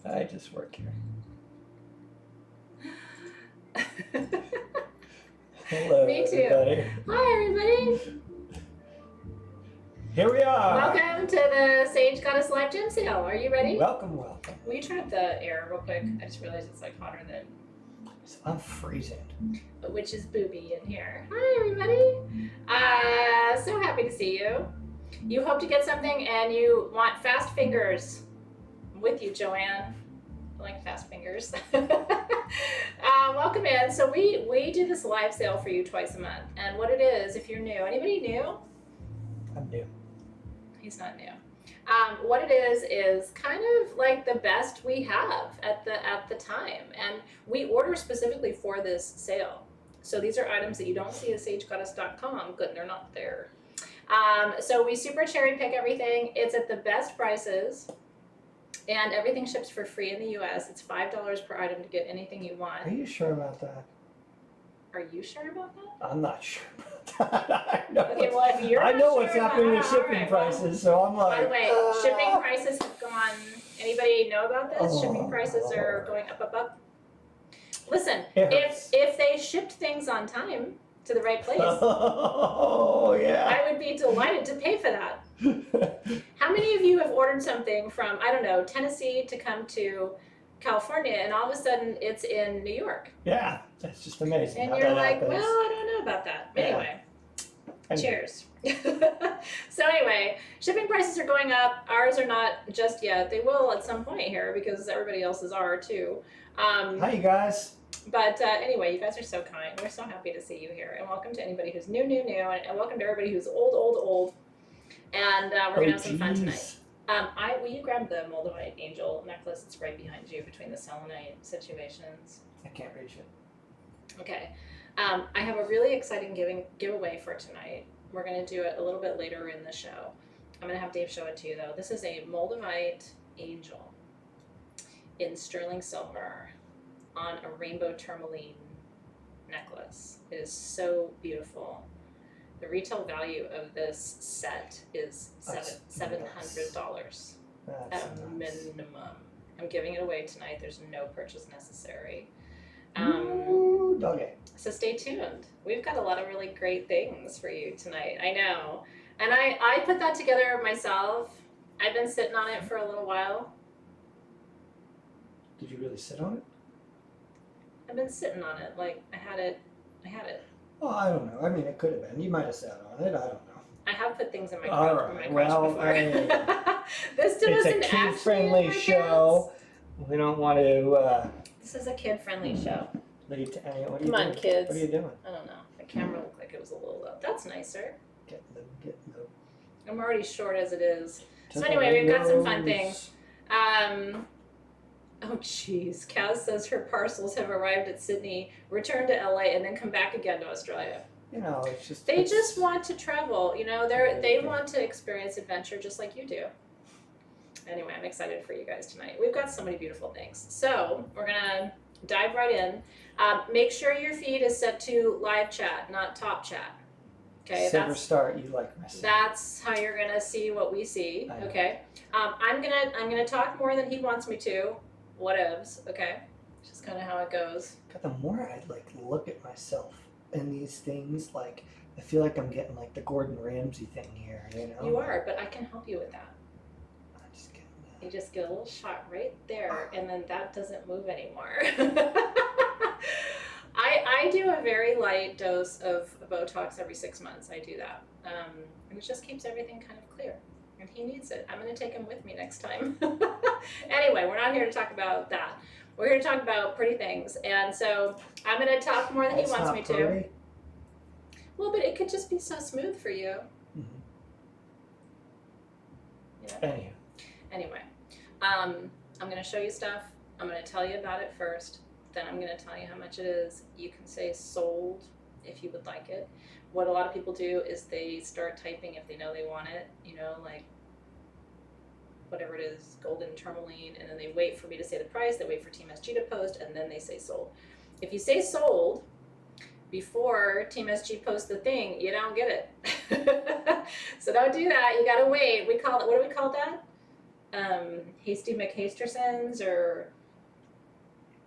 I just work here. Hello, Me too. everybody. Hi, everybody. Here we are. Welcome to the Sage Goddess Live Gem Sale. Are you ready? Welcome, welcome. Will you turn up the air real quick? I just realized it's like hotter than I'm freezing. which is booby in here. Hi, everybody. So happy to see you. You hope to get something and you want fast fingers. I'm with you, Joanne. I like fast fingers. Welcome in. So we do this live sale for you twice a month. And what it is, if you're new, anybody new? I'm new. He's not new. What it is kind of like the best we have at the time, and we order specifically for this sale. So these are items that you don't see at sagegoddess.com. Good, they're not there. So we super cherry pick everything. It's at the best prices, and everything ships for free in the U.S. It's $5 per item to get anything you want. Are you sure about that? Are you sure about that? I'm not sure about that. I know, Okay, well, if you're I not know sure what's about happening with that, shipping all right, well, prices, so I'm like. by the way, shipping prices have gone. Anybody know about this? Shipping prices are going up. Listen, if they shipped things on time to the right place, Oh yeah. I would be delighted to pay for that. How many of you have ordered something from, I don't know, Tennessee to come to California, and all of a sudden it's in New York? Yeah, that's just amazing. And how you're that like, happens. well, I don't know about that. Yeah. Anyway, I know. cheers. So anyway, shipping prices are going up. Ours are not just yet. They will at some point here because everybody else's are too. Hi, you guys. But anyway, you guys are so kind. We're so happy to see you here. And welcome to anybody who's new, and welcome to everybody who's old. And we're going to have some fun tonight. Will you grab the Moldavite Angel necklace? It's right behind you between the selenite situations. I can't reach it. Okay. I have a really exciting giveaway for tonight. We're going to do it a little bit later in the show. I'm going to have Dave show it to you, though. This is a Moldavite Angel in sterling silver on a rainbow tourmaline necklace. It is so beautiful. The retail value of this set is $700 at a minimum. I'm giving it away tonight. There's no purchase necessary. Ooh, doggy. So stay tuned. We've got a lot of really great things for you tonight. I know. And I put that together myself. I've been sitting on it for a little while. Did you really sit on it? I've been sitting on it. Like, I had it. Well, I don't know. I mean, it could have been. You might have sat on it. I don't know. I have put things in my All crotch, right. before. This still It's isn't a actually kid-friendly in my show. We don't want to This is a kid-friendly show. lead to any. What are Come you on, doing? kids. What are you doing? I don't know. The camera looked like it was a little low. That's nicer. Getting the. I'm already short as it is. to So the anyway, we've got some fun windows. things. Oh jeez, Kaz says her parcels have arrived at Sydney, returned to LA, and then come back again to Australia. You know, it's just. They it's- just want to travel, you know. They want to experience adventure just like you do. Anyway, I'm excited for you guys tonight. We've got so many beautiful things. So we're gonna dive right in. Make sure your feed is set to live chat, not top chat. Okay, Silver Star, you like message. that's how you're gonna see what we see. I know. Okay. I'm gonna talk more than he wants me to. Whatevs. Okay. It's just kind of how it goes. God, the more I like look at myself in these things, like I feel like I'm getting like the Gordon Ramsay thing here. You know. You are, but I can help you with that. I'm just getting that. You just get a little shot right there, and then that doesn't move anymore. I do a very light dose of Botox every 6 months. I do that. And it just keeps everything kind of clear. And he needs it. I'm going to take him with me next time. Anyway, we're not here to talk about that. We're here to talk about pretty things. And so I'm going to talk more than That's he wants not me to. pretty. Well, but it could just be so smooth for you. Mhm. You know? Anyway, Anyway, I'm going to show you stuff. I'm going to tell you about it first. Then I'm going to tell you how much it is. You can say sold if you would like it. What a lot of people do is they start typing if they know they want it, you know, like whatever it is, golden tourmaline, and then they wait for me to say the price, they wait for Team SG to post, and then they say sold. If you say sold before Team SG posts the thing, you don't get it. So don't do that. You gotta wait. We call it, what do we call that? Hasty McHastersons or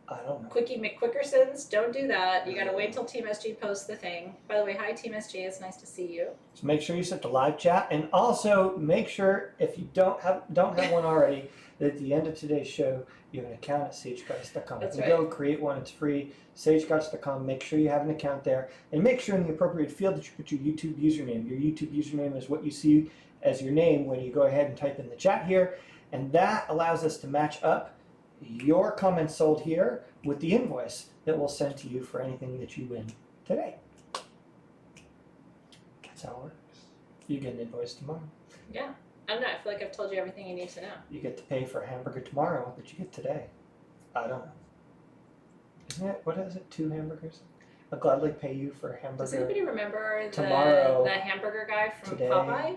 I don't know. Quickie McQuickersons. Don't do that. You gotta wait till Team SG posts the thing. By the way, hi Team SG. It's nice to see you. So make sure you set the live chat, and also make sure if you don't have one already, that at the end of today's show you have an account at sageguys.com. That's You right. go create one. It's free. Sageguys.com. Make sure you have an account there, and make sure in the appropriate field that you put your YouTube username. Your YouTube username is what you see as your name when you go ahead and type in the chat here, and that allows us to match up your comments sold here with the invoice that we'll send to you for anything that you win today. That's how it works. You get an invoice tomorrow. Yeah. I don't know. I feel like I've told you everything you need to know. You get to pay for a hamburger tomorrow that you get today. I don't know. Isn't it? What is it? 2 hamburgers? I'll gladly pay you for a hamburger. Does anybody remember tomorrow, the hamburger guy from today. Popeye?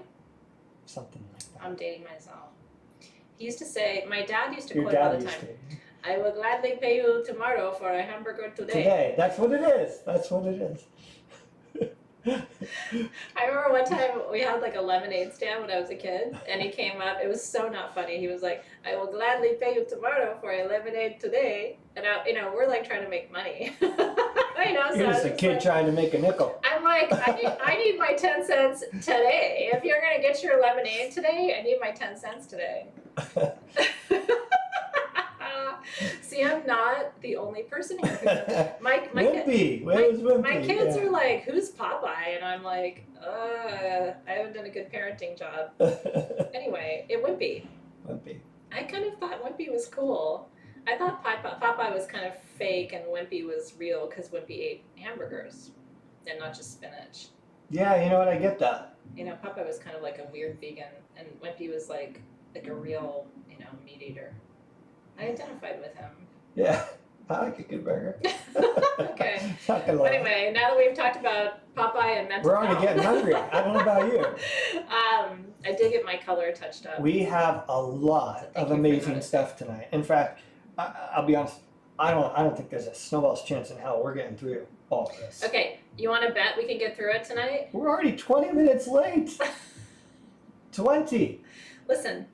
Something like that. I'm dating myself. He used to say, my dad used to Your quote all dad the used time, to. I will gladly pay you tomorrow for a hamburger today. Today. That's what it is. That's what it is. I remember one time we had like a lemonade stand when I was a kid, and he came up. It was so not funny. He was like, "I will gladly pay you tomorrow for a lemonade today," and we're like trying to make money. So You're just a kid trying to make a nickel. I'm like, I need my 10 cents today. If you're gonna get your lemonade today, I need my 10 cents today. See, I'm not the only person here who knows. Wimpy. Where's Wimpy? My kids are like, who's Popeye? And I'm like, I haven't done a good parenting job. Anyway, Wimpy. Wimpy. I kind of thought Wimpy was cool. I thought Popeye was kind of fake and Wimpy was real because Wimpy ate hamburgers and not just spinach. Yeah, you know what? I get that. Popeye was kind of like a weird vegan, and Wimpy was like a real, meat eater. I identified with him. Yeah, I like a good burger. Okay. Not gonna lie. Anyway, now that we've talked about Popeye and mental We're already health, getting hungry. I don't know about you. I did get my color touched up. We have a lot So thank of you for amazing noticing. stuff tonight. In fact, I'll be honest. I don't think there's a snowball's chance in hell we're getting through all of this. Okay, you want to bet we can get through it tonight? We're already 20 minutes late. 20. Listen,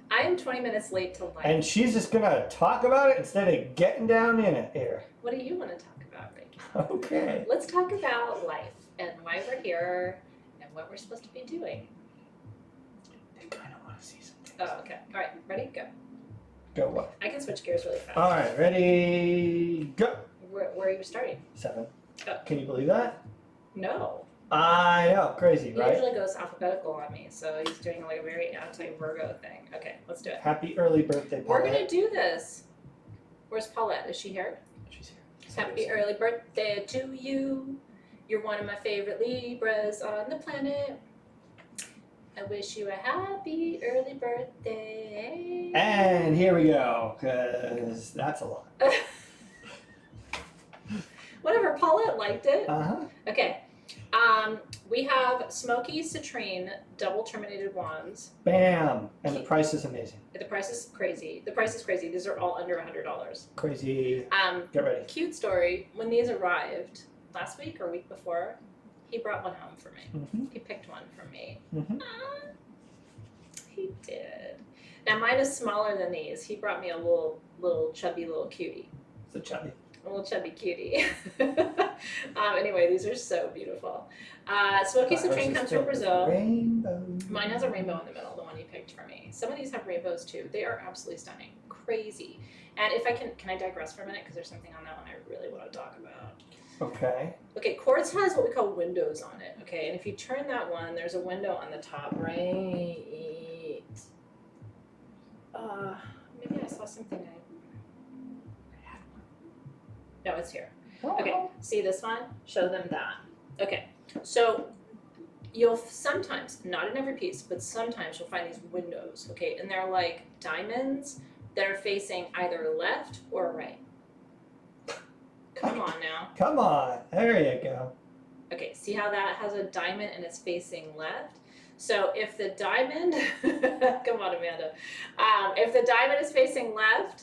I am 20 minutes late to life. And she's just gonna talk about it instead of getting down in it here. What do you want to talk about, Ricky? Okay. Let's talk about life and why we're here and what we're supposed to be doing. They kind of want to see something. Oh, okay. All right, ready? Go. Go what? I can switch gears really fast. All right, ready, go. Where are you starting? 7. Oh. Can you believe that? No. I know, crazy, He right? usually goes alphabetical on me, so he's doing like a very anti-Virgo thing. Okay, let's do it. Happy early birthday, We're Paulette. gonna do this. Where's Paulette? Is she here? She's here. Happy early birthday to you. You're one of my favorite Libras on the planet. I wish you a happy early birthday. And here we go, because that's a lot. Whatever, Paulette liked it. Uh-huh. Okay. We have Smoky Citrine double terminated wands. Bam. And the price is amazing. The price is crazy. These are all under $100. Crazy. Get ready. Cute story. When these arrived last week or week before, he brought one home for me. Mm-hmm. He picked one for me. Mm-hmm. He did. Now mine is smaller than these. He brought me a little chubby little cutie. So chubby. A little chubby cutie. Anyway, these are so beautiful. Smoky Citrine comes from Brazil. Rainbow. Mine has a rainbow in the middle, the one you picked for me. Some of these have rainbows too. They are absolutely stunning. Crazy. And if I can I digress for a minute? Because there's something on that one I really want to talk about. Okay. Okay, quartz has what we call windows on it. Okay, and if you turn that one, there's a window on the top right. Maybe I saw something I had one. No, it's here. Okay, see this one? Show them that. Okay, so you'll sometimes, not in every piece, but sometimes you'll find these windows, okay, and they're like diamonds that are facing either left or right. Come on now. Come on. There you go. Okay, see how that has a diamond and it's facing left? So if the diamond, come on Amanda, if the diamond is facing left,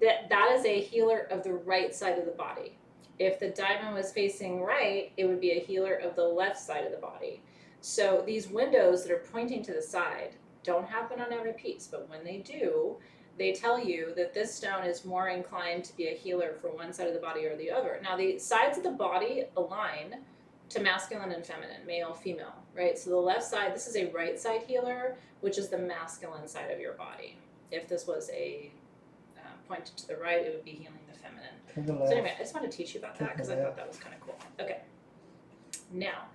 that is a healer of the right side of the body. If the diamond was facing right, it would be a healer of the left side of the body. So these windows that are pointing to the side Don't happen on every piece, but when they do, they tell you that this stone is more inclined to be a healer for one side of the body or the other. Now, the sides of the body align to masculine and feminine, male, female, right? So the left side, this is a right side healer, which is the masculine side of your body. If this was a pointed to the right, it would be healing the feminine. So anyway, I just wanted to teach you about that because I thought that was kind of cool. Okay. Now,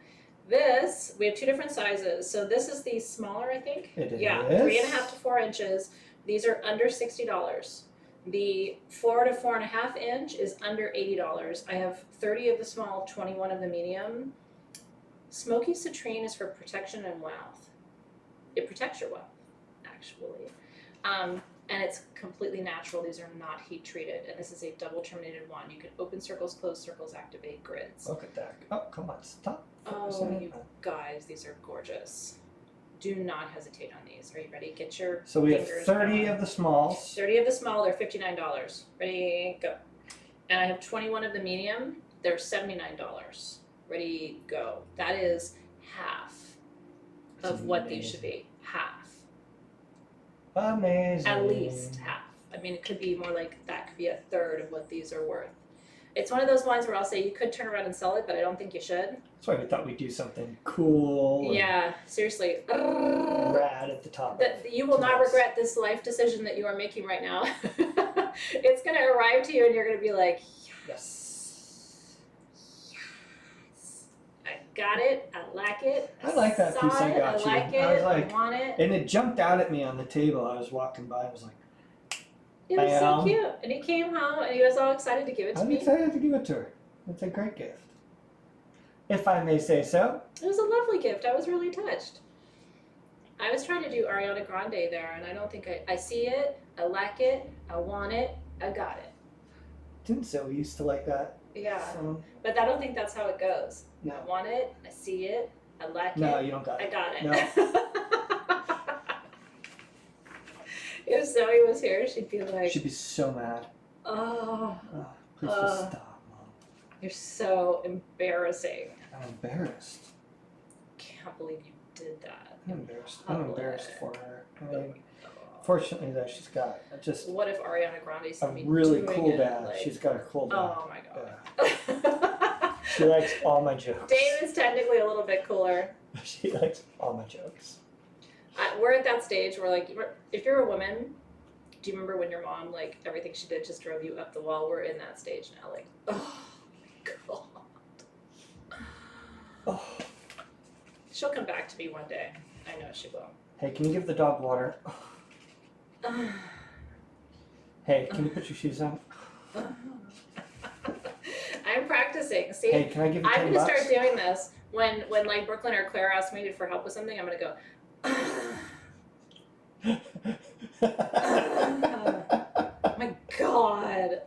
this, we have 2 different sizes. So this is the smaller, I think. It yeah, is. 3.5 to 4 inches. These are under $60. The 4 to 4.5 inch is under $80. I have 30 of the small, 21 of the medium. Smoky citrine is for protection and wealth. It protects your wealth, actually. And it's completely natural. These are not heat treated. And this is a double terminated wand. You can open circles, close circles, activate grids. Look at that. Oh, come on, stop. Oh, you guys, these are gorgeous. Do not hesitate on these. Are you ready? Get your So we have fingers 30 going. of the smalls. 30 of the small, they're $59. Ready, go. And I have 21 of the medium, they're $79. Ready, go. That is half of what these should be. Half. Amazing. At least half. I mean, it could be more like that could be a third of what these are worth. It's one of those ones where I'll say you could turn around and sell it, but I don't think you should. That's why we thought we'd do something cool. Yeah, seriously. Rad at the top. That you will not regret this life decision that you are making right now. It's going to arrive to you and you're going to be like, yes. Yes. I got it. I like it. I like that piece I got you. I like it. I was like, I want it. And it jumped out at me on the table. I was walking by. I was like, It was so cute. And he came home and he was all excited to give it to I'm me. excited to give it to her. It's a great gift. If I may say so. It was a lovely gift. I was really touched. I was trying to do Ariana Grande there, and I don't think I see it, I like it, I want it, I got it. Didn't Zoe used to like that? Yeah, So, but I don't think that's how it goes. no. I want it, I see it, I like No, it, you don't got I it. got it. No. If Zoe was here, she'd be like, She'd be so mad. oh, Oh, please just stop, Mom. you're so embarrassing. I'm embarrassed. Can't believe you did that. I'm embarrassed. I'm embarrassed for her. I mean, Oh. fortunately, though, she's got just What if Ariana Grande a saw me really doing cool it, dad. like- She's got a cool dad. Oh my god. She likes all my jokes. Dave is technically a little bit cooler. She likes all my jokes. We're at that stage where, like, if you're a woman, do you remember when your mom, like, everything she did just drove you up the wall? We're in that stage now. Like, oh my god. Oh. She'll come back to me one day. I know she will. Hey, can you give the dog water? Hey, can you put your shoes on? I'm practicing. See, Hey, can I give you I'm $10? gonna start doing this when like Brooklyn or Claire asks me for help with something. I'm gonna go. Oh my god.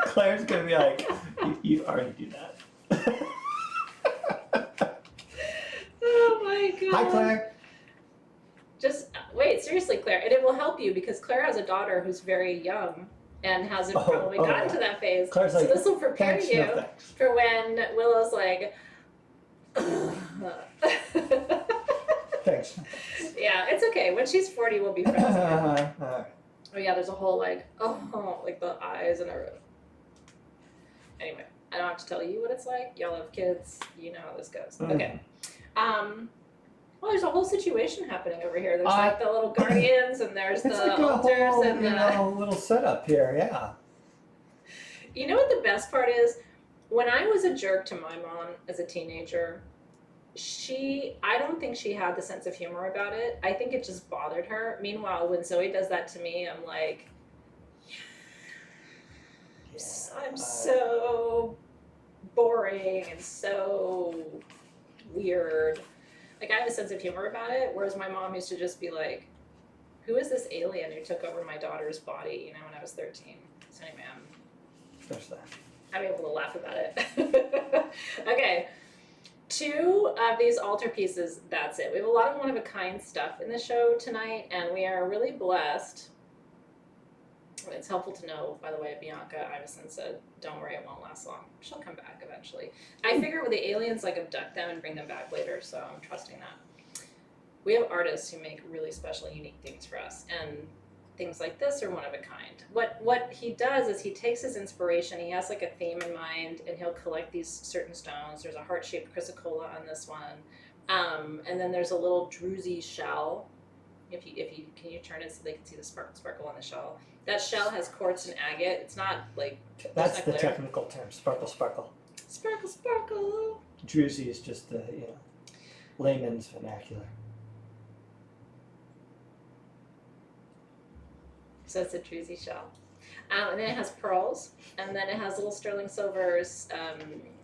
Claire's gonna be like, you already do that. Oh my god. Hi, Claire. Just wait, seriously, Claire, and it will help you because Claire has a daughter who's very young and hasn't probably gotten to that phase. Claire's so like, this will prepare thanks, you no thanks. for when Willow's like. Thanks. Yeah, it's okay. When she's 40, we'll be friends. Again. Alright. Oh yeah, there's a whole like like the eyes and everything. Anyway, I don't have to tell you what it's like. Y'all have kids, you know how this goes. Okay. Well, there's a whole situation happening over here. There's like the little guardians, and there's It's the like a altars, whole, and the. little setup here, yeah. You know what the best part is? When I was a jerk to my mom as a teenager, I don't think she had the sense of humor about it. I think it just bothered her. Meanwhile, when Zoe does that to me, I'm like, I'm so boring and so weird. Like, I have a sense of humor about it, whereas my mom used to just be like, who is this alien who took over my daughter's body, you know, when I was 13? So anyway, There's that. I'm able to laugh about it. Okay. 2 of these altar pieces, that's it. We have a lot of one-of-a-kind stuff in the show tonight, and we are really blessed. It's helpful to know, by the way, Bianca Iverson said, don't worry, it won't last long. She'll come back eventually. I figure with the aliens, like, abduct them and bring them back later, so I'm trusting that. We have artists who make really special, unique things for us, and things like this are one of a kind. What he does is he takes his inspiration, he has like a theme in mind, and he'll collect these certain stones. There's a heart-shaped chrysocolla on this one, and then there's a little druzy shell. If you can you turn it so they can see the sparkle on the shell. That shell has quartz and agate. It's not like That's the technical term, sparkle. sparkle. Druzy is just the layman's vernacular. So it's a druzy shell. And then it has pearls, and then it has little sterling silvers,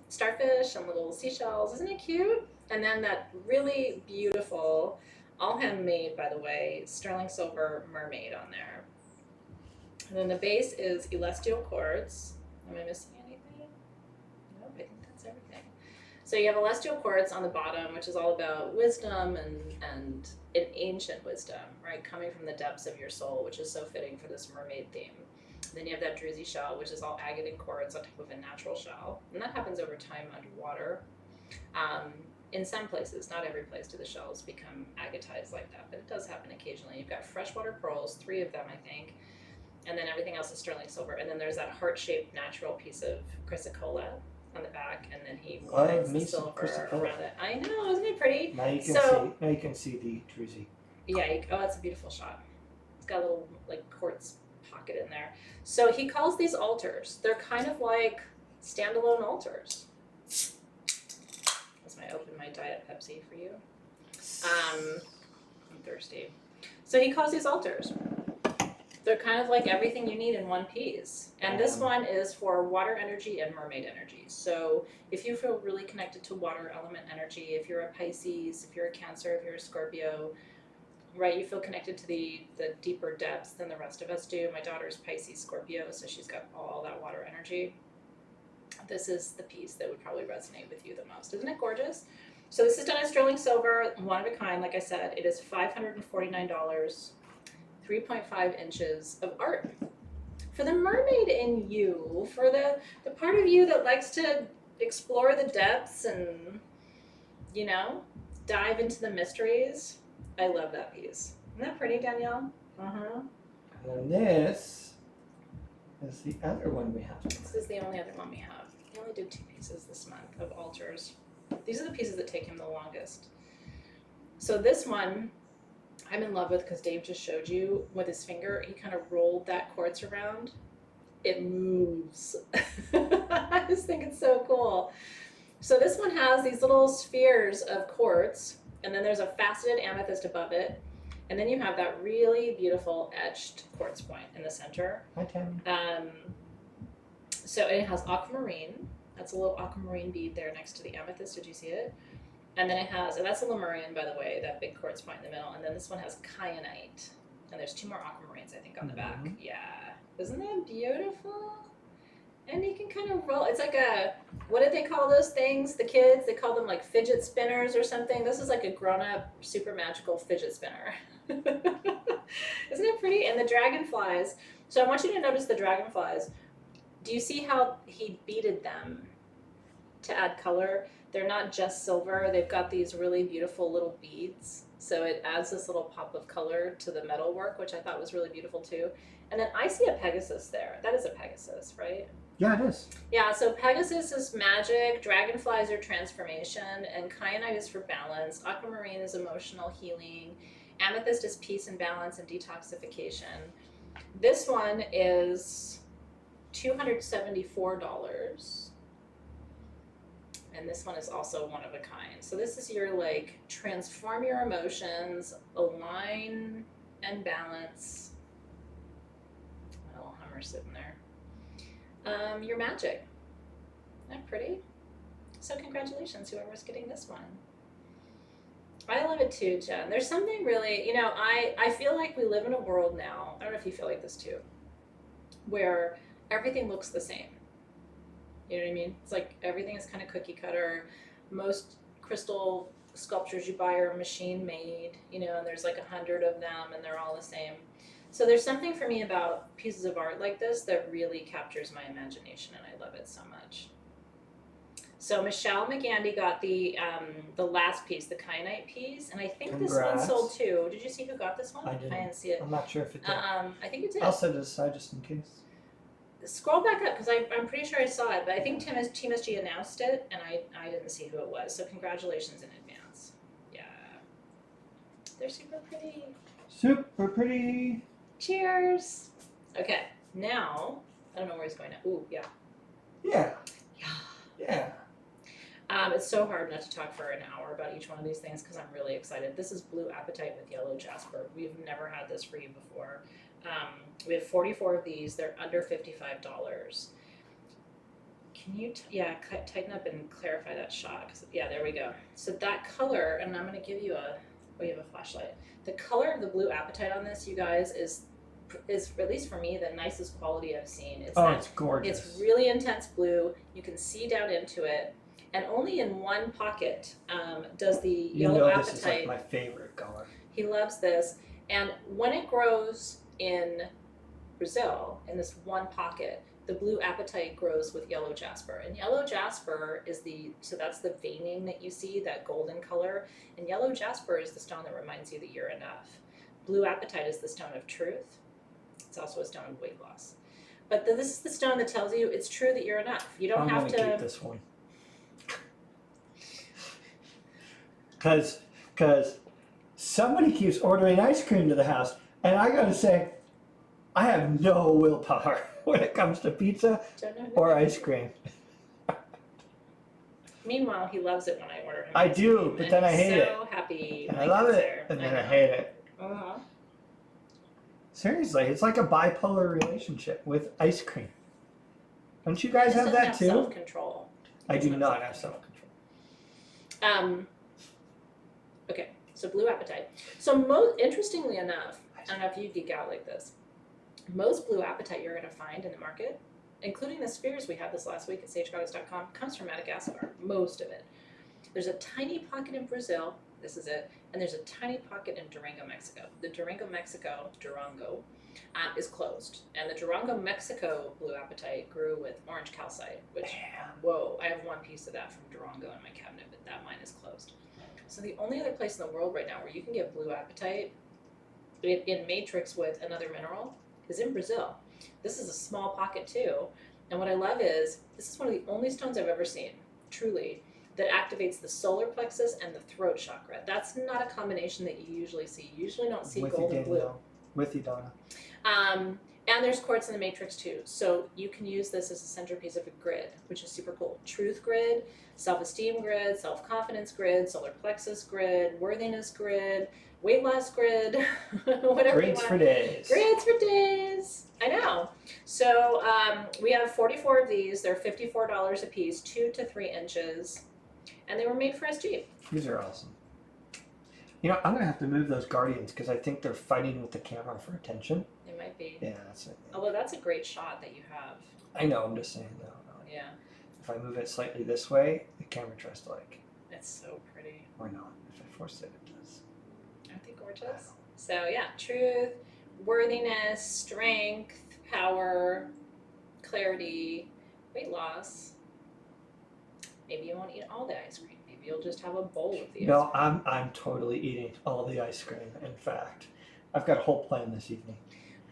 starfish, and little seashells. Isn't it cute? And then that really beautiful, all handmade, by the way, sterling silver mermaid on there. And then the base is celestial quartz. Am I missing anything? Nope, I think that's everything. So you have celestial quartz on the bottom, which is all about wisdom and an ancient wisdom, right? Coming from the depths of your soul, which is so fitting for this mermaid theme. Then you have that druzy shell, which is all agate and quartz on top of a natural shell. And that happens over time underwater. In some places, not every place do the shells become agatized like that, but it does happen occasionally. You've got freshwater pearls, 3 of them, I think, and then everything else is sterling silver. And then there's that heart-shaped natural piece of chrysocolla on the back, and then he winds the silver around it. I know, isn't it pretty? Now you can see the druzy. Yeah, oh, that's a beautiful shot. It's got a little like quartz pocket in there. So he calls these altars. They're kind of like standalone altars. I open my Diet Pepsi for you. I'm thirsty. So he calls these altars. They're kind of like everything you need in one piece. And this one is for water energy and mermaid energy. So if you feel really connected to water element energy, if you're a Pisces, if you're a Cancer, if you're a Scorpio, right, you feel connected to the deeper depths than the rest of us do. My daughter's Pisces Scorpio, so she's got all that water energy. This is the piece that would probably resonate with you the most. Isn't it gorgeous? So this is done in sterling silver, one of a kind. Like I said, it is $549, 3.5 inches of art. For the mermaid in you, for the part of you that likes to explore the depths and, dive into the mysteries, I love that piece. Isn't that pretty, Danielle? Uh-huh. And this is the other one we have. This is the only other one we have. He only did 2 pieces this month of altars. These are the pieces that take him the longest. So this one, I'm in love with because Dave just showed you with his finger. He kind of rolled that quartz around. It moves. I just think it's so cool. So this one has these little spheres of quartz, and then there's a faceted amethyst above it. And then you have that really beautiful etched quartz point in the center. Hi, Tammy. So it has aquamarine. That's a little aquamarine bead there next to the amethyst. Did you see it? And then it has, and that's a Lemurian, by the way, that big quartz point in the middle. And then this one has kyanite. And there's 2 more aquamarines, I think, on the back. Yeah. Isn't that beautiful? And you can kind of roll. It's like a, what did they call those things? The kids, they call them like fidget spinners or something. This is like a grown-up, super magical fidget spinner. Isn't it pretty? And the dragonflies. So I want you to notice the dragonflies. Do you see how he beaded them to add color? They're not just silver. They've got these really beautiful little beads. So it adds this little pop of color to the metal work, which I thought was really beautiful too. And then I see a Pegasus there. That is a Pegasus, right? Yeah, it is. Yeah, so Pegasus is magic, dragonflies are transformation, and kyanite is for balance. Aquamarine is emotional healing. Amethyst is peace and balance and detoxification. This one is $274. And this one is also one of a kind. So this is your like transform your emotions, align and balance. My little Hummer sitting there. Your magic. Isn't that pretty? So congratulations, whoever's getting this one. I love it too, Jen. There's something really, I feel like we live in a world now, I don't know if you feel like this too, where everything looks the same. You know what I mean? It's like everything is kind of cookie cutter. Most crystal sculptures you buy are machine made, and there's like 100 of them and they're all the same. So there's something for me about pieces of art like this that really captures my imagination, and I love it so much. So Michelle McGandy got the last piece, the kyanite piece, and I think this one Congrats. sold too. Did you see who got this one? I didn't. see it. I'm not sure if it did. I think it did. I'll set it aside just in case. Scroll back up because I'm pretty sure I saw it, but I think Team SG announced it, and I didn't see who it was. So congratulations in advance. Yeah, they're super pretty. Super pretty. Cheers. Okay, now I don't know where he's going now. Ooh, yeah. Yeah. Yeah. Yeah. It's so hard not to talk for an hour about each one of these things because I'm really excited. This is Blue Apatite with Yellow Jasper. We've never had this for you before. We have 44 of these. They're under $55. Can you, tighten up and clarify that shot? Yeah, there we go. So that color, and I'm going to give you you have a flashlight. The color of the Blue Apatite on this, you guys, is at least for me the nicest quality I've seen. It's gorgeous. It's really intense blue. You can see down into it, and only in one pocket does the Yellow Apatite. This is like my favorite color. He loves this, and when it grows in Brazil, in this one pocket, the Blue Apatite grows with Yellow Jasper. And Yellow Jasper is so that's the veining that you see, that golden color. And Yellow Jasper is the stone that reminds you that you're enough. Blue Apatite is the stone of truth. It's also a stone of weight loss. But this is the stone that tells you it's true that you're enough. You don't have to keep this one. Because somebody keeps ordering ice cream to the house, and I gotta say, I have no willpower when it comes to pizza or ice cream. Meanwhile, he loves it when I order him. I do, but then I hate it. So happy. And I love it, and then I hate it. Uh-huh. Seriously, it's like a bipolar relationship with ice cream. Don't you guys have that too? Self-control. I do not have self-control. Okay, so Blue Apatite. So interestingly enough, I don't know if you geek out like this. Most Blue Apatite you're going to find in the market, including the spheres we had this last week at sagegoddess.com, comes from Madagascar. Most of it. There's a tiny pocket in Brazil. This is it. And there's a tiny pocket in Durango, Mexico. The Durango, is closed. And the Durango, Mexico Blue Apatite grew with orange calcite, which, whoa, I have one piece of that from Durango in my cabinet, but that mine is closed. So the only other place in the world right now where you can get Blue Apatite in matrix with another mineral is in Brazil. This is a small pocket too. And what I love is, this is one of the only stones I've ever seen, truly, that activates the solar plexus and the throat chakra. That's not a combination that you usually see. You usually don't see gold and blue. With you, Donna. And there's quartz in the matrix too. So you can use this as a centerpiece of a grid, which is super cool. Truth grid, self-esteem grid, self-confidence grid, solar plexus grid, worthiness grid, weight loss grid, whatever Grids you want. for days. Grids for days. I know. So we have 44 of these. They're $54 a piece, 2 to 3 inches. And they were made for SG. These are awesome. You know, I'm going to have to move those guardians because I think they're fighting with the camera for attention. They might be. Yeah, that's it. Yeah. Although that's a great shot that you have. I know, I'm just saying though. Yeah. If I move it slightly this way, the camera tries to It's so pretty. or not. If I force it, it does. Aren't they gorgeous? So yeah, truth, worthiness, strength, power, clarity, weight loss. Maybe you won't eat all the ice cream. Maybe you'll just have a bowl of the ice No, cream. I'm totally eating all the ice cream. In fact, I've got a whole plan this evening.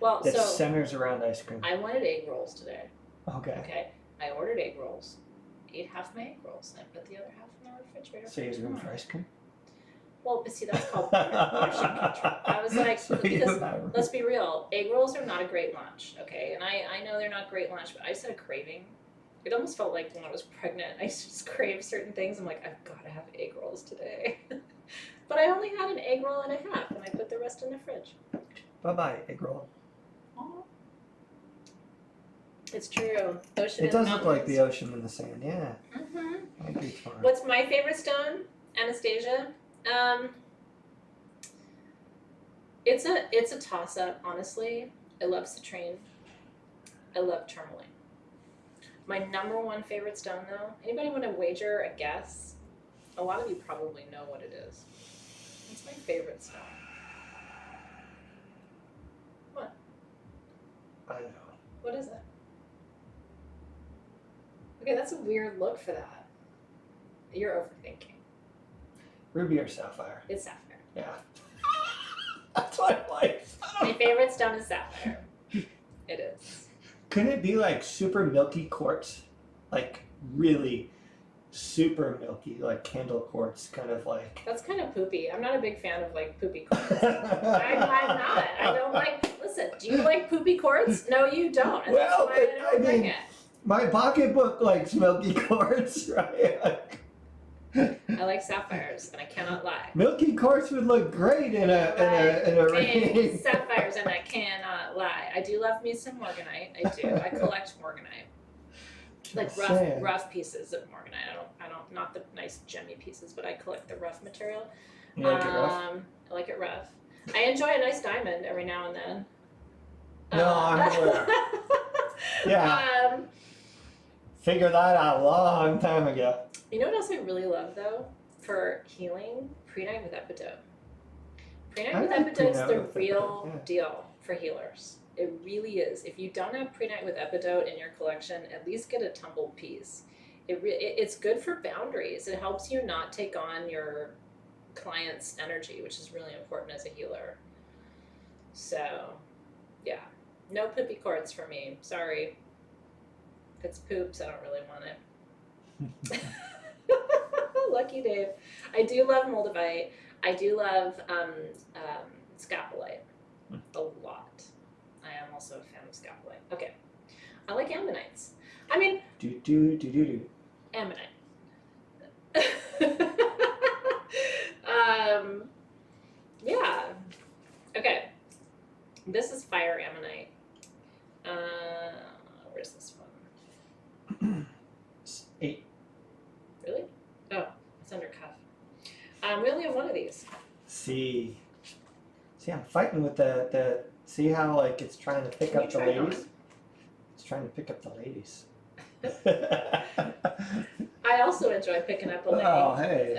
Well, It so centers around ice cream. I wanted egg rolls today. Okay. Okay. I ordered egg rolls. Ate half my egg rolls. And I put the other half in the refrigerator. So you have room for tomorrow. ice cream? Well, but see, that's called portion control. I was like, So you because have room. let's be real, egg rolls are not a great lunch, okay? And I know they're not great lunch, but I just had a craving. It almost felt like when I was pregnant, I used to just crave certain things. I'm like, I've got to have egg rolls today. But I only had an egg roll and a half, and I put the rest in the fridge. Bye-bye, egg roll. Aww. It's true. Ocean It and does look like the mountains. ocean in the sand, yeah. Mm-hmm. I agree, it's fine. What's my favorite stone, Anastasia? It's a toss-up, honestly. I love citrine. I love tourmaline. My number one favorite stone, though. Anybody want to wager a guess? A lot of you probably know what it is. It's my favorite stone. What? I know. What is it? Okay, that's a weird look for that. You're overthinking. Ruby or sapphire? It's sapphire. Yeah. That's what I like. My favorite stone is sapphire. It is. Couldn't it be like super milky quartz? Like really super milky, like candle quartz, kind of like. That's kind of poopy. I'm not a big fan of like poopy quartz. I'm not. I don't like. Listen, do you like poopy quartz? No, you don't. And Well, that's why I don't bring it. My pocketbook likes milky quartz, right? I like sapphires, and I cannot lie. Milky quartz would look great in a ring. Sapphires, and I cannot lie. I do love me some morganite. I do. I collect morganite. Like rough pieces of morganite. I don't not the nice gemmy pieces, but I collect the rough material. You like it rough? I like it rough. I enjoy a nice diamond every now and then. No, I'm aware. Yeah. Figured that out a long time ago. You know what else I really love though for healing? Prehnite with epidote. Prehnite with epidote's the real deal for healers. It really is. If you don't have prehnite with epidote in your collection, at least get a tumbled piece. It's good for boundaries. It helps you not take on your client's energy, which is really important as a healer. So, yeah. No poopy quartz for me. Sorry. If it's poops, I don't really want it. Lucky Dave. I do love moldavite. I do love scapolite a lot. I am also a fan of scapolite. Okay. I like ammonites. I mean... Ammonite. Yeah. Okay. This is fire ammonite. Where's this one? 8. Really? Oh, it's under cuff. We only have one of these. See, I'm fighting with the. See how like it's trying to pick up the ladies. It's trying to pick up the ladies. I also enjoy picking up a lady. Oh, hey.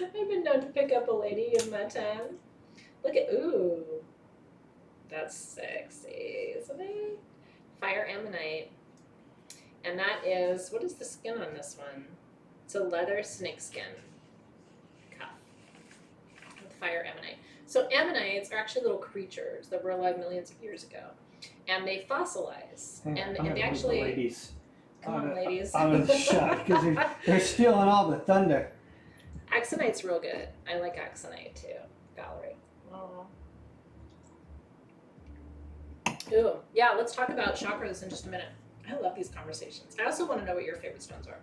I've been known to pick up a lady in my time. Look at, ooh. That's sexy, isn't it? Fire ammonite. And that is, what is the skin on this one? It's a leather snakeskin cuff with fire ammonite. So ammonites are actually little creatures that were alive millions of years ago. And they fossilize. And they actually... Ladies. Come on, ladies. I was shocked because they're stealing all the thunder. Axonite's real good. I like Axonite too. Valerie. Oh. Ooh, yeah, let's talk about chakras in just a minute. I love these conversations. I also want to know what your favorite stones are.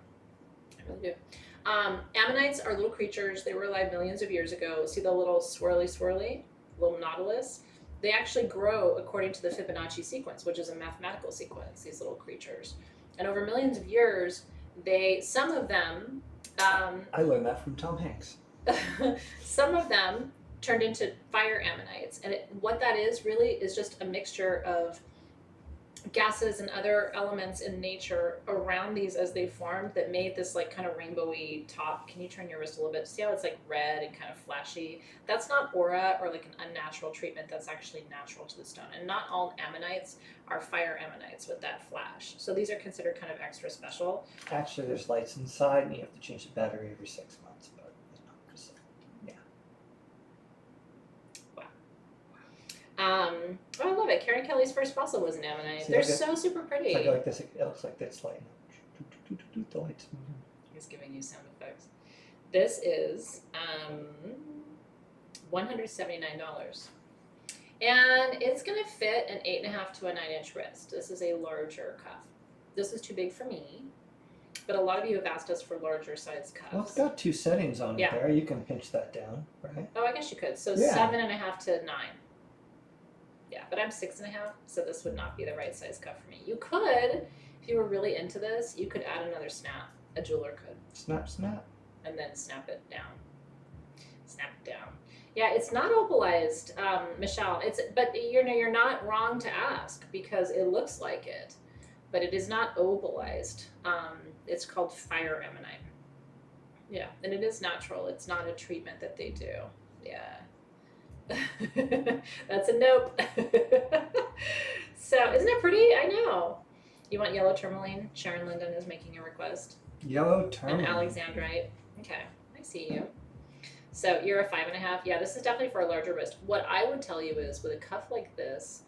I really do. Ammonites are little creatures. They were alive millions of years ago. See the little swirly, little nautilus? They actually grow according to the Fibonacci sequence, which is a mathematical sequence, these little creatures. And over millions of years, some of them... I learned that from Tom Hanks. Some of them turned into fire ammonites. And what that is really is just a mixture of gases and other elements in nature around these as they formed that made this like kind of rainbowy top. Can you turn your wrist a little bit? See how it's like red and kind of flashy? That's not aura or like an unnatural treatment. That's actually natural to the stone. And not all ammonites are fire ammonites with that flash. So these are considered kind of extra special. Actually, there's lights inside and you have to change the battery every 6 months. But yeah. Oh, I love it. Karen Kelly's first fossil was an ammonite. They're so super pretty. It's like this. It looks like this light. The lights moving. He's giving you sound effects. This is $179. And it's going to fit an 8.5 to a 9-inch wrist. This is a larger cuff. This is too big for me. But a lot of you have asked us for larger size cuffs. Well, it's got 2 settings on it there. You can pinch that down, right? Oh, I guess you could. So 7.5 to 9. Yeah, but I'm 6.5, so this would not be the right size cuff for me. You could, if you were really into this, you could add another snap. A jeweler could. Snap. And then snap it down. Snap it down. Yeah, it's not opalized, Michelle. But you're not wrong to ask because it looks like it, but it is not opalized. It's called fire ammonite. Yeah, and it is natural. It's not a treatment that they do. Yeah. That's a nope. So, isn't it pretty? I know. You want yellow tourmaline? Sharon Linden is making a request. Yellow tourmaline. And Alexandrite. Okay, I see you. So you're a 5.5. Yeah, this is definitely for a larger wrist. What I would tell you is with a cuff like this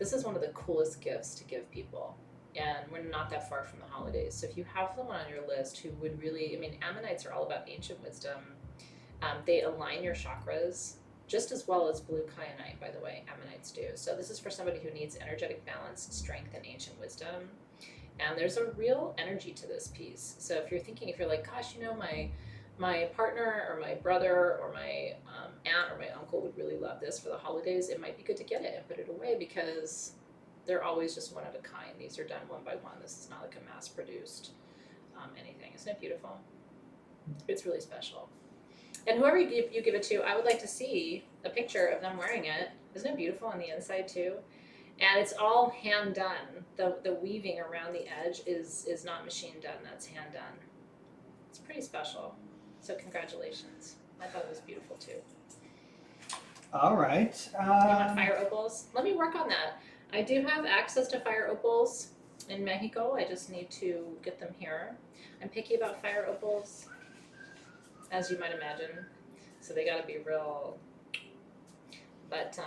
is one of the coolest gifts to give people. And we're not that far from the holidays. So if you have someone on your list who would really, I mean, Ammonites are all about ancient wisdom. They align your chakras just as well as blue kyanite, by the way, Ammonites do. So this is for somebody who needs energetic balance, strength, and ancient wisdom. And there's a real energy to this piece. So if you're like, gosh, you know, my partner or my brother or my aunt or my uncle would really love this for the holidays, it might be good to get it and put it away because they're always just one of a kind. These are done one by one. This is not like a mass-produced anything. Isn't it beautiful? It's really special. And whoever you give it to, I would like to see a picture of them wearing it. Isn't it beautiful on the inside too? And it's all hand done. The weaving around the edge is not machine done. That's hand done. It's pretty special. So congratulations. I thought it was beautiful too. All right. You want fire opals? Let me work on that. I do have access to fire opals in Mexico. I just need to get them here. I'm picky about fire opals, as you might imagine. So they got to be real. But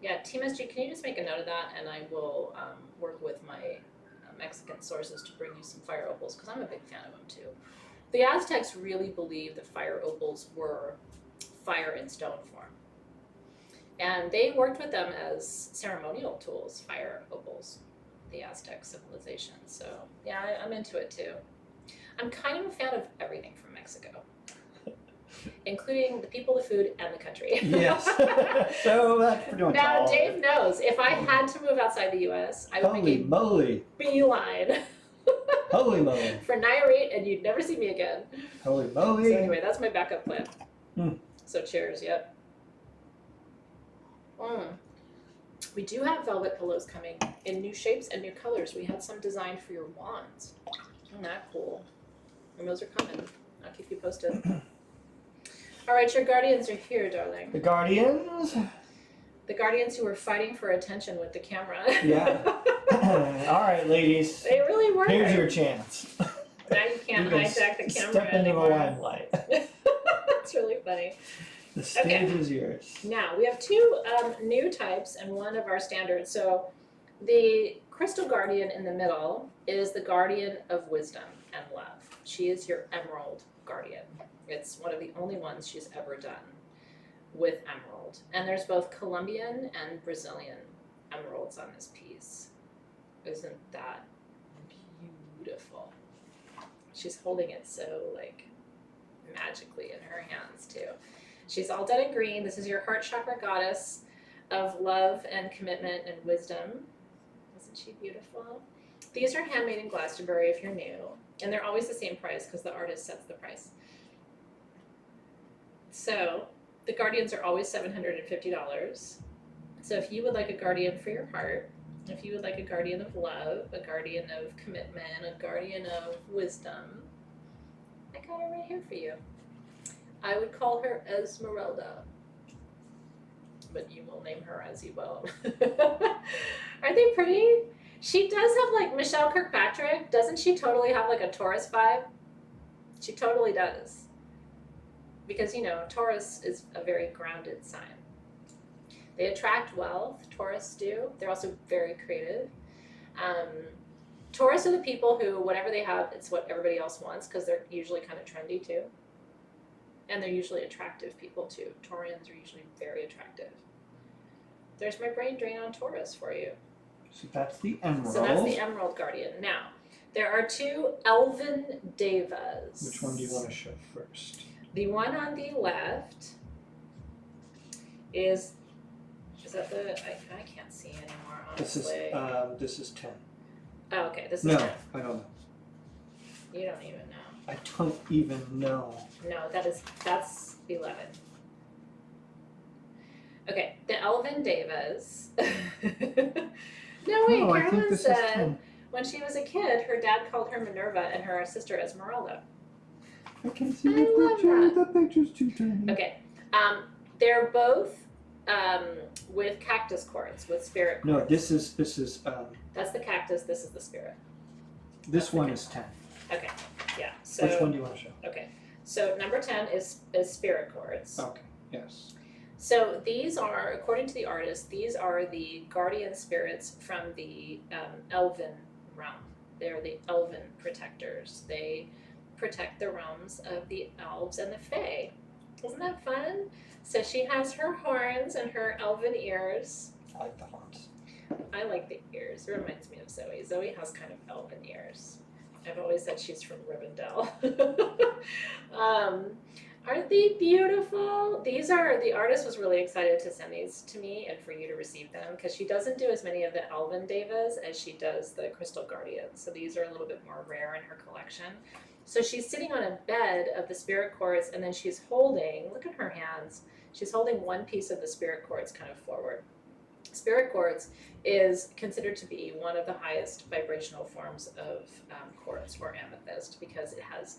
yeah, Team SG, can you just make a note of that, and I will work with my Mexican sources to bring you some fire opals because I'm a big fan of them too. The Aztecs really believed that fire opals were fire in stone form. And they worked with them as ceremonial tools, fire opals, the Aztec civilization. So yeah, I'm into it too. I'm kind of a fan of everything from Mexico, including the people, the food, and the country. Yes. So that's pretty much now, all. Dave knows if I had to move outside the U.S., I would Holy make a moly. beeline Holy moly. for Nayarit, and you'd never see me again. Holy moly. So anyway, that's my backup plan. Mm. So cheers, yep. We do have velvet pillows coming in new shapes and new colors. We had some designed for your wands. Isn't that cool? And those are coming. I'll keep you posted. All right, your guardians are here, darling. The Guardians. The guardians who were fighting for attention with the camera. Yeah. All right, ladies. They really were. Here's your chance. Now you can't hijack the camera Step into the anymore. limelight. That's really funny. The stage is yours. Now, we have two new types and one of our standards. So the Crystal Guardian in the middle is the Guardian of Wisdom and Love. She is your Emerald Guardian. It's one of the only ones she's ever done with emerald. And there's both Colombian and Brazilian emeralds on this piece. Isn't that beautiful? She's holding it so, like, magically in her hands, too. She's all done in green. This is your heart chakra goddess of love and commitment and wisdom. Isn't she beautiful? These are handmade in Glastonbury if you're new. And they're always the same price because the artist sets the price. So the guardians are always $750. So if you would like a guardian for your heart, if you would like a guardian of love, a guardian of commitment, a guardian of wisdom, I got it right here for you. I would call her Esmeralda, but you will name her as you will. Aren't they pretty? She does have, like, Michelle Kirkpatrick. Doesn't she totally have, like, a Taurus vibe? She totally does. Because, you know, Taurus is a very grounded sign. They attract wealth, Taurus do. They're also very creative. Taurus are the people who, whatever they have, it's what everybody else wants because they're usually kind of trendy too. And they're usually attractive people too. Taurians are usually very attractive. There's my brain drain on Taurus for you. So that's the emerald. So that's the Emerald Guardian. Now, there are two Elven Devas. Which one do you want to show first? The one on the left is that the, I can't see anymore, honestly. This is 10. Oh, okay, this is No, 10. I don't know. You don't even know. I don't even know. No, that's 11. Okay, the Elven Devas. No, wait, No, I think Carolyn this is said 10. when she was a kid, her dad called her Minerva and her sister Esmeralda. I can see I the love picture. that. The picture's too tiny. Okay, they're both with cactus cords, with spirit cords. No, this is That's the cactus, this is the spirit. this one is 10. Okay, Yeah. So Which one do you want to show? Okay. So number 10 is spirit quartz. Okay. Yes. So these are, according to the artist, these are the guardian spirits from the elven realm. They're the elven protectors. They protect the realms of the elves and the fae. Isn't that fun? So she has her horns and her elven ears. I like the horns. I like the ears. It reminds me of Zoe. Zoe has kind of elven ears. I've always said she's from Rivendell. Aren't they beautiful? These are, the artist was really excited to send these to me and for you to receive them because she doesn't do as many of the elven devas as she does the crystal guardians. So these are a little bit more rare in her collection. So she's sitting on a bed of the spirit quartz and then she's holding, look at her hands, she's holding one piece of the spirit quartz kind of forward. Spirit quartz is considered to be one of the highest vibrational forms of quartz or amethyst because it has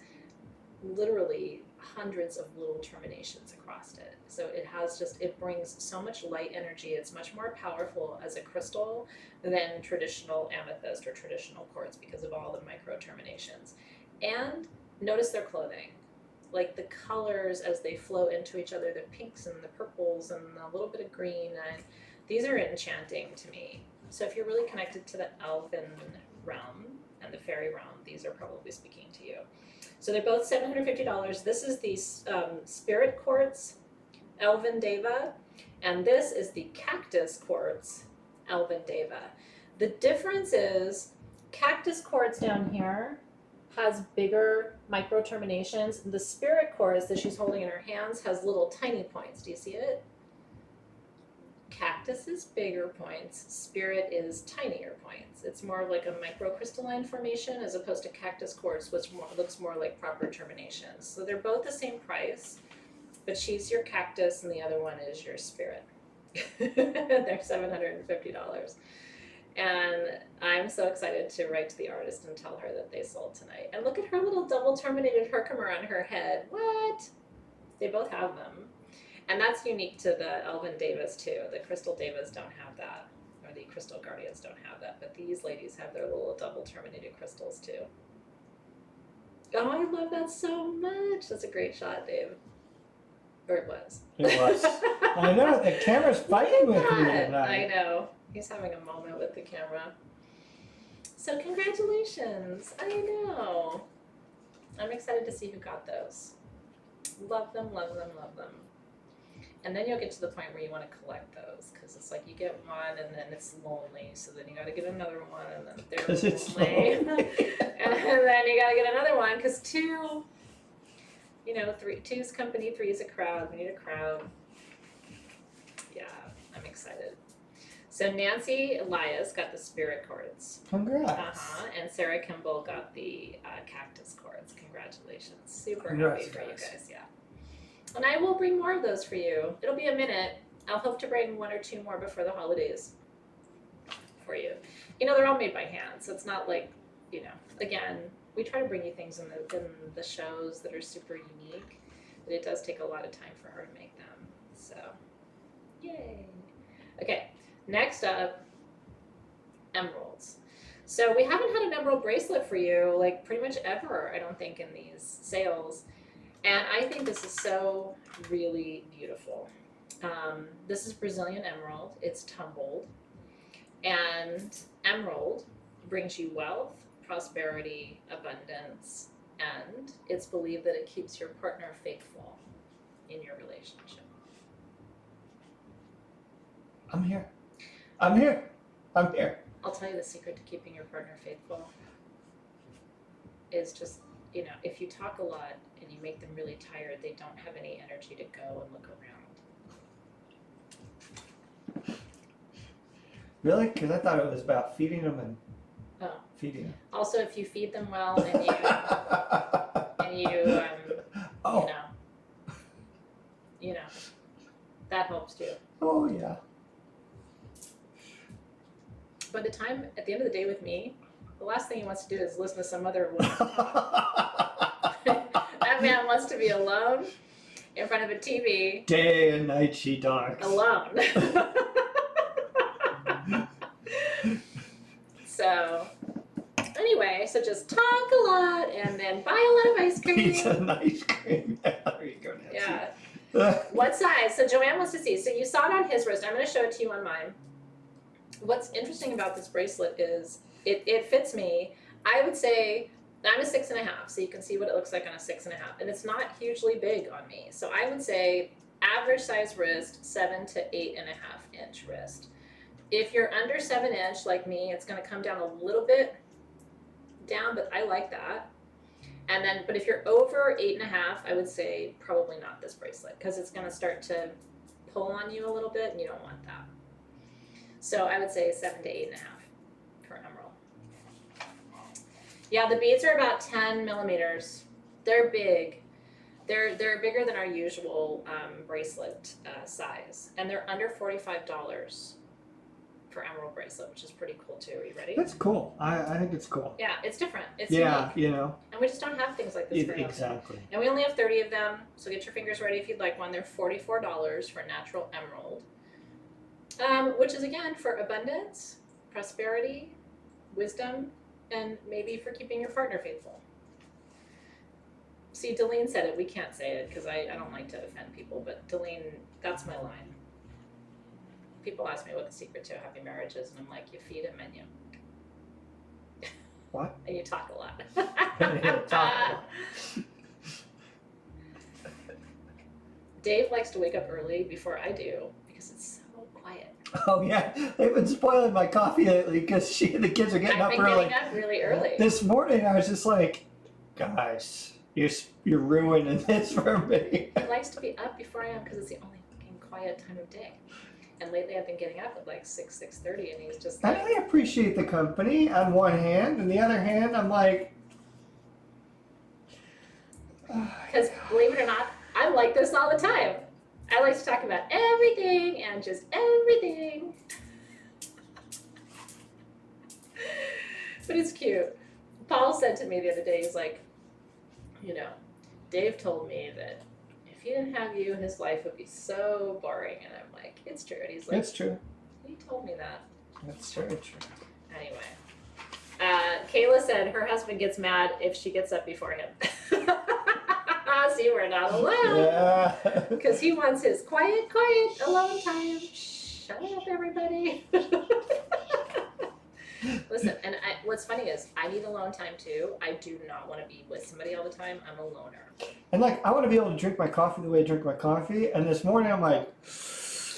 literally hundreds of little terminations across it. So it has just, it brings so much light energy. It's much more powerful as a crystal than traditional amethyst or traditional quartz because of all the micro terminations. And notice their clothing. Like the colors as they flow into each other, the pinks and the purples and a little bit of green. And these are enchanting to me. So if you're really connected to the elven realm and the fairy realm, these are probably speaking to you. So they're both $750. This is the Spirit Quartz Elven Deva, and this is the Cactus Quartz Elven Deva. The difference is Cactus Quartz down here has bigger micro terminations. The Spirit Quartz that she's holding in her hands has little tiny points. Do you see it? Cactus is bigger points, Spirit is tinier points. It's more like a microcrystalline formation as opposed to Cactus Quartz, which looks more like proper terminations. So they're both the same price, but she's your Cactus and the other one is your Spirit. They're $750. And I'm so excited to write to the artist and tell her that they sold tonight. And look at her little double terminated herkimer on her head. What? They both have them. And that's unique to the Elven Devas too. The Crystal Devas don't have that, or the Crystal Guardians don't have that, but these ladies have their little double terminated crystals too. Oh, I love that so much. That's a great shot, Dave. Or it was. It was. I know, the camera's fighting with me tonight. I know. He's having a moment with the camera. So congratulations. I know. I'm excited to see who got those. Love them, love them, love them. And then you'll get to the point where you want to collect those because it's like you get one and then it's lonely, so then you got to get another one and then they're lonely. And then you got to get another one because two, you know, two's company, three's a crowd. We need a crowd. Yeah, I'm excited. So Nancy Elias got the Spirit Quartz. Congrats. And Sarah Kimball got the Cactus Quartz. Congratulations. Super Congrats, happy for guys. you guys, yeah. And I will bring more of those for you. It'll be a minute. I'll hope to bring one or two more before the holidays for you. You know, they're all made by hand, so it's not like, you know, again, we try to bring you things in the shows that are super unique, but it does take a lot of time for her to make them. So, yay. Okay, next up, emeralds. So we haven't had an emerald bracelet for you, like pretty much ever, I don't think, in these sales. And I think this is so really beautiful. This is Brazilian emerald. It's tumbled. And emerald brings you wealth, prosperity, abundance, and it's believed that it keeps your partner faithful in your relationship. I'm here. I'm here. I'm here. I'll tell you the secret to keeping your partner faithful is just, you know, if you talk a lot and you make them really tired, they don't have any energy to go and look around. Really? Because I thought it was about feeding them and feeding them. Also, if you feed them well and you Oh. you know, that helps too. Oh, yeah. By the time, at the end of the day with me, the last thing he wants to do is listen to some other woman talk. That man wants to be alone in front of a TV. Day and night she darks. Alone. So, anyway, Okay, so just talk a lot and then buy a lot of ice cream. Pizza and ice cream. There you go, Nancy. Yeah. What size? So Joanne wants to see. So you saw it on his wrist. I'm going to show it to you on mine. What's interesting about this bracelet is it fits me. I would say I'm a 6.5, so you can see what it looks like on a 6.5, and it's not hugely big on me. So I would say average size wrist, 7 to 8.5 inch wrist. If you're under 7 inch like me, it's going to come down a little bit down, but I like that. And then, but if you're over 8.5, I would say probably not this bracelet, because it's going to start to pull on you a little bit, and you don't want that. So I would say 7 to 8.5 for emerald. Yeah, the beads are about 10 millimeters. They're big. They're bigger than our usual bracelet size, and they're under $45 for emerald bracelet, which is pretty cool too. Are you ready? That's cool. I think it's cool. Yeah, it's different. It's yeah, unique. You know. And we just don't have things like this very often. Exactly. And we only have 30 of them, so get your fingers ready if you'd like one. They're $44 for natural emerald, which is again for abundance, prosperity, wisdom, and maybe for keeping your partner faithful. See, Delene said it. We can't say it because I don't like to offend people, but Delene, that's my line. People ask me what the secret to a happy marriage is, and I'm like, you feed a menu. What? And you talk a lot. Dave likes to wake up early before I do because it's so quiet. Oh yeah, they've been spoiling my coffee lately because the kids are getting up early. I've been getting up really early. This morning I was just like, guys, you're ruining this for me. He likes to be up before I am because it's the only fucking quiet time of day. And lately I've been getting up at like 6:30, and he's just like... I appreciate the company on one hand, and the other hand, I'm like... Because believe it or not, I'm like this all the time. I like to talk about everything and just everything. But it's cute. Paul said to me the other day, he's like, you know, Dave told me that if he didn't have you, his life would be so boring. And I'm like, it's true. And he's like, it's true. He told me that. That's very true. Anyway. Kayla said her husband gets mad if she gets up before him. See, we're not alone. Yeah. Because he wants his quiet, alone time. Shut up, everybody. Listen, and what's funny is I need alone time too. I do not want to be with somebody all the time. I'm a loner. And like, I want to be able to drink my coffee the way I drink my coffee. And this morning I'm like,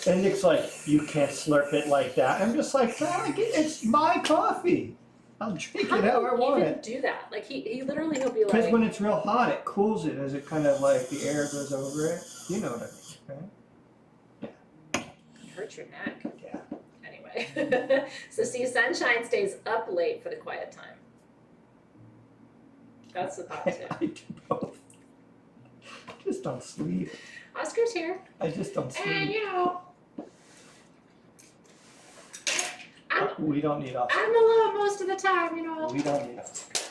and Nick's like, you can't slurp it like that. And I'm just like, it's my coffee. I'll drink it how I want it. Do that? Like he literally he'll be like. Because when it's real hot, it cools it as it kind of like the air goes over it. You know what I mean, right? It hurts your neck. Yeah. Anyway, so see, Sunshine stays up late for the quiet time. That's the thought too. I do both. I just don't sleep. Oscar's here. I just don't sleep. And you know. We don't need Oscar. I'm alone most of the time, you know. We don't need Oscar.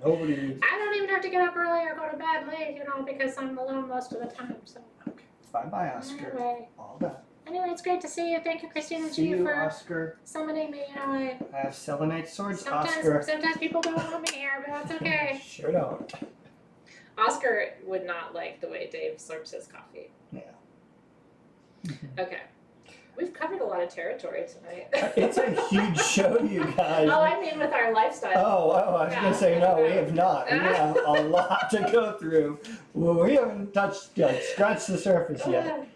Nobody needs. I don't even have to get up early or go to bed late, you know, because I'm alone most of the time. So. Okay. Bye, Oscar. Anyway. All done. Anyway, it's great to see you. Thank you, Christina See G, you, for Oscar. summoning me. You know, I have selenite swords, Oscar. Sometimes people don't want me here, but that's okay. Sure don't. Oscar would not like the way Dave slurps his coffee. Yeah. Okay. We've covered a lot of territory tonight. It's a huge show, you guys. Oh, I mean with our lifestyle. Oh, I was going to say, no, we have not. We have a lot to go through. Well, we haven't scratched the surface yet.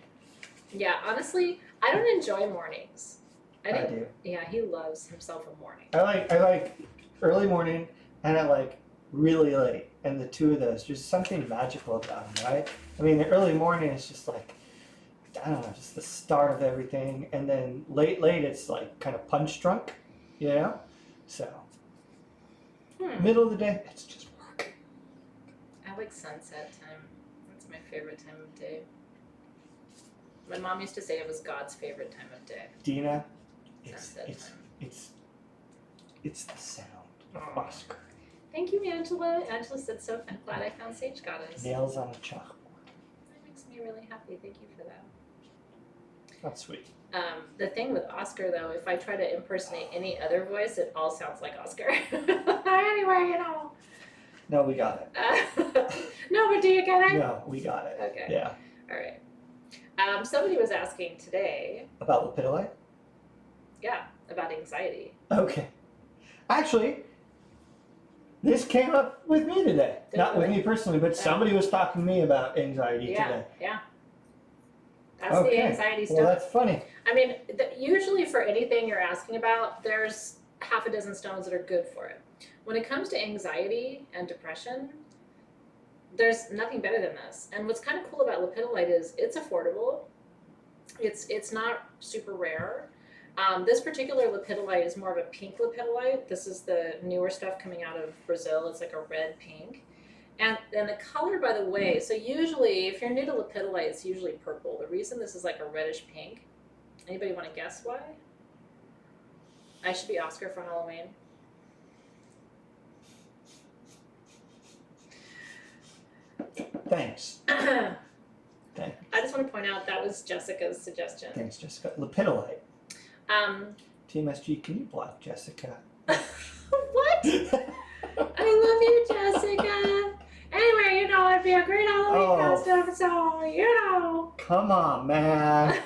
Yeah, honestly, I don't enjoy mornings. I do. Yeah, he loves himself a morning. I like early morning, and I like really late. And the two of those, there's something magical about them, right? I mean, the early morning is just like, I don't know, just the start of everything, and then late, it's like kind of punch drunk, you know? So, middle of the day, it's just work. I like sunset time. That's my favorite time of day. My mom used to say it was God's favorite time of day. Dina, Sunset time. It's the sound of Oscar. Thank you, Angela. Angela said, so glad I found Sage Goddess. Nails on a chalkboard. That makes me really happy. Thank you for that. That's sweet. The thing with Oscar, though, if I try to impersonate any other voice, it all sounds like Oscar. Anyway, you know. No, we got it. No, but do you get it? No, we got it. Okay. Yeah. All right. Somebody was asking today, About Lepidolite? yeah, about anxiety. Okay. Actually, this came up with me today. Did Not it with really? me personally, but somebody was talking to me about anxiety Yeah, today. yeah. That's Okay. the anxiety stuff. Well, that's funny. I mean, usually for anything you're asking about, there's half a dozen stones that are good for it. When it comes to anxiety and depression, there's nothing better than this. And what's kind of cool about lepidolite is it's affordable. It's not super rare. This particular lepidolite is more of a pink lepidolite. This is the newer stuff coming out of Brazil. It's like a red pink. And the color, by the way, so usually if you're new to lepidolite, it's usually purple. The reason this is like a reddish pink, anybody want to guess why? I should be Oscar for Halloween. Thanks. Thanks. I just want to point out that was Jessica's suggestion. Thanks, Jessica. Lepidolite. Team SG, can you block Jessica? What? I love you, Jessica. Anyway, you know, it'd be a great Halloween costume, so, you know. Come on, man.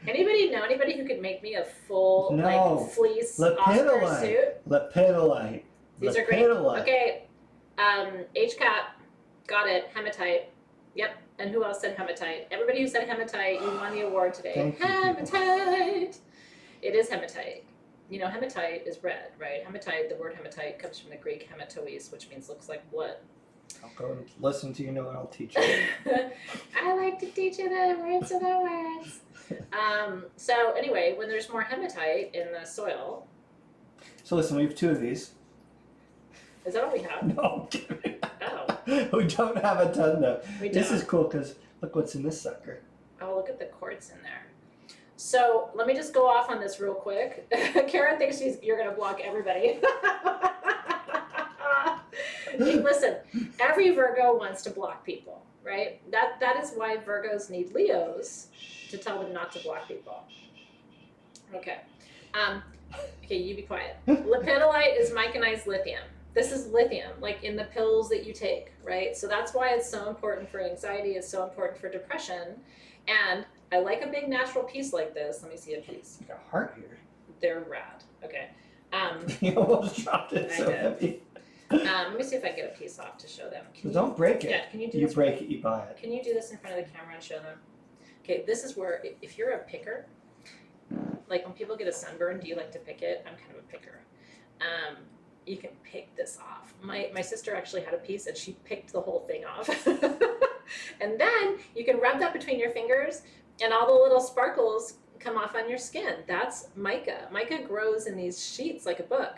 Anybody know anybody who could make me a full, No. like, fleece Oscar suit? Lepidolite. These are great. Okay, HCAP, got it, hematite. Yep, and who else said hematite? Everybody who said hematite, you won the award today. Thank you, Hematite! It is hematite. You know, hematite is red, right? Hematite, the word hematite comes from the Greek hematois, which means looks like blood. I'll go and listen to you know what I'll teach you. I like to teach you the roots of the words. So anyway, when there's more hematite in the soil. So listen, we have two of these. Is that all we have? No, I'm kidding. Oh. We don't have a ton though. We This don't. is cool because look what's in this sucker. Oh, look at the quartz in there. So let me just go off on this real quick. Karen thinks you're going to block everybody. Hey, listen, every Virgo wants to block people, right? That is why Virgos need Leos to tell them not to block people. Okay. Okay, you be quiet. Lepidolite is myconized lithium. This is lithium, like in the pills that you take, right? So that's why it's so important for anxiety. It's so important for depression. And I like a big natural piece like this. Let me see a piece. Like a heart here. They're rad. Okay. You almost dropped it. I So did. heavy. Let me see if I can get a piece off to show them. Can Don't break it. Yeah, can you do You this? break it, you buy it. Can you do this in front of the camera and show them? Okay, this is where, if you're a picker, like when people get a sunburn, do you like to pick it? I'm kind of a picker. You can pick this off. My sister actually had a piece and she picked the whole thing off. And then you can rub that between your fingers and all the little sparkles come off on your skin. That's mica. Mica grows in these sheets like a book.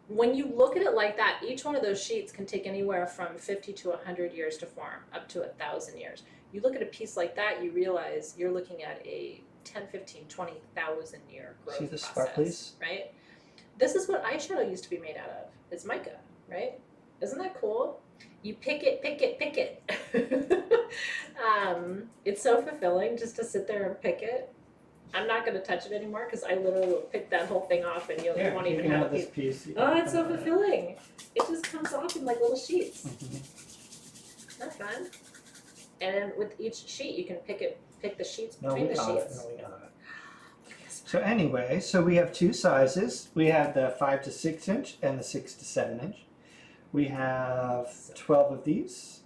When you look at it like that, each one of those sheets can take anywhere from 50 to 100 years to form, up to 1,000 years. You look at a piece like that, you realize you're looking at a 10, 15, 20,000 year growth See the process, sparklies? right? This is what eyeshadow used to be made out of. It's mica, right? Isn't that cool? You pick it, pick it, pick it. It's so fulfilling just to sit there and pick it. I'm not going to touch it anymore because I literally will pick that whole thing off and you won't even have a this piece. piece. Oh, it's so fulfilling. It just comes off in like little sheets. Mhm. Isn't that fun? And then with each sheet, you can pick the sheets No, between we the got it. sheets. No, we got it. So anyway, so we have two sizes. We have the 5 to 6 inch and the 6 to 7 inch. We have 12 of these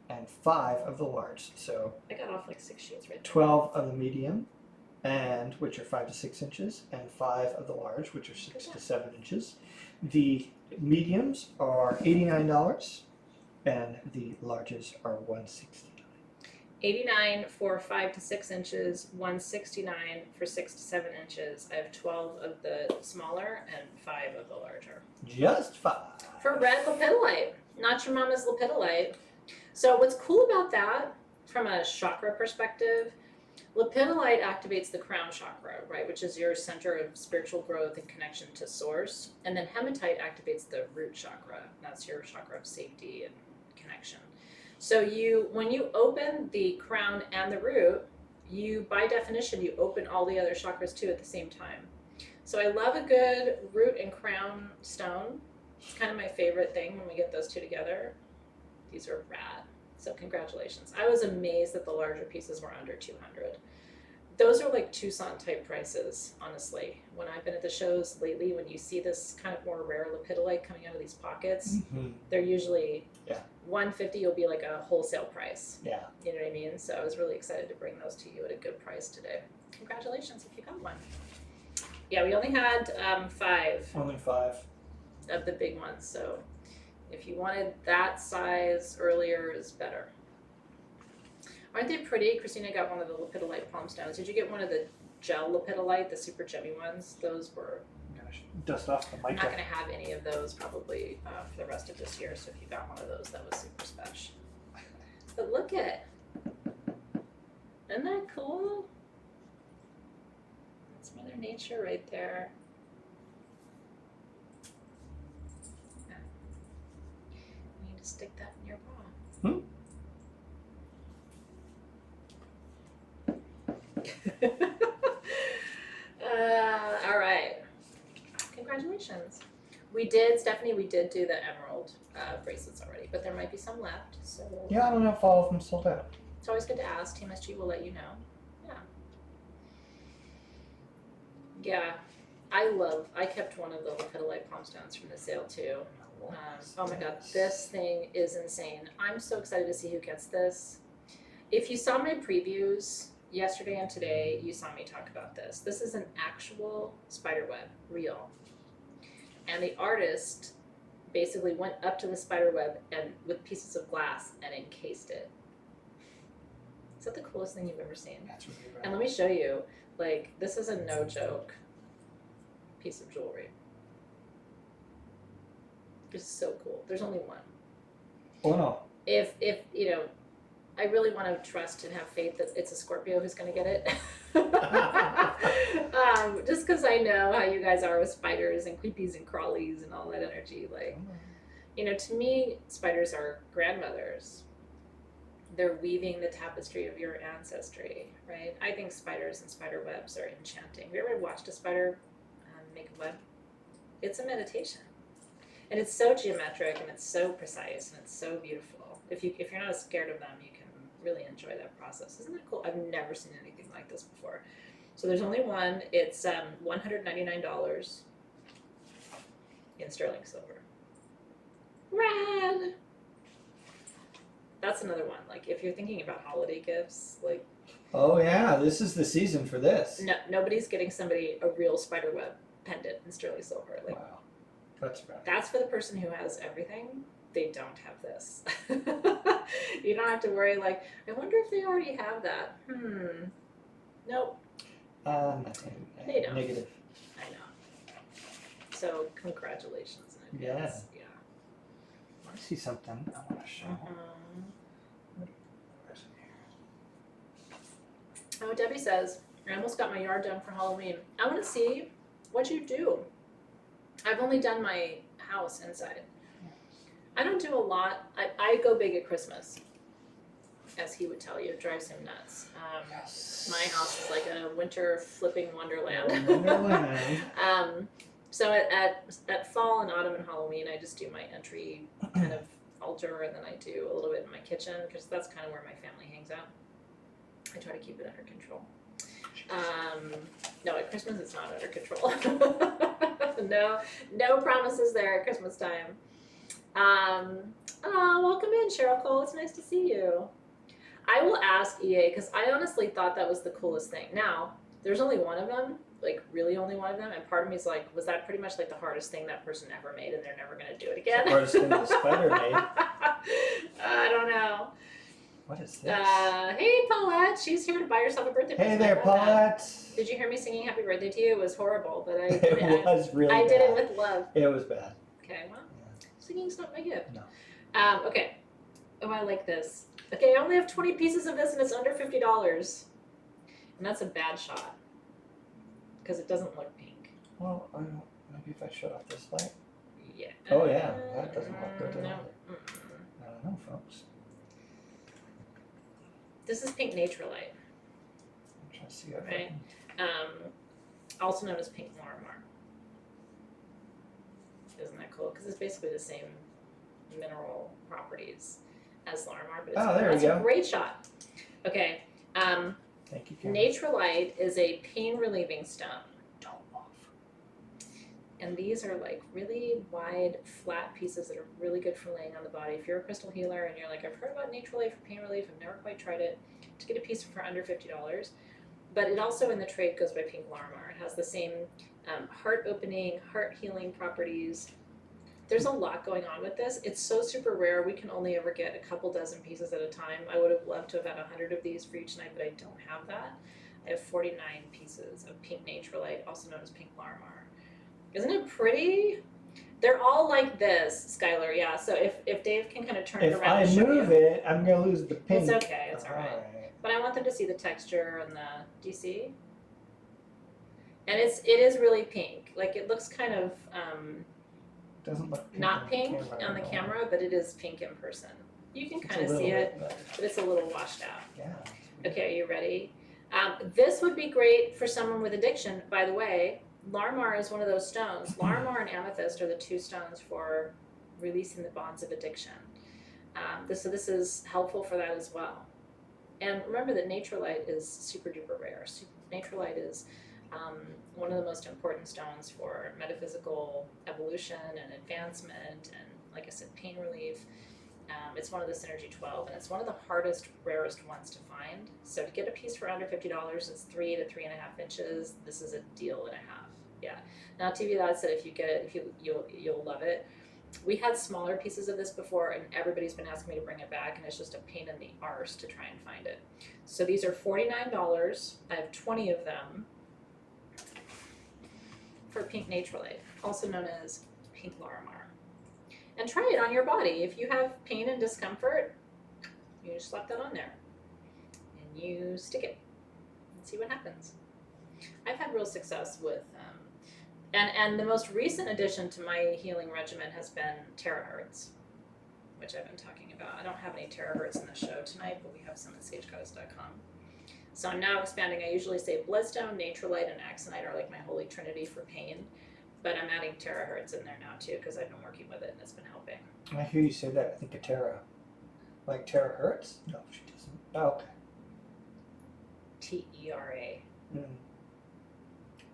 and 5 of the large. So I got off like 6 sheets right there. 12 of the medium, and which are 5 to 6 inches, and 5 of the large, which are 6 to 7 inches. The mediums are $89, and the larges are $169. $89 for 5 to 6 inches, $169 for 6 to 7 inches. I have 12 of the smaller and 5 of the larger. Just 5. For red lepidolite, not your mama's lepidolite. So what's cool about that, from a chakra perspective, lepidolite activates the crown chakra, right, which is your center of spiritual growth and connection to source. And then hematite activates the root chakra. That's your chakra of safety and connection. So when you open the crown and the root, you, by definition, you open all the other chakras too at the same time. So I love a good root and crown stone. It's kind of my favorite thing when we get those two together. These are rad. So congratulations. I was amazed that the larger pieces were under 200. Those are like Tucson type prices, honestly. When I've been at the shows lately, when you see this kind of more rare lepidolite coming out of these pockets, they're usually 150 will be like a wholesale price. Yeah. You know what I mean? So I was really excited to bring those to you at a good price today. Congratulations if you got one. Yeah, we only had 5. Only 5 of the big ones, so if you wanted that size earlier is better. Aren't they pretty? Christina got one of the lepidolite palm stones. Did you get one of the gel lepidolite, the super gemmy ones? Those were... Gosh, dust off the mic. I'm not going to have any of those probably for the rest of this year, so if you got one of those, that was super special. But look at, isn't that cool? That's Mother Nature right there. You need to stick that in your bra. All right. Congratulations. Stephanie, we did do the emerald bracelets already, but there might be some left. So Yeah, I don't know if all of them sold out. it's always good to ask. Team SG will let you know. Yeah. I kept one of the lepidolite palm stones from the sale too. Oh my god, this thing is insane. I'm so excited to see who gets this. If you saw my previews yesterday and today, you saw me talk about this. This is an actual spiderweb, real. And the artist basically went up to the spiderweb and with pieces of glass and encased it. Is that the coolest thing you've ever seen? That's really rad. And let me show you, like, this is a no joke piece of jewelry. It's so cool. There's only one. Oh no. If you know, I really want to trust and have faith that it's a Scorpio who's going to get it. Just because I know how you guys are with spiders and creepies and crawlies and all that energy. Like, you know, to me, spiders are grandmothers. They're weaving the tapestry of your ancestry, right? I think spiders and spider webs are enchanting. Have you ever watched a spider make a web? It's a meditation. And it's so geometric and it's so precise and it's so beautiful. If you're not scared of them, you can really enjoy that process. Isn't that cool? I've never seen anything like this before. So there's only one. It's $199 in sterling silver. Rad! That's another one. Like, if you're thinking about holiday gifts, like... Oh yeah, this is the season for this. No, nobody's getting somebody a real spiderweb pendant in sterling silver. Like, wow. That's rad. That's for the person who has everything. They don't have this. You don't have to worry, like, I wonder if they already have that. Nope. Nothing. They don't. Negative. I know. So, congratulations in advance. Yeah. I see something I want to show. Oh, Debbie says, I almost got my yard done for Halloween. I want to see what you do. I've only done my house inside. I don't do a lot. I go big at Christmas, as he would tell you. It drives him nuts. Yes. My house is like a winter flipping wonderland. Wonderland. So at fall and autumn and Halloween, I just do my entry kind of altar, and then I do a little bit in my kitchen, because that's kind of where my family hangs out. I try to keep it under control. No, at Christmas it's not under control. No promises there at Christmas time. Welcome in, Cheryl Cole. It's nice to see you. I will ask EA, because I honestly thought that was the coolest thing. Now, there's only one of them, like really only one of them, and part of me is like, was that pretty much like the hardest thing that person ever made, and they're never going to do it again? The hardest thing the spider made. I don't know. What is this? Hey, Paulette. She's here to buy herself a birthday present. Hey there, Paulette. Did you hear me singing happy birthday to you? It was horrible, but I It was really I bad. did it with love. It was bad. Okay, well, singing's not my gift. No. Okay. Oh, I like this. Okay, I only have 20 pieces of this, and it's under $50. And that's a bad shot, because it doesn't look pink. Well, I don't, maybe if I shut off this light. Yeah. Oh yeah, that doesn't look good at No. all. I don't know, folks. This is pink Naturelite. Let's see if I Right. can- Also known as pink Larmar. Isn't that cool? Because it's basically the same mineral properties as Larmar, but it's, Oh, there we that's go. a great shot. Okay. Thank you, Karen. Natrolite is a pain relieving stone. Don't off. And these are like really wide, flat pieces that are really good for laying on the body. If you're a crystal healer and you're like, I've heard about Natrolite for pain relief, I've never quite tried it, to get a piece for under $50. But it also in the trade goes by pink Larmar. It has the same heart opening, heart healing properties. There's a lot going on with this. It's so super rare. We can only ever get a couple dozen pieces at a time. I would have loved to have had 100 of these for each night, but I don't have that. I have 49 pieces of pink Natrolite, also known as pink Larmar. Isn't it pretty? They're all like this, Skylar. Yeah. So if Dave can kind of turn it If around I and show move you. it, I'm gonna lose the pink. It's okay. It's all right. Alright. But I want them to see the texture and the. Do you see? And it is really pink. Like it looks kind of Doesn't look pink not pink on the at all. camera, but it is pink in person. You can It's kind a of little see bit it, better. but it's a little washed out. Yeah. Okay, are you ready? This would be great for someone with addiction. By the way, Larmar is one of those stones. Larmar and amethyst are the two stones for releasing the bonds of addiction. So this is helpful for that as well. And remember that Natrolite is super duper rare. Natrolite is one of the most important stones for metaphysical evolution and advancement and, like I said, pain relief. It's one of the Synergy 12, and it's one of the hardest, rarest ones to find. So to get a piece for under $50, it's 3 to 3.5 inches. This is a deal and a half. Yeah. Now TV Lad said if you get it, you'll love it. We had smaller pieces of this before, and everybody's been asking me to bring it back, and it's just a pain in the arse to try and find it. So these are $49. I have 20 of them for pink Natrolite, also known as pink Larmar. And try it on your body. If you have pain and discomfort, you just slap that on there and you stick it and see what happens. I've had real success with, and the most recent addition to my healing regimen has been terahertz, which I've been talking about. I don't have any terahertz in the show tonight, but we have some at sagegoddess.com. So I'm now expanding. I usually say bloodstone, natrolite, and axonite are like my holy trinity for pain. But I'm adding terahertz in there now too because I've been working with it and it's been helping. I hear you say that. I think of Tara. Like Terahertz? No, she doesn't. Oh, okay. TERA.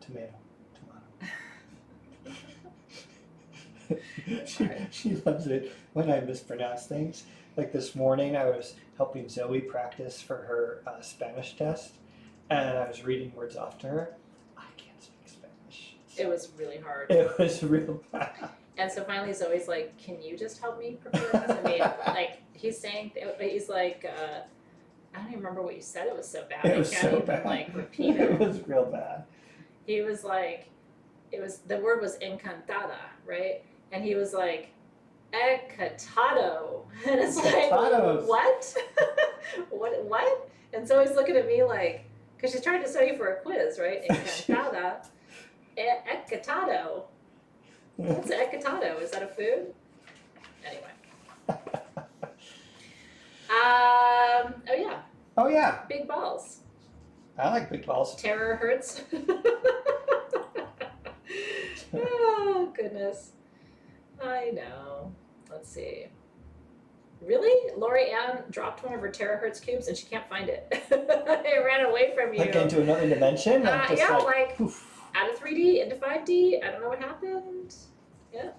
Tomato. She loves it when I mispronounce things. Like this morning, I was helping Zoe practice for her Spanish test, and I was reading words off to her. I can't speak Spanish. It was really hard. It was real bad. And so finally Zoe's like, can you just help me prepare this? I mean, like, he's like, I don't even remember what you said. It was so bad. It was I can't so even bad. like repeat it. It was real bad. He was like, the word was encantada, right? And he was like, encantado. And it's like, Encantados. what? what? And so he's looking at me like, because she's trying to study for a quiz, right? Encantada. Encantado. What's an encantado? Is that a food? Anyway. Oh yeah, Oh yeah, big balls. I like big balls. Terahertz. Oh goodness. I know. Let's see. Really? Lori Ann dropped one of her terahertz cubes and she can't find it. It ran away from you. Like into another dimension? I'm just yeah, like poof. out of 3D into 5D. I don't know what happened. Yeah.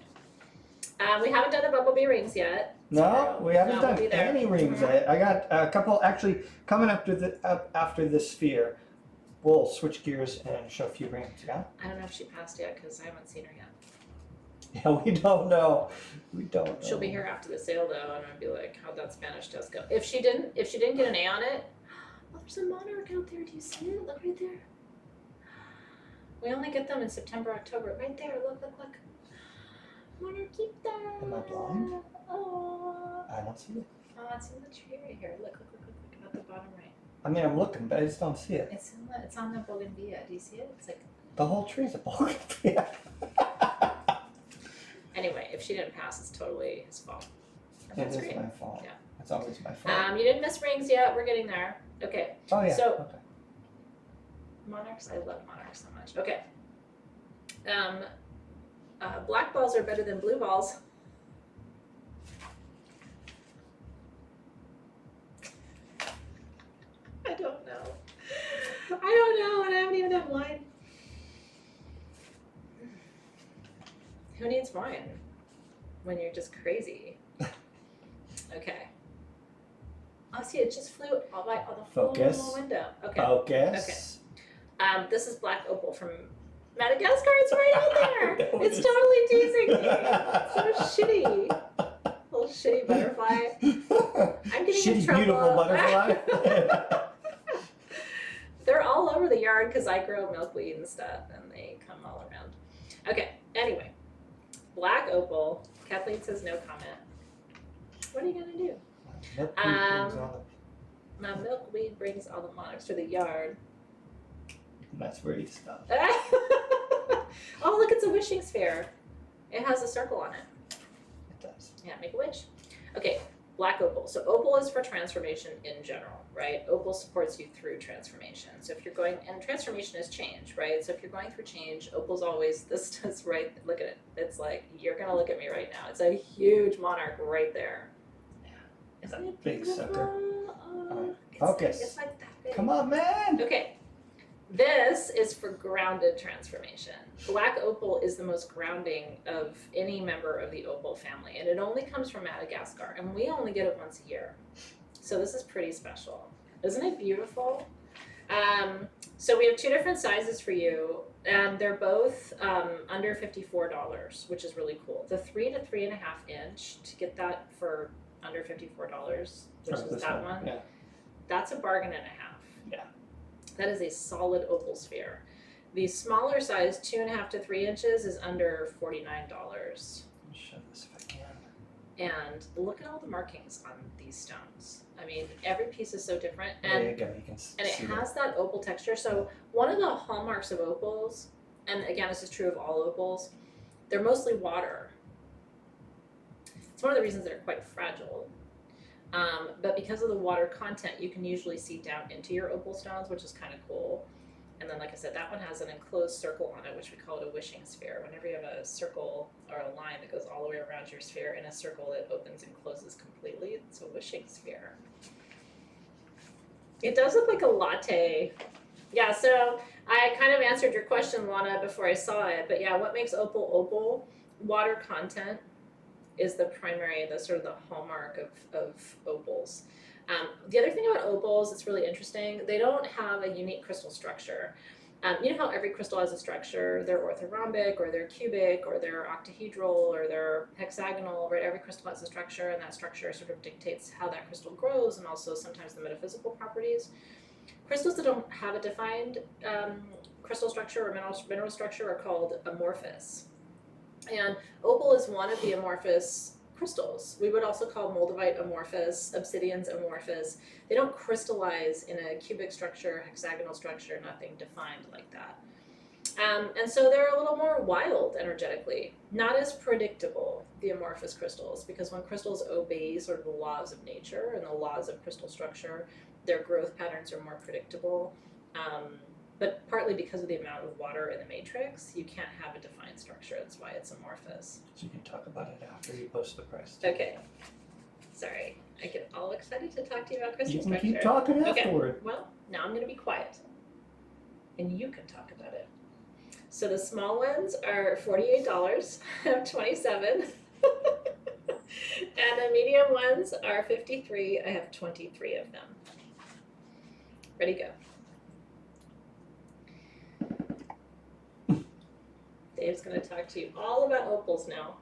We haven't done the bumblebee rings yet. No, we haven't we'll done be there. any rings Mhm. yet. I got a couple actually coming up after the sphere. We'll switch gears and show a few rings, yeah? I don't know if she passed yet because I haven't seen her yet. Yeah, we don't know. We don't know. She'll be here after the sale though, and I'd be like, how'd that Spanish test go? If she didn't get an A on it, oh, there's a monarch out there. Do you see it? Look right there. We only get them in September, October. Right there. Look. Monarchita. Am I blind? Oh, I don't see it. it's in the tree right here. Look at the bottom right. I mean, I'm looking, but I just don't see it. It's on the bougainvillea. Do you see it? It's like. The whole tree's a bougainvillea. Yeah. Anyway, if she didn't pass, it's totally his fault. And It that's is great. my fault. Yeah. It's always my fault. You didn't miss rings yet. We're getting there. Okay. You didn't miss rings yet. We're getting there. Okay. Oh yeah. You didn't miss rings yet. We're getting there. Okay. You didn't miss rings yet. We're getting there. Okay. Oh yeah. So- Okay. monarchs. I love monarchs so much. Okay. Black balls are better than blue balls. I don't know. And I haven't even had wine. Who needs wine when you're just crazy? Okay. Oh, see, it just flew all by on the Focus. full window. Okay. Focus. Okay. This is black opal from Madagascar. It's right out there. No, It's it totally teasing me. It's so shitty. Little shitty butterfly. I'm getting in Shitty, trouble. beautiful butterfly. They're all over the yard because I grow milkweed and stuff, and they come all around. Okay. Anyway, black opal. Kathleen says no comment. What are you gonna do? My milkweed brings all the monarchs to the yard. That's where you stop. Oh, look, it's a wishing sphere. It has a circle on it. It does. Yeah, make a wish. Okay, black opal. So opal is for transformation in general, right? Opal supports you through transformation. So if you're going, and transformation is change, right? So if you're going through change, opal's always, this is right, look at it. It's like, you're gonna look at me right now. It's a huge monarch right there. Yeah. Isn't it Big beautiful? sucker. It's Focus. Like, it's like that big. Come on, man. Okay. This is for grounded transformation. Black opal is the most grounding of any member of the opal family, and it only comes from Madagascar, and we only get it once a year. So this is pretty special. Isn't it beautiful? So we have two different sizes for you, and they're both under $54, which is really cool. The 3 to 3.5 inch, to get that for under $54, which is that one, yeah. That's a bargain and a half. Yeah. That is a solid opal sphere. The smaller size, 2.5 to 3 inches, is under $49. Show this if I can. And look at all the markings on these stones. I mean, every piece is so different. There And, you go. You can see and it has that opal texture. So one of the hallmarks of opals, and again, this is true of all opals, they're mostly water. It's one of the reasons they're quite fragile. But because of the water content, you can usually see down into your opal stones, which is kind of cool. And then, like I said, that one has an enclosed circle on it, which we call it a wishing sphere. Whenever you have a circle or a line that goes all the way around your sphere in a circle that opens and closes completely, it's a wishing sphere. It does look like a latte. Yeah, so I kind of answered your question, Lana, before I saw it. But yeah, what makes opal opal? Water content is the primary, the sort of the hallmark of opals. The other thing about opals that's really interesting, they don't have a unique crystal structure. You know how every crystal has a structure, they're orthorhombic, or they're cubic, or they're octahedral, or they're hexagonal, right? Every crystal has a structure, and that structure sort of dictates how that crystal grows, and also sometimes the metaphysical properties. Crystals that don't have a defined crystal structure or mineral structure are called amorphous. And opal is one of the amorphous crystals. We would also call moldavite amorphous, obsidians amorphous. They don't crystallize in a cubic structure, hexagonal structure, nothing defined like that. And so they're a little more wild energetically, not as predictable, the amorphous crystals, because when crystals obey sort of the laws of nature and the laws of crystal structure, their growth patterns are more predictable. But partly because of the amount of water in the matrix, you can't have a defined structure. That's why it's amorphous. So you can talk about it after you post the price. Okay. Sorry. I get all excited to talk to you about crystal You can structure. keep talking Okay. afterward. Well, now I'm going to be quiet. And you can talk about it. So the small ones are $48. I have 27. And the medium ones are $53. I have 23 of them. Ready, go. Dave's going to talk to you all about opals now.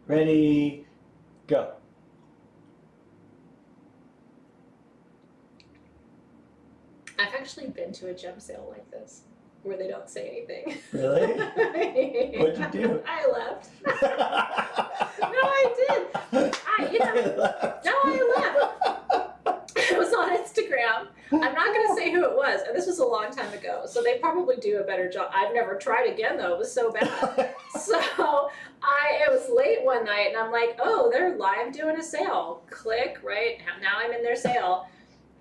Ready, go. I've actually been to a gem sale like this, where they don't say anything. Really? What'd you do? I left. No, I did. I left. It was on Instagram. I'm not going to say who it was, and this was a long time ago, so they probably do a better job. I've never tried again, though. It was so bad. So it was late one night, and I'm like, oh, they're live doing a sale. Click, right? Now I'm in their sale.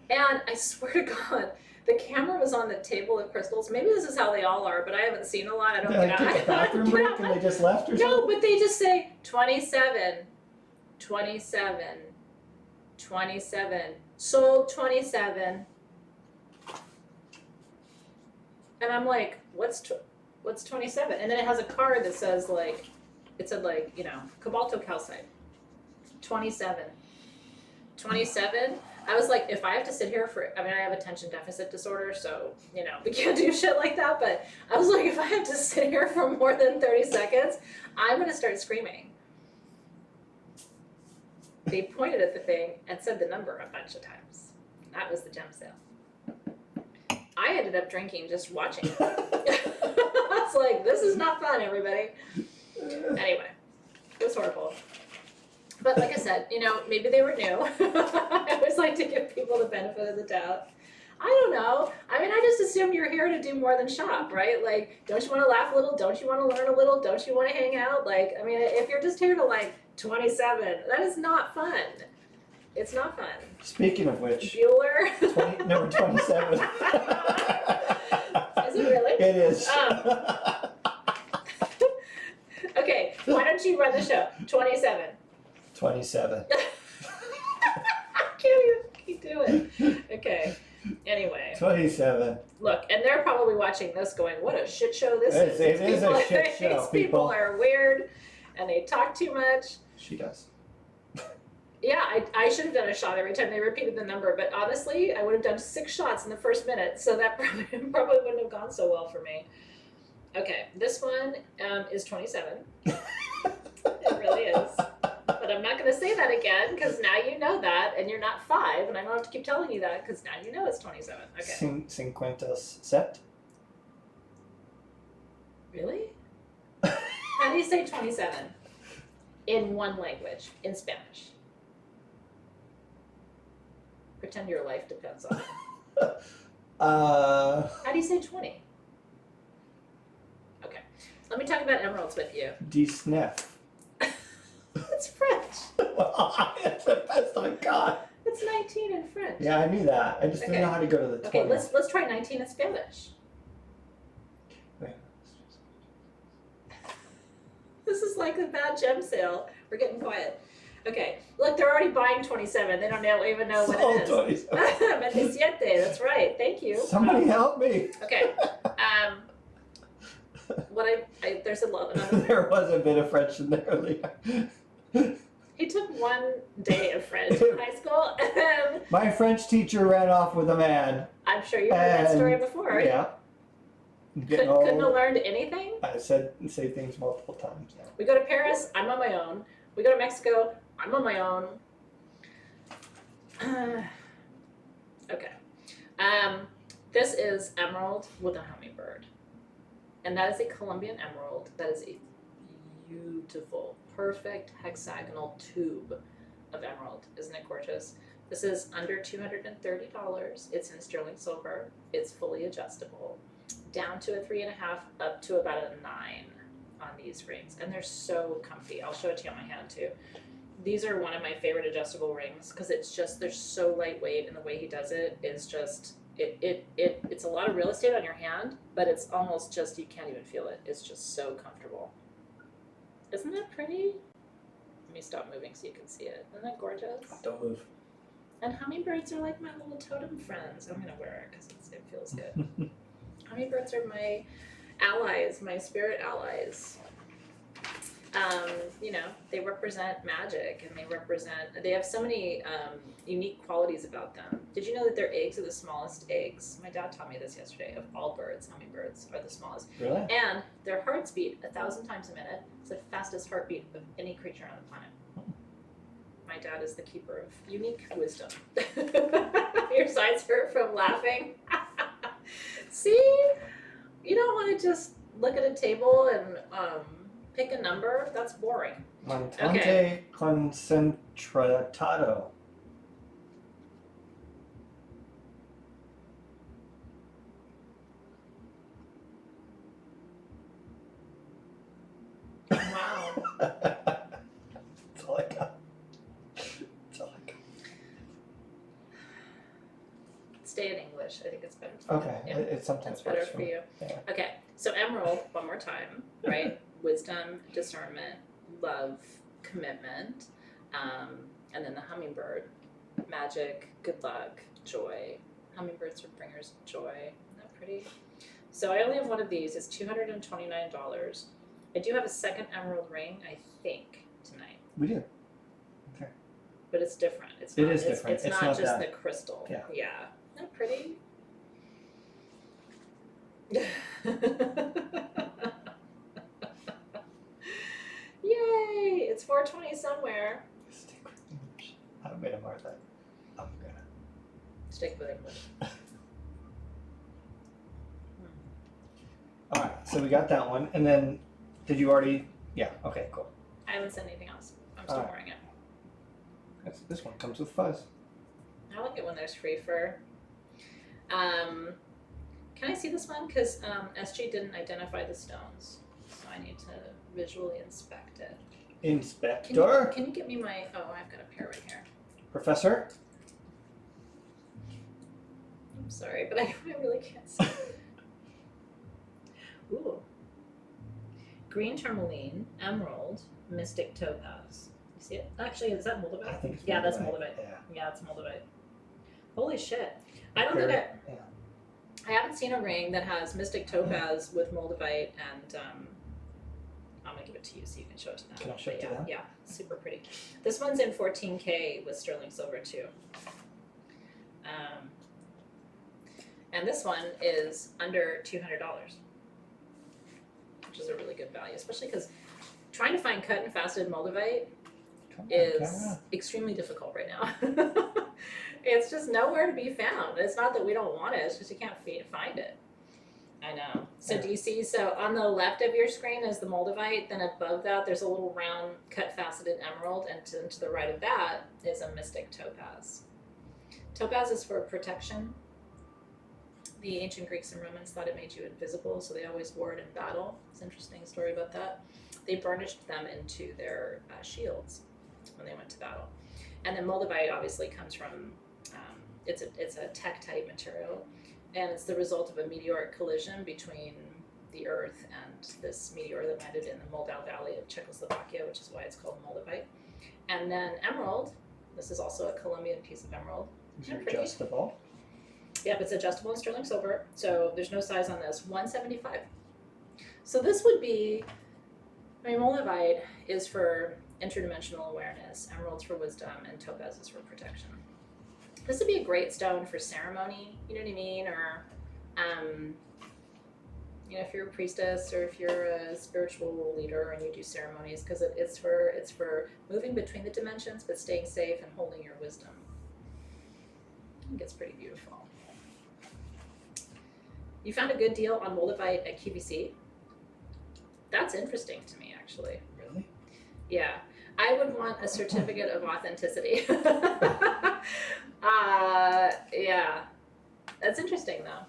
And I swear to God, the camera was on the table of crystals. Maybe this is how they all are, but I haven't seen a lot. I don't Did get I take a bathroom break and they just left or something? No, but they just say 27, 27, 27, sold 27. And I'm like, what's 27? And then it has a card that says like, it said like, you know, cobalto calcite, 27. 27. I was like, if I have to sit here for, I mean, I have attention deficit disorder, so, you know, we can't do shit like that, but I was like, if I have to sit here for more than 30 seconds, I'm gonna start screaming. They pointed at the thing and said the number a bunch of times. That was the gem sale. I ended up drinking just watching it. I was like, this is not fun, everybody. Anyway, it was horrible. But like I said, you know, maybe they were new. I always like to give people the benefit of the doubt. I don't know. I mean, I just assume you're here to do more than shop, right? Like, don't you want to laugh a little? Don't you want to learn a little? Don't you want to hang out? Like, I mean, if you're just here to like 27, that is not fun. It's not fun. Speaking of which, Bueller. number 27. Is it really? It is. Okay, why don't you run the show? 27. 27. I can't even keep doing it. Okay. Anyway. 27. Look, and they're probably watching this going, what a shit show this is. It is a shit show, These people are weird and they talk too much. She does. Yeah, I should have done a shot every time they repeated the number, but honestly, I would have done 6 shots in the first minute, so that probably wouldn't have gone so well for me. Okay, this one is 27. It really is. But I'm not going to say that again, because now you know that, and you're not 5, and I don't have to keep telling you that, because now you know it's 27. Okay. Cinquentas sept. Really? How do you say 27? In one language, in Spanish. Pretend your life depends on it. How do you say 20? Okay. Let me talk about emeralds with you. Disnef. It's French. That's the best I got. It's 19 in French. Yeah, I knew that. I just didn't know how to go to the 20. Okay, let's try 19 in Spanish. Wait. This is like a bad gem sale. We're getting quiet. Okay, look, they're already buying 27. They don't even know what it is. 27, that's right. Thank you. Somebody help me. Okay. There's a lot of There was a bit of French in there earlier. He took 1 day of French in high school, and My French teacher ran off with a man. I'm sure you've heard that story before. Yeah. Couldn't have learned anything? I say things multiple times now. We go to Paris, I'm on my own. We go to Mexico, I'm on my own. Okay. This is emerald with a hummingbird. And that is a Colombian emerald. That is a beautiful, perfect hexagonal tube of emerald. Isn't it gorgeous? This is under $230. It's in sterling silver. It's fully adjustable. Down to a 3.5, up to about a 9 on these rings. And they're so comfy. I'll show it to you on my hand too. These are one of my favorite adjustable rings because it's just, they're so lightweight, and the way he does it is just, it's a lot of real estate on your hand, but it's almost just, you can't even feel it. It's just so comfortable. Isn't that pretty? Let me stop moving so you can see it. Isn't that gorgeous? Don't move. And hummingbirds are like my little totem friends. I'm gonna wear it because it feels good. Hummingbirds are my allies, my spirit allies. You know, they represent magic, and they have so many unique qualities about them. Did you know that their eggs are the smallest eggs? My dad taught me this yesterday. Of all birds, hummingbirds are the smallest. Really? And their hearts beat 1,000 times a minute. It's the fastest heartbeat of any creature on the planet. My dad is the keeper of unique wisdom. Your sides hurt from laughing. See? You don't want to just look at a table and pick a number. That's boring. Montante concentratado. Wow. That's all I got. That's all I got. Stay in English. I think it's better. Okay, Yeah, it sometimes that's better works for you. Yeah. Okay, so emerald, one more time, right? Wisdom, discernment, love, commitment, and then the hummingbird, magic, good luck, joy. Hummingbirds are bringers of joy. Isn't that pretty? So I only have one of these. It's $229. I do have a second emerald ring, I think, tonight. We do. But it's different. It's It not, is different. It's It's not not just that. the crystal. Yeah. Yeah. Isn't that pretty? Yay! It's 420 somewhere. Stick with English. I'm gonna mark that. I'm gonna. Stick with English. All right, so we got that one, and then did you already? Yeah. Okay. Cool. I haven't said anything else. I'm still Alright. wearing it. This one comes with fuzz. I like it when there's free fur. Can I see this one? Because SG didn't identify the stones, so I need to visually inspect it. Inspector. Can you get me my? Oh, I've got a pair right here. Professor. I'm sorry, but I really can't see. Ooh. Green tourmaline, emerald, mystic topaz. You see it? Actually, is that moldavite? I think it's Yeah, that's moldavite. moldavite. Yeah. Yeah, it's moldavite. Holy shit. I don't think I haven't seen a ring that has mystic topaz with moldavite and I'm gonna give it to you so you can show it to them. Can I show it to yeah, them? Yeah, super pretty. This one's in 14K with sterling silver too. And this one is under $200, which is a really good value, especially because trying to find cut and faceted moldavite is extremely difficult right now. It's just nowhere to be found. It's not that we don't want it, it's just you can't find it. I know. So do you see, so on the left of your screen is the moldavite, then above that there's a little round cut faceted emerald, and to the right of that is a mystic topaz. Topaz is for protection. The ancient Greeks and Romans thought it made you invisible, so they always wore it in battle. It's an interesting story about that. They burnished them into their shields when they went to battle. And then moldavite obviously comes from, it's a tektite material, and it's the result of a meteoric collision between the Earth and this meteor that landed in the Moldau Valley of Czechoslovakia, which is why it's called moldavite. And then emerald, this is also a Colombian piece of emerald. These are adjustable. Yep, it's adjustable in sterling silver, so there's no size on this. $175. So this would be, I mean, moldavite is for interdimensional awareness, emeralds for wisdom, and topaz is for protection. This would be a great stone for ceremony, you know what I mean? Or, you know, if you're a priestess or if you're a spiritual leader and you do ceremonies, because it's for moving between the dimensions but staying safe and holding your wisdom. I think it's pretty beautiful. You found a good deal on moldavite at QVC? That's interesting to me, actually. Really? Yeah. I would want a certificate of authenticity. Yeah. That's interesting, though.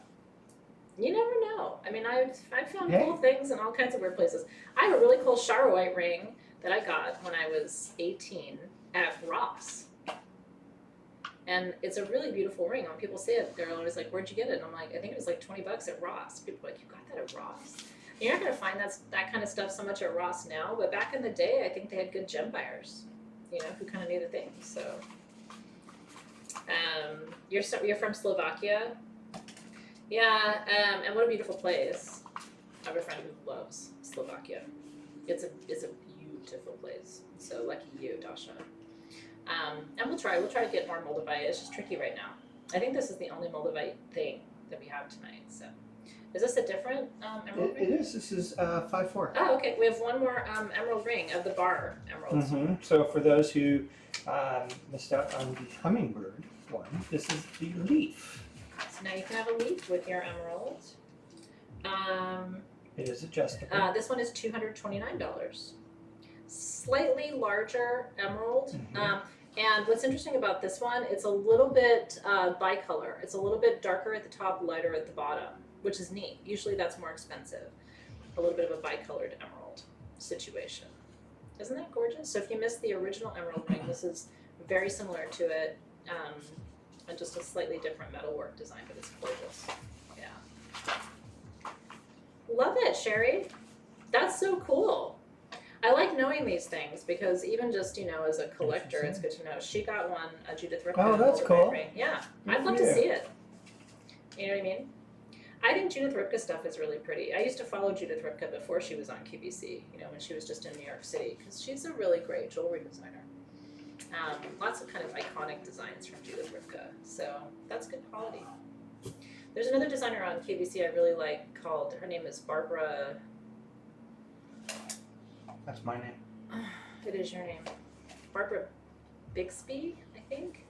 You never know. I mean, I've found cool things in all kinds of weird places. I have a really cool Charoite ring that I got when I was 18 at Ross. And it's a really beautiful ring. When people say it, they're always like, "Where'd you get it?" And I'm like, "I think it was like $20 at Ross." People are like, "You got that at Ross?" You're not going to find that kind of stuff so much at Ross now, but back in the day, I think they had good gem buyers, you know, who kind of knew the things. So, you're from Slovakia, yeah, and what a beautiful place. I have a friend who loves Slovakia. It's a beautiful place. So lucky you, Dasha. And we'll try to get more moldavite. It's just tricky right now. I think this is the only moldavite thing that we have tonight. So, is this a different emerald ring? It is. This is 5-4. Oh, okay. We have one more emerald ring of the bar emeralds. Mm-hmm. So for those who missed out on the hummingbird one, this is the leaf. So now you can have a leaf with your emerald. It is adjustable. This one is $229. Slightly larger emerald. Mm-hmm. And what's interesting about this one, it's a little bit bicolor. It's a little bit darker at the top, lighter at the bottom, which is neat. Usually that's more expensive. A little bit of a bicolored emerald situation. Isn't that gorgeous? So if you missed the original emerald ring, this is very similar to it, and just a slightly different metalwork design, but it's gorgeous. Love it, Sherry. That's so cool. I like knowing these things because even just, you know, as a collector, it's good to know. She got one, a Judith Ripka. Oh, that's cool. Ring. Yeah, Good I'd love for to you. see it. You know what I mean? I think Judith Ripka stuff is really pretty. I used to follow Judith Ripka before she was on QVC, you know, when she was just in New York City, because she's a really great jewelry designer. Lots of kind of iconic designs from Judith Ripka, so that's good quality. There's another designer on QVC I really like called, her name is Barbara. That's my name. It is your name. Barbara Bixby, I think.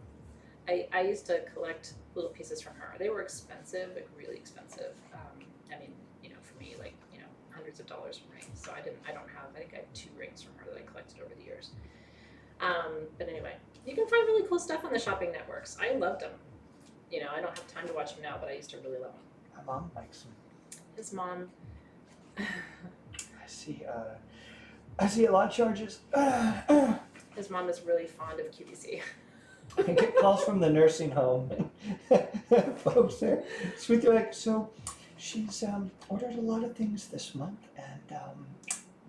I used to collect little pieces from her. They were expensive, like really expensive. I mean, you know, for me, like, you know, hundreds of dollars for rings. So I think I have 2 rings from her that I collected over the years. But anyway, you can find really cool stuff on the shopping networks. I loved them. You know, I don't have time to watch them now, but I used to really love them. My mom likes them. His mom. I see a lot of charges. His mom is really fond of QVC. I get calls from the nursing home. Folks there, sweet, they're like, so she's ordered a lot of things this month, and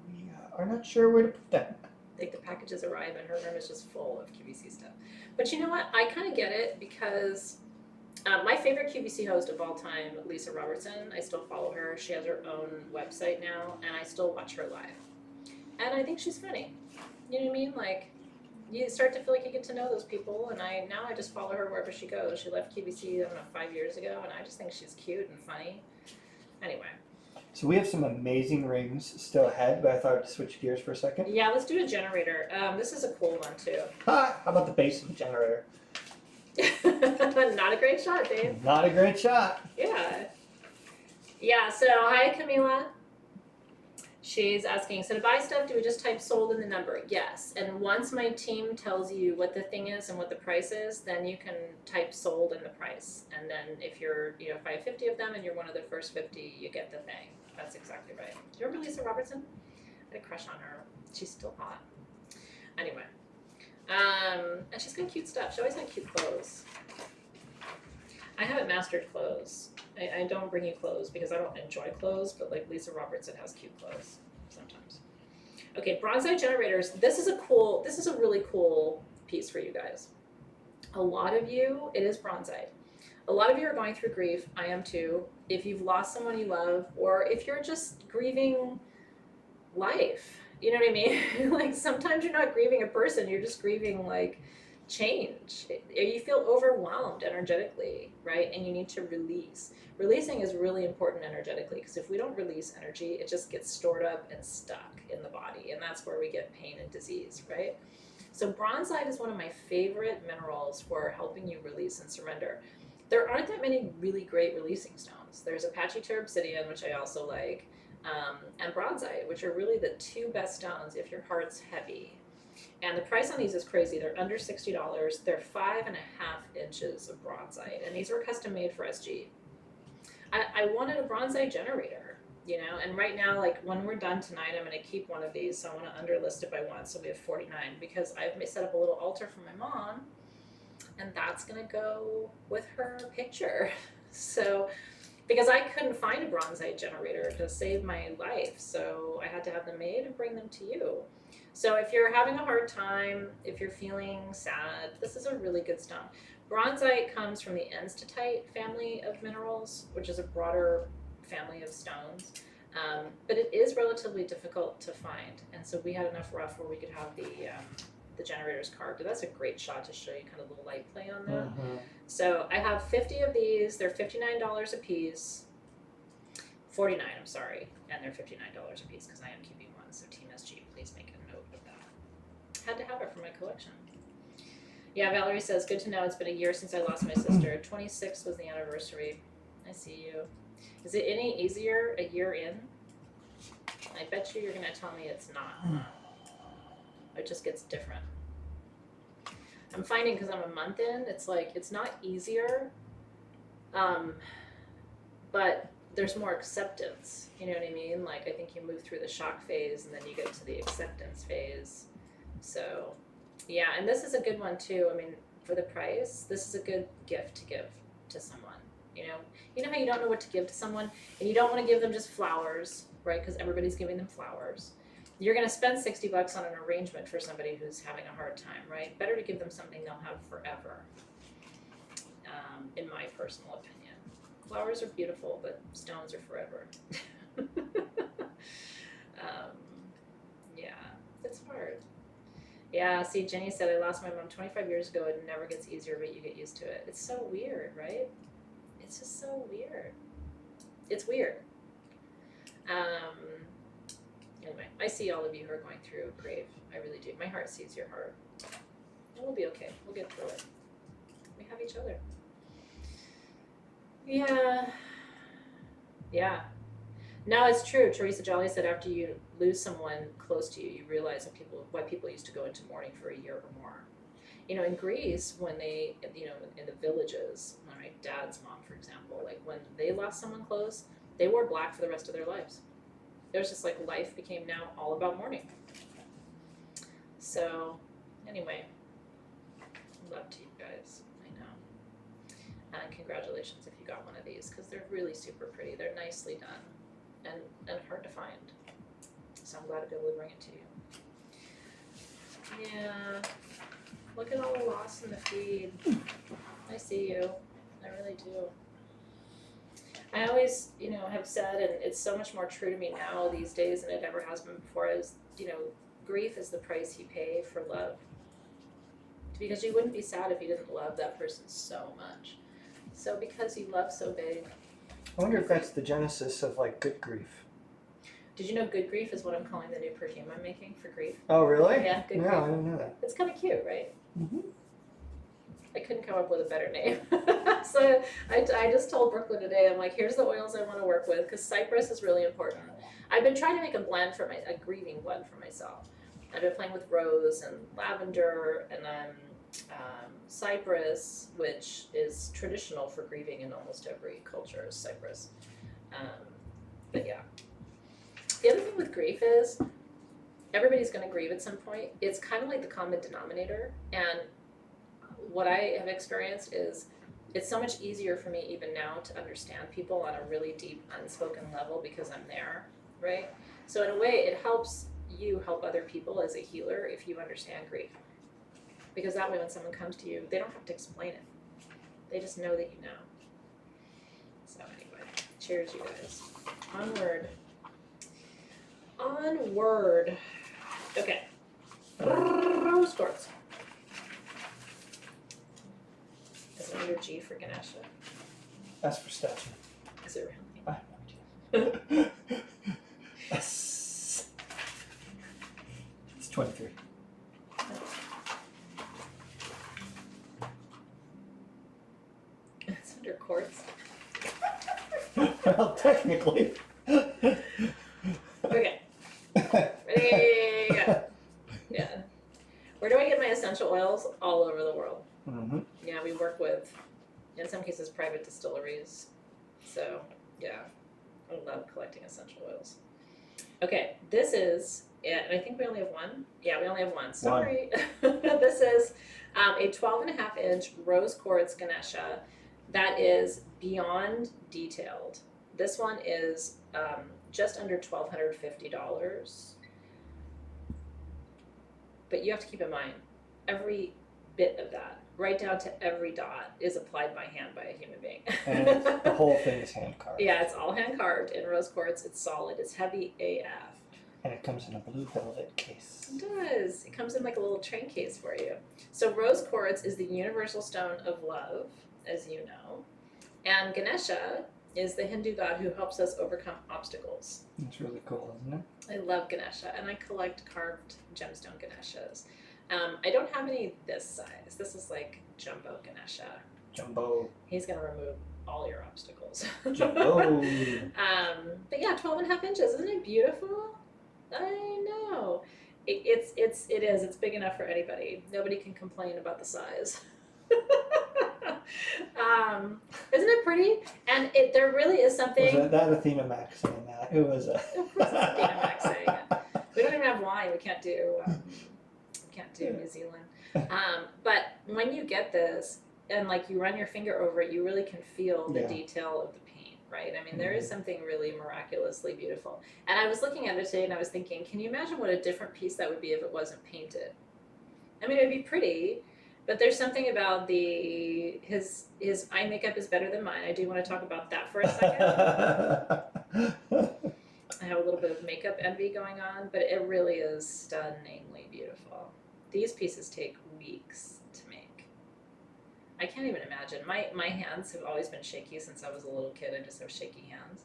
we are not sure where to put them. Like the packages arrive and her room is just full of QVC stuff. But you know what? I kind of get it because my favorite QVC host of all time, Lisa Robertson, I still follow her. She has her own website now, and I still watch her live. And I think she's funny. You know what I mean? Like, you start to feel like you get to know those people, and I just follow her wherever she goes. She left QVC, I don't know, 5 years ago, and I just think she's cute and funny. Anyway. So we have some amazing rings still ahead, but I thought I'd switch gears for a second. Yeah, let's do a generator. This is a cool one, too. How about the base of the generator? Not a great shot, Dave. Not a great shot. Yeah. Yeah, so hi, Camila. She's asking, so to buy stuff, do we just type sold in the number? Yes. And once my team tells you what the thing is and what the price is, then you can type sold in the price. And then if you're, you know, if I have 50 of them and you're one of the first 50, you get the thing. That's exactly right. Do you remember Lisa Robertson? I had a crush on her. She's still hot. Anyway. And she's got cute stuff. She always had cute clothes. I haven't mastered clothes. I don't bring you clothes because I don't enjoy clothes, but like Lisa Robertson has cute clothes sometimes. Okay, bronzite generators. This is a really cool piece for you guys. A lot of you, it is bronzite. A lot of you are going through grief. I am too. If you've lost someone you love, or if you're just grieving life, you know what I mean? Like sometimes you're not grieving a person, you're just grieving like change. You feel overwhelmed energetically, right? And you need to release. Releasing is really important energetically because if we don't release energy, it just gets stored up and stuck in the body. And that's where we get pain and disease, right? So bronzite is one of my favorite minerals for helping you release and surrender. There aren't that many really great releasing stones. There's Apache to obsidian, which I also like, and bronzite, which are really the 2 best stones if your heart's heavy. And the price on these is crazy. They're under $60. They're 5.5 inches of bronzite, and these were custom made for SG. I wanted a bronzite generator, you know, and right now, like when we're done tonight, I'm going to keep one of these. So I want to underlist it by 1, so we have 49 because I've set up a little altar for my mom, and that's going to go with her picture. So, because I couldn't find a bronzite generator to save my life, so I had to have them made and bring them to you. So if you're having a hard time, if you're feeling sad, this is a really good stone. Bronzite comes from the enstatite family of minerals, which is a broader family of stones, but it is relatively difficult to find. And so we had enough rough where we could have the generators carved. And that's a great shot to show you kind of a little light play on that. Mm-hmm. So I have 50 of these. They're $59 a piece. 49, I'm sorry. And they're $59 a piece because I am keeping one. So Team SG, please make a note of that. Had to have it for my collection. Yeah, Valerie says, good to know it's been a year since I lost my sister. 26 was the anniversary. I see you. Is it any easier a year in? I bet you're going to tell me it's not. It just gets different. I'm finding because I'm a month in, it's like, it's not easier, but there's more acceptance. You know what I mean? Like, I think you move through the shock phase and then you get to the acceptance phase. So, yeah, and this is a good one too. I mean, for the price, this is a good gift to give to someone. You know how you don't know what to give to someone, and you don't want to give them just flowers, right? Because everybody's giving them flowers. You're going to spend $60 on an arrangement for somebody who's having a hard time, right? Better to give them something they'll have forever, in my personal opinion. Flowers are beautiful, but stones are forever. Yeah, it's hard. Yeah, see, Jenny said, I lost my mom 25 years ago. It never gets easier, but you get used to it. It's so weird, right? It's just so weird. It's weird. Anyway, I see all of you who are going through grief. I really do. My heart sees your heart. And we'll be okay. We'll get through it. We have each other. Yeah. Yeah. No, it's true. Teresa Jolly said after you lose someone close to you, you realize why people used to go into mourning for a year or more. In Greece, when they, in the villages, my dad's mom, for example, like when they lost someone close, they wore black for the rest of their lives. It was just like life became now all about mourning. So, anyway, love to you guys. I know. And congratulations if you got one of these, because they're really super pretty. They're nicely done and hard to find. So I'm glad to be able to bring it to you. Yeah. Look at all the loss in the feed. I see you. I really do. I always, have said, and it's so much more true to me now these days than it ever has been before, is, grief is the price you pay for love. Because you wouldn't be sad if you didn't love that person so much. So because you love so big. I wonder if that's the genesis of like good grief. Did you know good grief is what I'm calling the new perfume I'm making for grief? Oh, really? Yeah, good grief. No, I didn't know that. It's kind of cute, right? Mm-hmm. I couldn't come up with a better name. So I just told Brooklyn today, I'm like, here's the oils I want to work with, because cypress is really important. I've been trying to make a grieving blend for myself. I've been playing with rose and lavender and then cypress, which is traditional for grieving in almost every culture, is cypress. But yeah. The other thing with grief is everybody's going to grieve at some point. It's kind of like the common denominator, and what I have experienced is it's so much easier for me even now to understand people on a really deep, unspoken level because I'm there, right? So in a way, it helps you help other people as a healer if you understand grief. Because that way when someone comes to you, they don't have to explain it. They just know that you know. So anyway, cheers, you guys. Onward. Onward. Okay. Rose quartz. Is it under G for Ganesha? That's for statue. Is it really? I have no idea. Yes. It's 23. It's under quartz. Well, technically. Okay. Ready? Go. Yeah. Where do I get my essential oils? All over the world. Mm-hmm. Yeah, we work with, in some cases, private distilleries. So, yeah, I love collecting essential oils. Okay, this is, and I think we only have one. Yeah, we only have one. Sorry. This is a 12.5-inch rose quartz Ganesha that is beyond detailed. This one is just under $1,250. But you have to keep in mind, every bit of that, right down to every dot, is applied by hand by a human being. And the whole thing is hand carved. Yeah, it's all hand carved in rose quartz. It's solid. It's heavy AF. And it comes in a blue velvet case. It does. It comes in like a little train case for you. So rose quartz is the universal stone of love, as you know. And Ganesha is the Hindu god who helps us overcome obstacles. It's really cool, isn't it? I love Ganesha, and I collect carved gemstone Ganeshas. I don't have any this size. This is like jumbo Ganesha. Jumbo. He's going to remove all your obstacles. Jumbo. But yeah, 12.5 inches. Isn't it beautiful? I know. It is. It's big enough for anybody. Nobody can complain about the size. Isn't it pretty? And there really is something. Was that Athena Max saying that? It was a. Of course, it's Athena Max saying it. We don't even have wine. We can't do New Zealand. But when you get this, and like you run your finger over it, you really can feel the Yeah. detail of the paint, right? I mean, there is something really miraculously beautiful. And I was looking at it today and I was thinking, can you imagine what a different piece that would be if it wasn't painted? I mean, it would be pretty, but there's something about his eye makeup is better than mine. I do want to talk about that for a second. I have a little bit of makeup envy going on, but it really is stunningly beautiful. These pieces take weeks to make. I can't even imagine. My hands have always been shaky since I was a little kid. I just have shaky hands.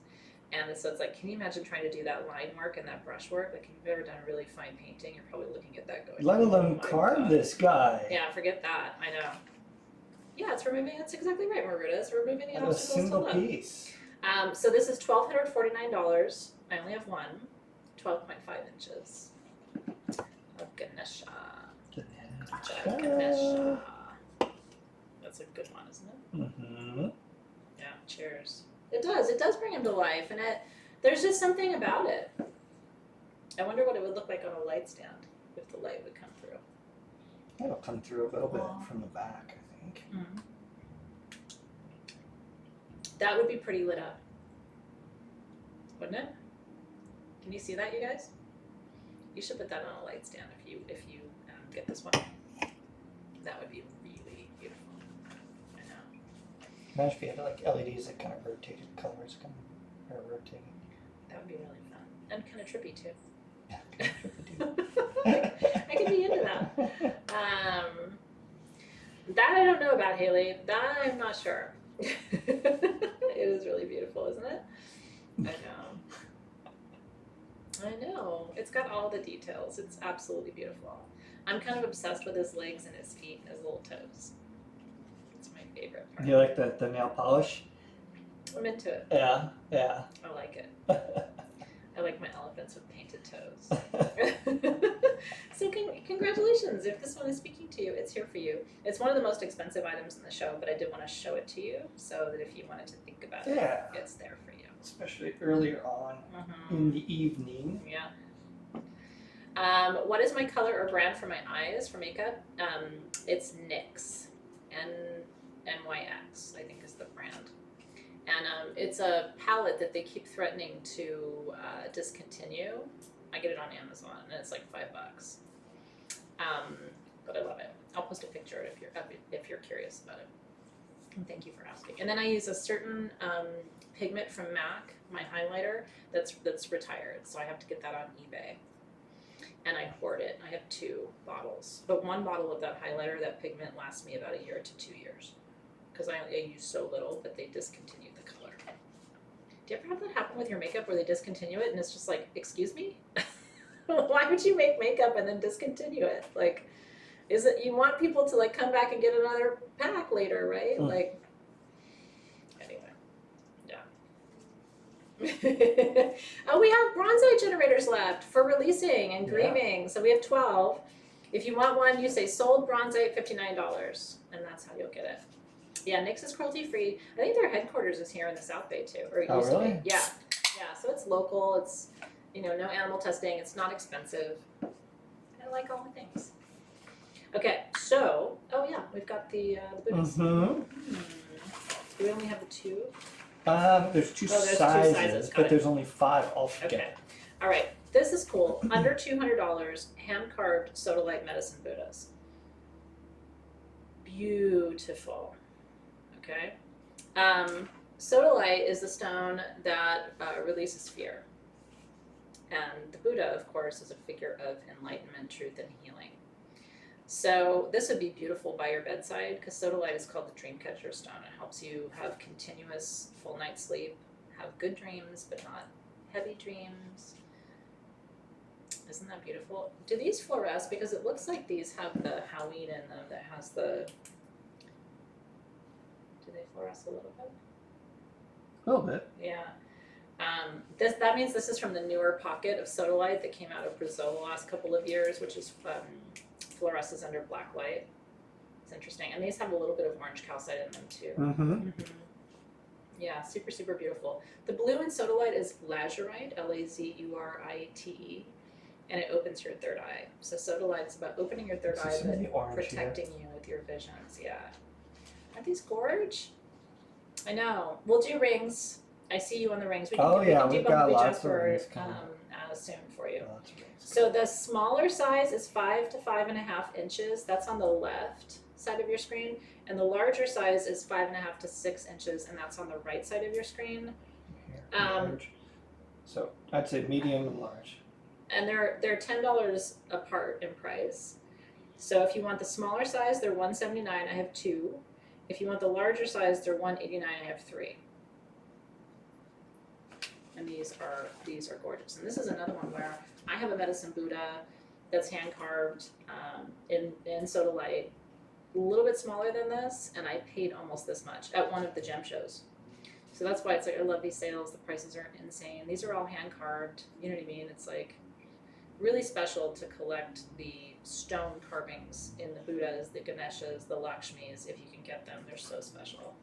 And so it's like, can you imagine trying to do that line work and that brush work? Like, if you've ever done really fine painting, you're probably looking at that going, Let alone "Oh my carve God." this guy. Yeah, forget that. I know. Yeah, it's removing. That's exactly right, Margaret. It's removing the What a obstacles to single love. piece. So this is $1,249. I only have one. 12.5 inches. Oh, Ganesha. Ganesha. That's a good one, isn't it? Mm-hmm. Yeah, cheers. It does bring him to life, and there's just something about it. I wonder what it would look like on a light stand, if the light would come through. It'll come through a little bit from the back, I think. Mm-hmm. That would be pretty lit up, wouldn't it? Can you see that, you guys? You should put that on a light stand if you get this one. That would be really beautiful. I know. Imagine if you had like LEDs that kind of rotated, colors kind of rotating. That would be really fun and kind of trippy too. Yeah, kind of trippy too. I could be into that. That I don't know about, Haley. That I'm not sure. It is really beautiful, isn't it? I know. It's got all the details. It's absolutely beautiful. I'm kind of obsessed with his legs and his feet and his little toes. It's my favorite part. You like the nail polish? I'm into it. Yeah. I like it. I like my elephants with painted toes. So congratulations. If this one is speaking to you, it's here for you. It's one of the most expensive items in the show, but I did want to show it to you so that if you wanted to think about it, it's there for you. Especially earlier on in the evening. Yeah. What is my color or brand for my eyes for makeup? It's NYX. NYX, I think is the brand. And it's a palette that they keep threatening to discontinue. I get it on Amazon, and it's like $5. But I love it. I'll post a picture if you're curious about it. And thank you for asking. And then I use a certain pigment from MAC, my highlighter, that's retired, so I have to get that on eBay. And I hoard it. I have 2 bottles, but one bottle of that highlighter, that pigment, lasts me about 1 year to 2 years, because I use so little that they discontinued the color. Do you ever have that happen with your makeup where they discontinue it and it's just like, excuse me? Why would you make makeup and then discontinue it? Like, is it you want people to like come back and get another pack later, right? Like, anyway, yeah. Oh, we have bronzite generators left for releasing and grieving. So we have 12. If you want one, you say sold bronzite $59, and that's how you'll get it. Yeah, NYX is cruelty free. I think their headquarters is here in the South Bay too, or it used to be. Yeah. So it's local. It's no animal testing. It's not expensive. I like all the things. Okay, so we've got the boots. Do we only have the 2? There's two sizes, but there's only 5 altogether. Okay. All right. This is cool. Under $200, hand-carved sodalite medicine Buddhas. Beautiful. Okay. Sodalite is the stone that releases fear. And the Buddha, of course, is a figure of enlightenment, truth, and healing. So this would be beautiful by your bedside, because sodalite is called the dream catcher stone. It helps you have continuous full night's sleep, have good dreams, but not heavy dreams. Isn't that beautiful? Do these fluoresce? Because it looks like these have the Halloween in them that has the... Do they fluoresce a little bit? A little bit. Yeah. That means this is from the newer pocket of sodalite that came out of Brazil the last couple of years, which is fluoresces under black light. It's interesting. And these have a little bit of orange calcite in them too. Yeah, super, super beautiful. The blue in sodalite is lazurite, Lazurite, and it opens your third eye. So sodalite is about opening your third eye, but protecting you with your visions. Yeah. Aren't these gorge? I know. We'll do rings. I see you on the rings. We can, Oh, we yeah, can do we've got Bumblebee lots of Jumper rings coming. soon for you. Lots of rings. So the smaller size is 5 to 5.5 inches. That's on the left side of your screen. And the larger size is 5.5 to 6 inches, and that's on the right side of your screen. Here, large. So I'd say medium and large. And they're $10 apart in price. So if you want the smaller size, they're $179. I have 2. If you want the larger size, they're $189. I have 3. And these are gorgeous. And this is another one where I have a medicine Buddha that's hand carved in Sodalite, a little bit smaller than this, and I paid almost this much at one of the gem shows. So that's why it's like, I love these sales. The prices are insane. These are all hand carved. You know what I mean? It's like really special to collect the stone carvings in the Buddhas, the Ganeshas, the Lakshmis, if you can get them. They're so special.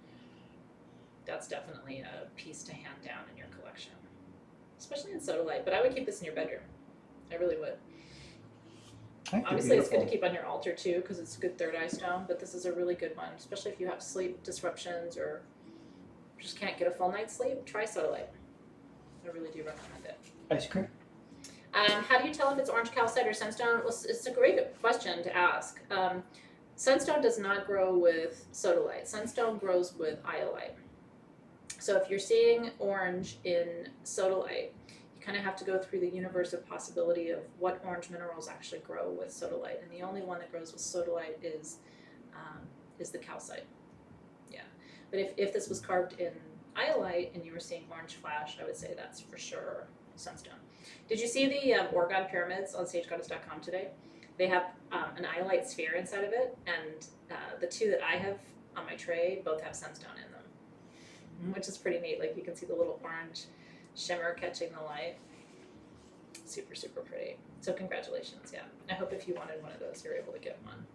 That's definitely a piece to hand down in your collection, especially in Sodalite. But I would keep this in your bedroom. I really would. Obviously, it's good to keep on your altar too because it's a good third eye stone. But this is a really good one, especially if you have sleep disruptions or just can't get a full night's sleep. Try Sodalite. I really do recommend it. Ice cream. How do you tell if it's orange calcite or sunstone? Well, it's a great question to ask. Sunstone does not grow with Sodalite. Sunstone grows with iolite. So if you're seeing orange in Sodalite, you kind of have to go through the universe of possibility of what orange minerals actually grow with Sodalite. And the only one that grows with Sodalite is the calcite. Yeah. But if this was carved in iolite and you were seeing orange flash, I would say that's for sure sunstone. Did you see the Orgone pyramids on sagegoddess.com today? They have an iolite sphere inside of it, and the 2 that I have on my tray both have sunstone in them, which is pretty neat. Like you can see the little orange shimmer catching the light. Super, super pretty. So congratulations, yeah. I hope if you wanted one of those, you're able to get one.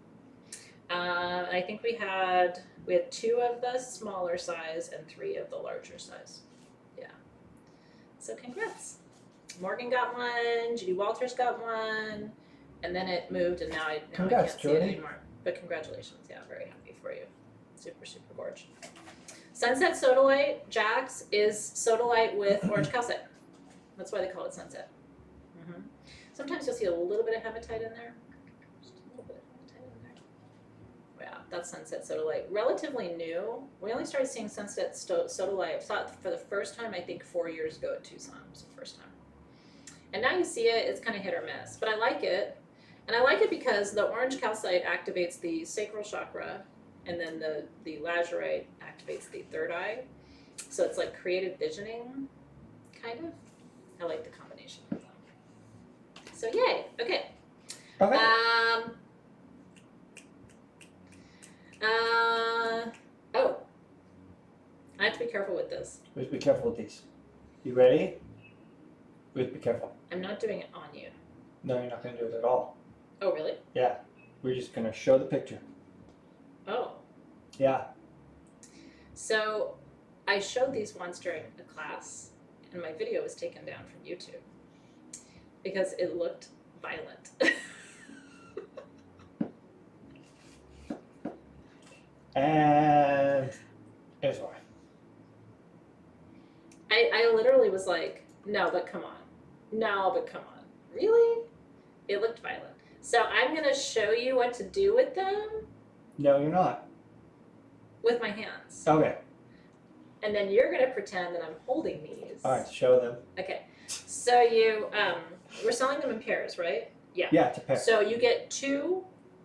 I think we had 2 of the smaller size and 3 of the larger size. Yeah. So congrats. Morgan got one, Judy Walters got one, and then it moved, and now I can't see it anymore. But congratulations, yeah, very happy for you. Super, super gorgeous. Sunset Sodalite, Jax, is Sodalite with orange calcite. That's why they call it sunset. Mm-hmm. Sometimes you'll see a little bit of hematite in there. Just a little bit of hematite in there. Yeah, that's Sunset Sodalite. Relatively new. We only started seeing Sunset Sodalite for the first time, I think, 4 years ago at Tucson. It was the first time. And now you see it, it's kind of hit or miss. But I like it. And I like it because the orange calcite activates the sacral chakra, and then the lazurite activates the third eye. So it's like creative visioning, kind of. I like the combination of them. So yay, okay. Okay. Oh, I have to be careful with this. Just be careful with these. You ready? Just be careful. I'm not doing it on you. No, you're not going to do it at all. Oh, really? Yeah. We're just going to show the picture. Oh. Yeah. So I showed these once during a class, and my video was taken down from YouTube because it looked violent. And here's why. I literally was like, no, but come on. No, but come on. Really? It looked violent. So I'm going to show you what to do with them. No, you're not. With my hands. Okay. And then you're going to pretend that I'm holding these. All right, show them. Okay. So we're selling them in pairs, right? Yeah. Yeah, it's a pair. So you get two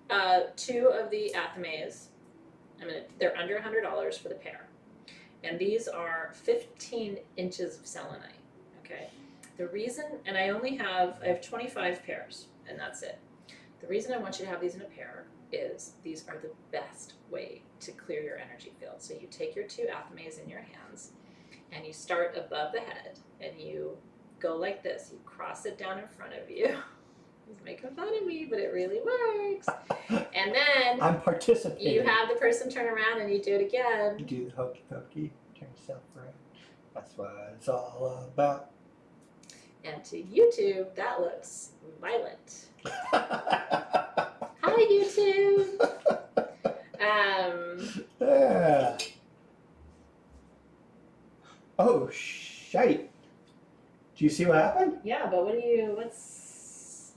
of the Athames. They're under $100 for the pair. And these are 15 inches of selenite, okay? The reason, and I have 25 pairs, and that's it. The reason I want you to have these in a pair is these are the best way to clear your energy field. So you take your 2 Athames in your hands, and you start above the head, and you go like this. You cross it down in front of you. He's making fun of me, but it really works. And then I'm participating. you have the person turn around and you do it again. You do the hokey pokey, turn yourself around. That's what it's all about. And to YouTube, that looks violent. Hi, YouTube. Do you see what happened? Yeah, but what's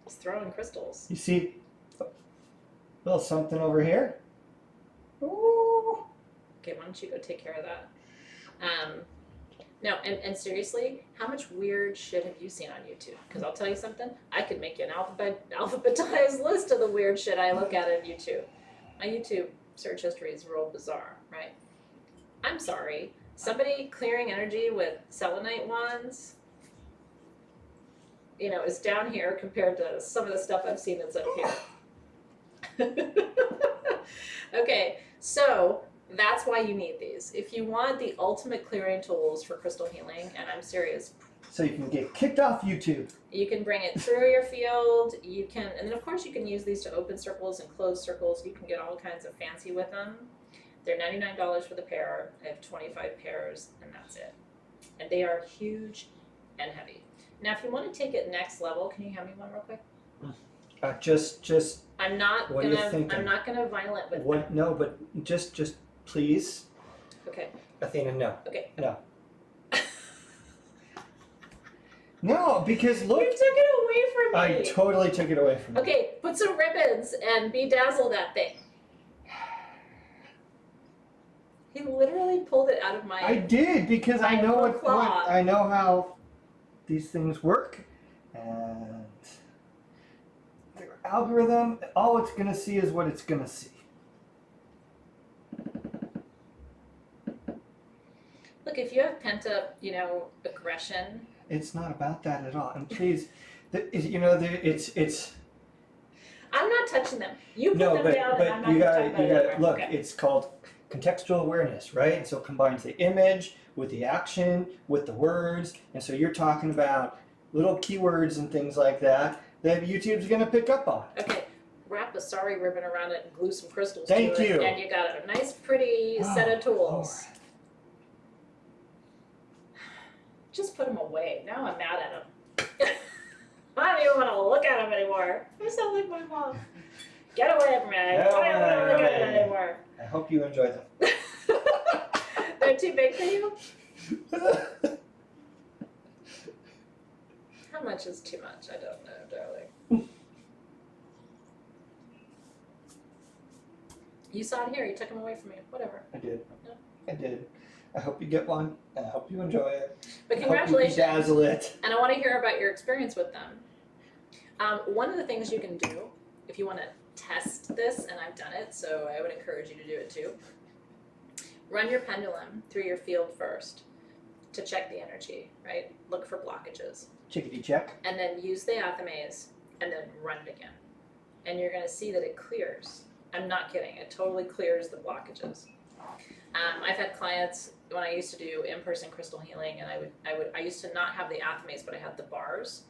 throwing crystals? You see a little something over here? Ooh. Okay, why don't you go take care of that? No, and seriously, how much weird shit have you seen on YouTube? Because I'll tell you something, I could make you an alphabetized list of the weird shit I look at on YouTube. My YouTube search history is real bizarre, right? I'm sorry. Somebody clearing energy with selenite wands, you know, is down here compared to some of the stuff I've seen that's up here. Okay, so that's why you need these. If you want the ultimate clearing tools for crystal healing, and I'm serious, So you can get kicked off YouTube. you can bring it through your field. You can, and then of course you can use these to open circles and close circles. You can get all kinds of fancy with them. They're $99 for the pair. I have 25 pairs, and that's it. And they are huge and heavy. Now, if you want to take it next level, can you hand me one real quick? Just. I'm not What are you thinking? I'm not gonna violent with What? them. No, but just please, Okay. Athena. No. Okay. No. No, because look. You took it away from me. I totally took it away from you. Okay, put some ribbons and bedazzle that thing. He literally pulled it out of my. I did because I know what claw. I know how these things work, and their algorithm. All it's gonna see is what it's gonna see. Look, if you have pent up, you know, aggression. It's not about that at all. And please, it's. I'm not touching them. You put No, them but down, and I'm not you gonna got talk about you it got anymore. look. Okay. It's called contextual awareness, right? And so it combines the image with the action with the words, and so you're talking about little keywords and things like that YouTube's gonna pick up on. Okay, wrap a sorry ribbon around it and glue some crystals Thank to it, you. and you got a nice, pretty set of tools. Lord. Just put them away. Now I'm mad at them. I don't even want to look at them anymore. I sound like my mom. Get away from me. I don't even want to look at them anymore. I hope you enjoy them. They're too big for you? How much is too much? I don't know, darling. You saw it here. You took them away from me. Whatever. I did. Yeah. I did. I hope you get one. And I hope you enjoy it. But I congratulations. hope you dazzle it. And I want to hear about your experience with them. One of the things you can do, if you want to test this, and I've done it, so I would encourage you to do it too, run your pendulum through your field first to check the energy, right? Look for blockages. Chickadee check. And then use the Athamaze, and then run it again. And you're going to see that it clears. I'm not kidding. It totally clears the blockages. I've had clients when I used to do in-person crystal healing, and I used to not have the Athamaze, but I had the bars.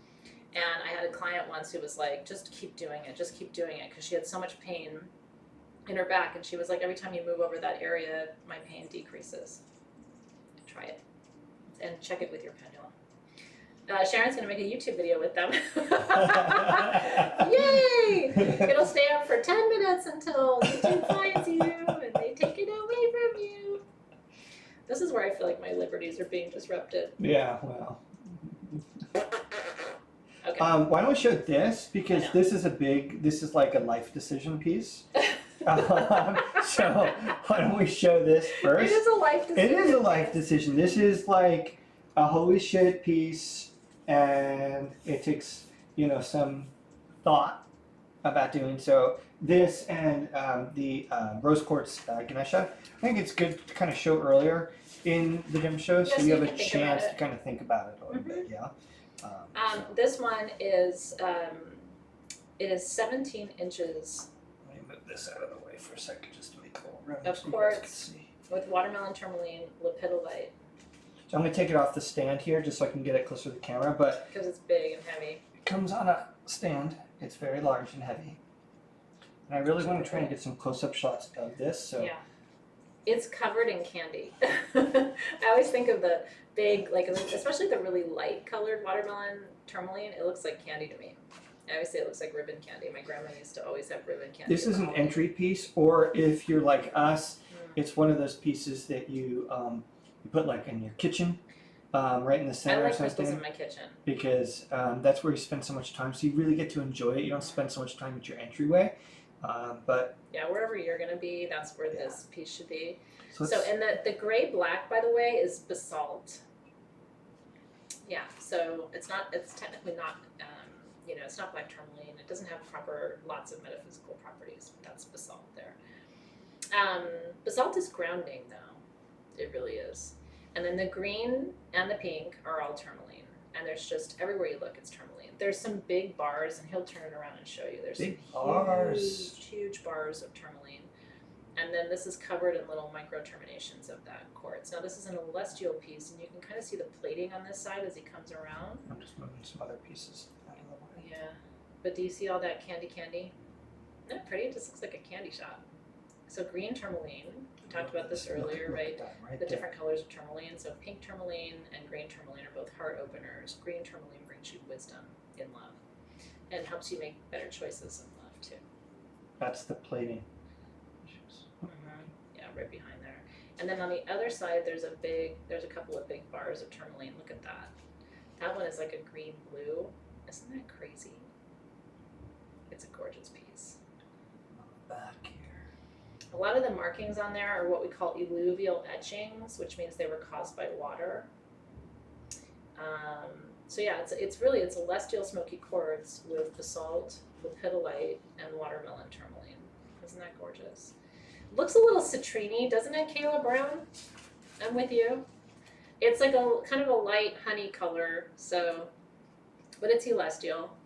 And I had a client once who was like, just keep doing it, because she had so much pain in her back, and she was like, every time you move over that area, my pain decreases. Try it, and check it with your pendulum. Sharon's gonna make a YouTube video with them. Yay! It'll stay up for 10 minutes until YouTube finds you and they take it away from you. This is where I feel like my liberties are being disrupted. Yeah, well. Okay. Why don't we show this? Because I know. this is like a life decision piece. So why don't we show this first? It is a life decision. It is a life decision. This is like a holy shit piece, and it takes, some thought about doing so. This and the rose quartz Ganesha, I think it's good to kind of show earlier in the gem show, so Yes, you you have a can think chance about to it. kind of think about it a little bit, yeah. This one is, it is 17 inches Let me move this out of the way for a second just to make a little room Of so you guys can quartz. see. with watermelon, tourmaline, lepidolite, So I'm going to take it off the stand here just so I can get it closer to the camera, but because it's big and heavy. it comes on a stand. It's very large and heavy. And I really want to try and get some close-up shots of this, so Yeah. It's covered in candy. I always think of the big, like, especially the really light colored watermelon tourmaline, it looks like candy to me. I always say it looks like ribbon candy. My grandma used to always have ribbon candy. this is an around. entry piece, or if you're like us, Mm. it's one of those pieces that you put like in your kitchen right in the I center or like crystals something. in my kitchen. Because that's where you spend so much time. So you really get to enjoy it. You don't spend so much time at your entryway. But Yeah, wherever you're gonna be, that's where this piece should be. so, So, and the gray black, by the way, is basalt. Yeah, so it's technically not, it's not black tourmaline. It doesn't have lots of metaphysical properties, but that's basalt there. Basalt is grounding, though. It really is. And then the green and the pink are all tourmaline. And there's just, everywhere you look, it's tourmaline. There's some big bars, and he'll turn it around and show you. There's big some bars. huge bars of tourmaline. And then this is covered in little micro terminations of that quartz. Now this is an celestial piece, and you can kind of see the plating on this side as he comes around. I'm just moving some other pieces out of the way. Yeah, but do you see all that candy? Isn't that pretty? It just looks like a candy shop. So green tourmaline, we talked about this earlier, right? The different colors of tourmaline. So pink tourmaline and green tourmaline are both heart openers. Green tourmaline brings you wisdom in love and helps you make better choices in love too. That's the plating. Yeah, right behind there. And then on the other side, there's a couple of big bars of tourmaline. Look at that. That one is like a green blue. Isn't that crazy? It's a gorgeous piece. Back here. A lot of the markings on there are what we call alluvial etchings, which means they were caused by water. So yeah, it's really a celestial smoky quartz with basalt, lepidolite, and watermelon tourmaline. Isn't that gorgeous? Looks a little citrine, doesn't it, Kayla Brown? I'm with you. It's like a kind of a light honey color, but it's celestial.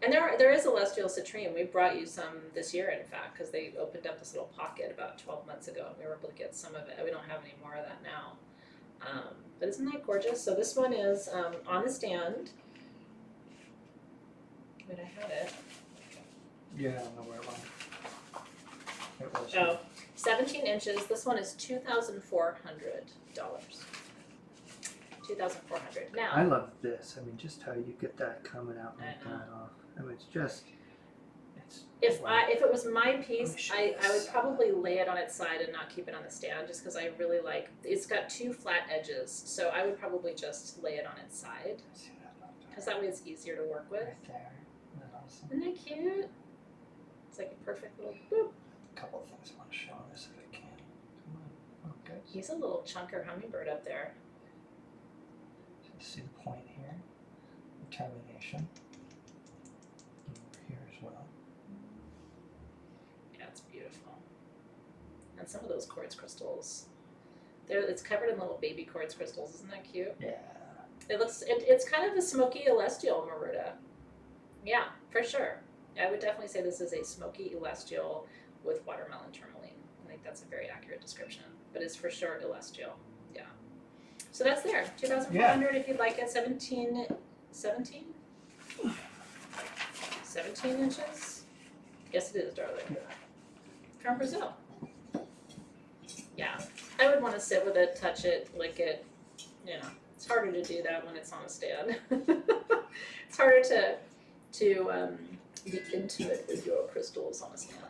And there is celestial citrine. We brought you some this year, in fact, because they opened up this little pocket about 12 months ago. We were able to get some of it. We don't have any more of that now. But isn't that gorgeous? So this one is on the stand. Wait, I had it. Yeah, I don't know where it went. It was. Oh, 17 inches. This one is $2,400. $2,400. Now I love this. I mean, just how you get that coming out and that off. I mean, it's if wow. if it was my piece, show I this. would probably lay it on its side and not keep it on the stand, just because I really like. It's got two flat edges, so I would probably just lay it on its side, because that way it's easier to work with. Right there. Isn't that awesome? Isn't that cute? It's like a perfect little boop. A couple of things I want to show on this if I can. Come on. Oh, good. He's a little chunker hummingbird up there. So you see the point here. The termination. Over here as well. Yeah, it's beautiful. And some of those quartz crystals, it's covered in little baby quartz crystals. Isn't that cute? Yeah. It's kind of a smoky celestial Maruta. Yeah, for sure. I would definitely say this is a smoky celestial with watermelon tourmaline. I think that's a very accurate description, but it's for sure celestial. Yeah. So that's there. 2,400 if you'd like it. 17 inches. Yes, it is, darling. From Brazil. Yeah, I would want to sit with it, touch it, lick it. It's harder to do that when it's on a stand. It's harder to be intimate with your crystals on a stand.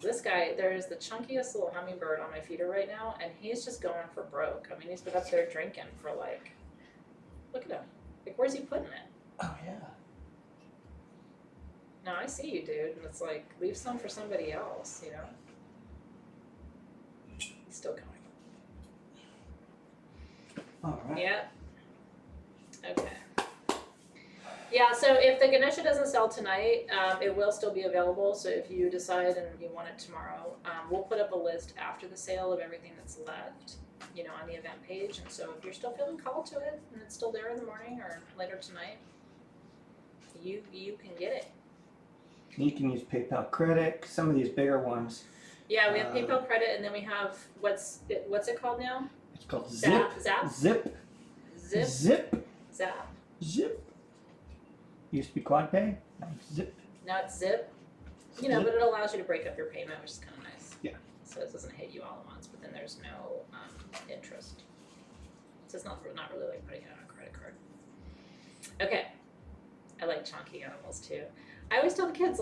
This guy, there's the chunkiest little hummingbird on my feeder right now, and he's just going for broke. I mean, he's been up there drinking for look at him. Where's he putting it? Oh, yeah. No, I see you, dude. And it's leave some for somebody else, He's still going. All right. Yeah. Okay. Yeah, so if the Ganesha doesn't sell tonight, it will still be available. So if you decide and you want it tomorrow, we'll put up a list after the sale of everything that's left, on the event page. And so if you're still feeling called to it and it's still there in the morning or later tonight, you can get it. You can use PayPal credit. Some of these bigger ones. Yeah, we have PayPal credit, and then we have what's it called now? It's called Zip. Zip. Zip. Used to be QuadPay. Now it's Zip. Now it's Zip. But it allows you to break up your payment, which is kind of nice. Yeah. So it doesn't hit you all at once, but then there's no interest. So it's not really like putting it on a credit card. Okay. I like chunky animals too. I always tell the kids,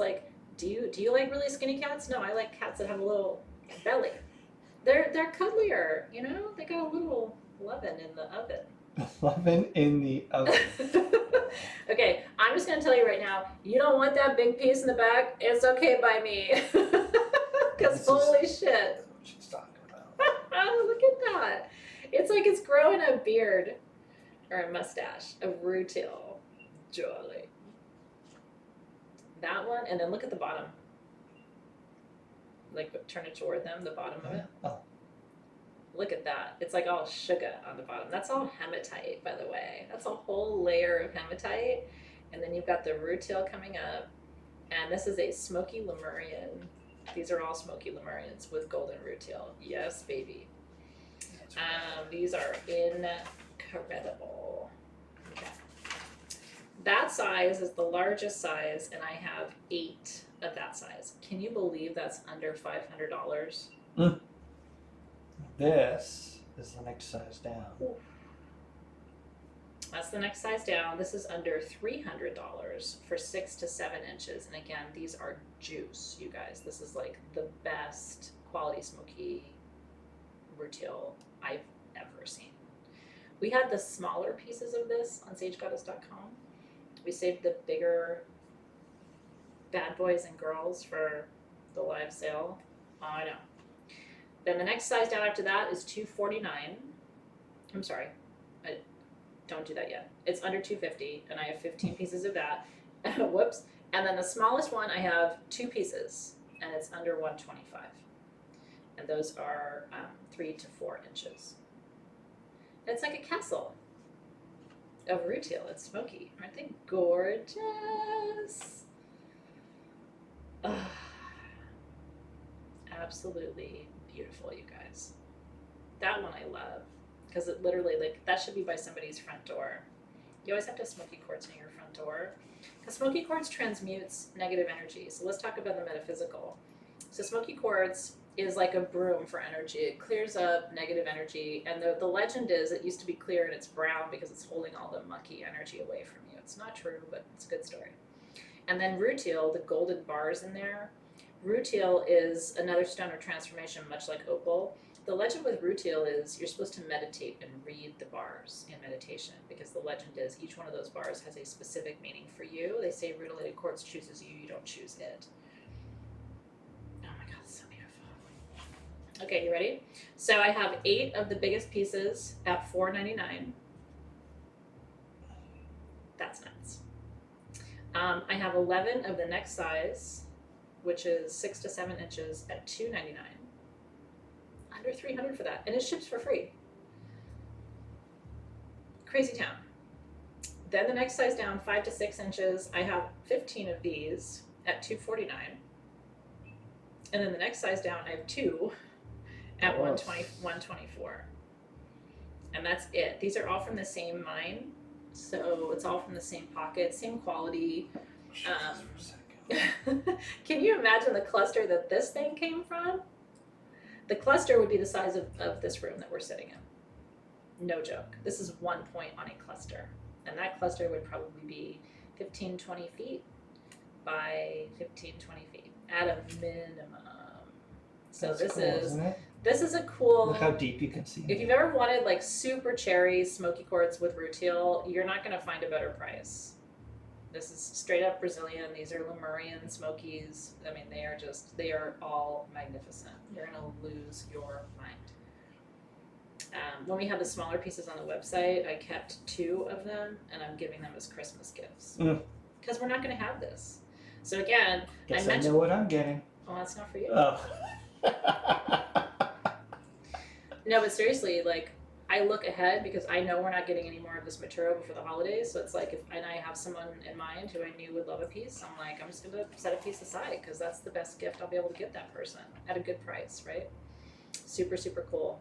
do you like really skinny cats? No, I like cats that have a little belly. They're cuddlier, They got a little Lovin' in the oven. Loving in the oven. Okay, I'm just gonna tell you right now, you don't want that big piece in the back, it's okay by me. Because holy shit. What she's talking about. Oh, look at that. It's like it's growing a beard or a mustache of rutail. Jolly. That one, and then look at the bottom. Like turn it toward them, the bottom of it. Oh. Look at that. It's like all sugar on the bottom. That's all hematite, by the way. That's a whole layer of hematite. And then you've got the rutail coming up. And this is a smoky Lemurian. These are all smoky Lemurians with golden rutail. Yes, baby. These are incredible. Okay. That size is the largest size, and I have 8 of that size. Can you believe that's under $500? Mm. This is the next size down. Ooh. That's the next size down. This is under $300 for 6 to 7 inches. And again, these are juice, you guys. This is like the best quality smoky rutail I've ever seen. We had the smaller pieces of this on sagegoddess.com. We saved the bigger bad boys and girls for the live sale. Oh, I know. Then the next size down after that is $249. I'm sorry, don't do that yet. It's under $250, and I have 15 pieces of that. Whoops. And then the smallest one, I have 2 pieces, and it's under $125. And those are 3 to 4 inches. And it's like a castle of rutail. It's smoky. Aren't they gorgeous? Absolutely beautiful, you guys. That one I love. Because it literally, like, that should be by somebody's front door. You always have to have smoky quartz near your front door. Because smoky quartz transmutes negative energy. So let's talk about the metaphysical. So smoky quartz is like a broom for energy. It clears up negative energy. And the legend is it used to be clear and it's brown because it's holding all the mucky energy away from you. It's not true, but it's a good story. And then rutail, the golden bars in there. Rutail is another stone of transformation, much like opal. The legend with rutail is you're supposed to meditate and read the bars in meditation, because the legend is each one of those bars has a specific meaning for you. They say rutilated quartz chooses you, you don't choose it. Oh my god, it's so beautiful. Okay, you ready? So I have 8 of the biggest pieces at $4.99. That's nuts. I have 11 of the next size, which is 6 to 7 inches, at $2.99. Under $300 for that, and it ships for free. Crazy town. Then the next size down, 5 to 6 inches, I have 15 of these at $249. And then the next size down, I have 2 at $124. And that's it. These are all from the same mine, so it's all from the same pocket, same quality. Can you imagine the cluster that this thing came from? The cluster would be the size of this room that we're sitting in. No joke. This is 1 point on a cluster. And that cluster would probably be 15, 20 feet by 15, 20 feet at a minimum. So That's this cool, is isn't it? this is a cool. Look how deep you can see. If you've ever wanted like super cherry smoky quartz with rutail, you're not going to find a better price. This is straight up Brazilian. These are Lemurian smokies. I mean, they are all magnificent. You're going to lose your mind. When we had the smaller pieces on the website, I kept 2 of them, and I'm giving them as Christmas gifts. Because we're not going to have this. So again, Guess I know what I'm getting. Oh, that's not for you. Oh. No, but seriously, like, I look ahead because I know we're not getting any more of this material before the holidays. So it's like, and I have someone in mind who I knew would love a piece, I'm like, I'm just going to set a piece aside because that's the best gift I'll be able to give that person at a good price, right? Super, super cool.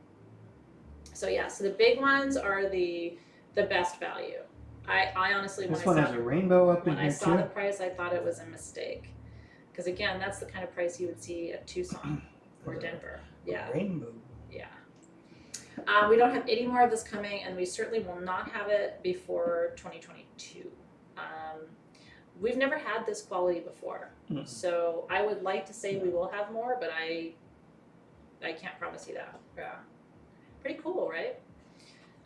So yeah, so the big ones are the best value. I honestly, this one has a rainbow up in when here I saw too. the price, I thought it was a mistake. Because again, that's the kind of price you would see at Tucson or Denver. Yeah. Rainbow. Yeah. We don't have any more of this coming, and we certainly will not have it before 2022. We've never had this quality before, so I would like to say we will have more, but I can't promise you that. Yeah. Pretty cool, right?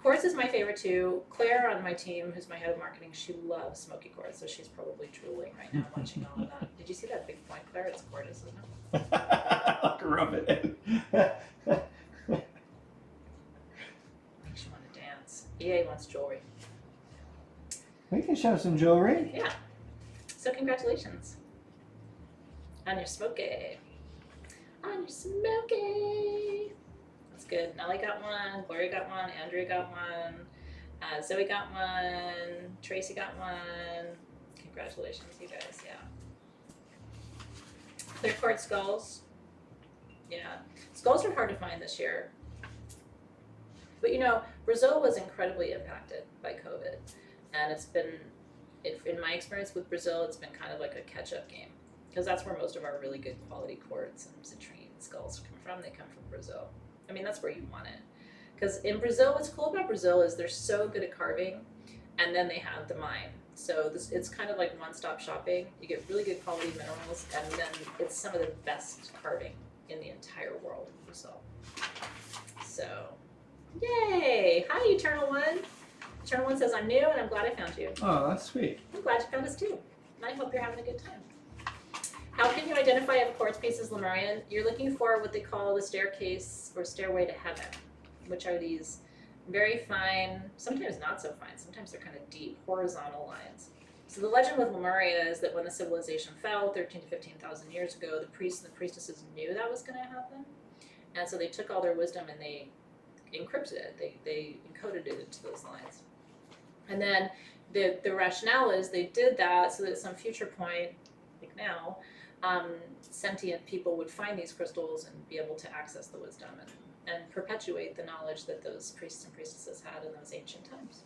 Quartz is my favorite too. Claire on my team, who's my head of marketing, she loves smoky quartz, so she's probably drooling right now watching all of that. Did you see that big point, Claire? It's gorgeous, isn't it? I'll rub it in. Makes you want to dance. EA wants jewelry. We can show some jewelry. Yeah. So congratulations on your smoky. On your smoky. That's good. Nelly got one. Gloria got one. Andrea got one. Zoe got one. Tracy got one. Congratulations, you guys. Yeah. Clear quartz skulls. Yeah. Skulls are hard to find this year. But you know, Brazil was incredibly impacted by COVID. And it's been, in my experience with Brazil, it's been kind of like a catch-up game. Because that's where most of our really good quality quartz and citrine skulls come from. They come from Brazil. I mean, that's where you want it. Because in Brazil, what's cool about Brazil is they're so good at carving, and then they have the mine. So it's kind of like one-stop shopping. You get really good quality minerals, and then it's some of the best carving in the entire world in Brazil. So, yay! Hi, Eternal One. Eternal One says, I'm new, and I'm glad I found you. Oh, that's sweet. I'm glad you found us too. And I hope you're having a good time. How can you identify if a quartz piece is Lemurian? You're looking for what they call the staircase or stairway to heaven, which are these very fine, sometimes not so fine, sometimes they're kind of deep, horizontal lines. So the legend with Lemuria is that when the civilization fell 13 to 15,000 years ago, the priests and the priestesses knew that was going to happen. And so they took all their wisdom and they encrypted it. They encoded it into those lines. And then the rationale is they did that so that at some future point, like now, sentient people would find these crystals and be able to access the wisdom and perpetuate the knowledge that those priests and priestesses had in those ancient times.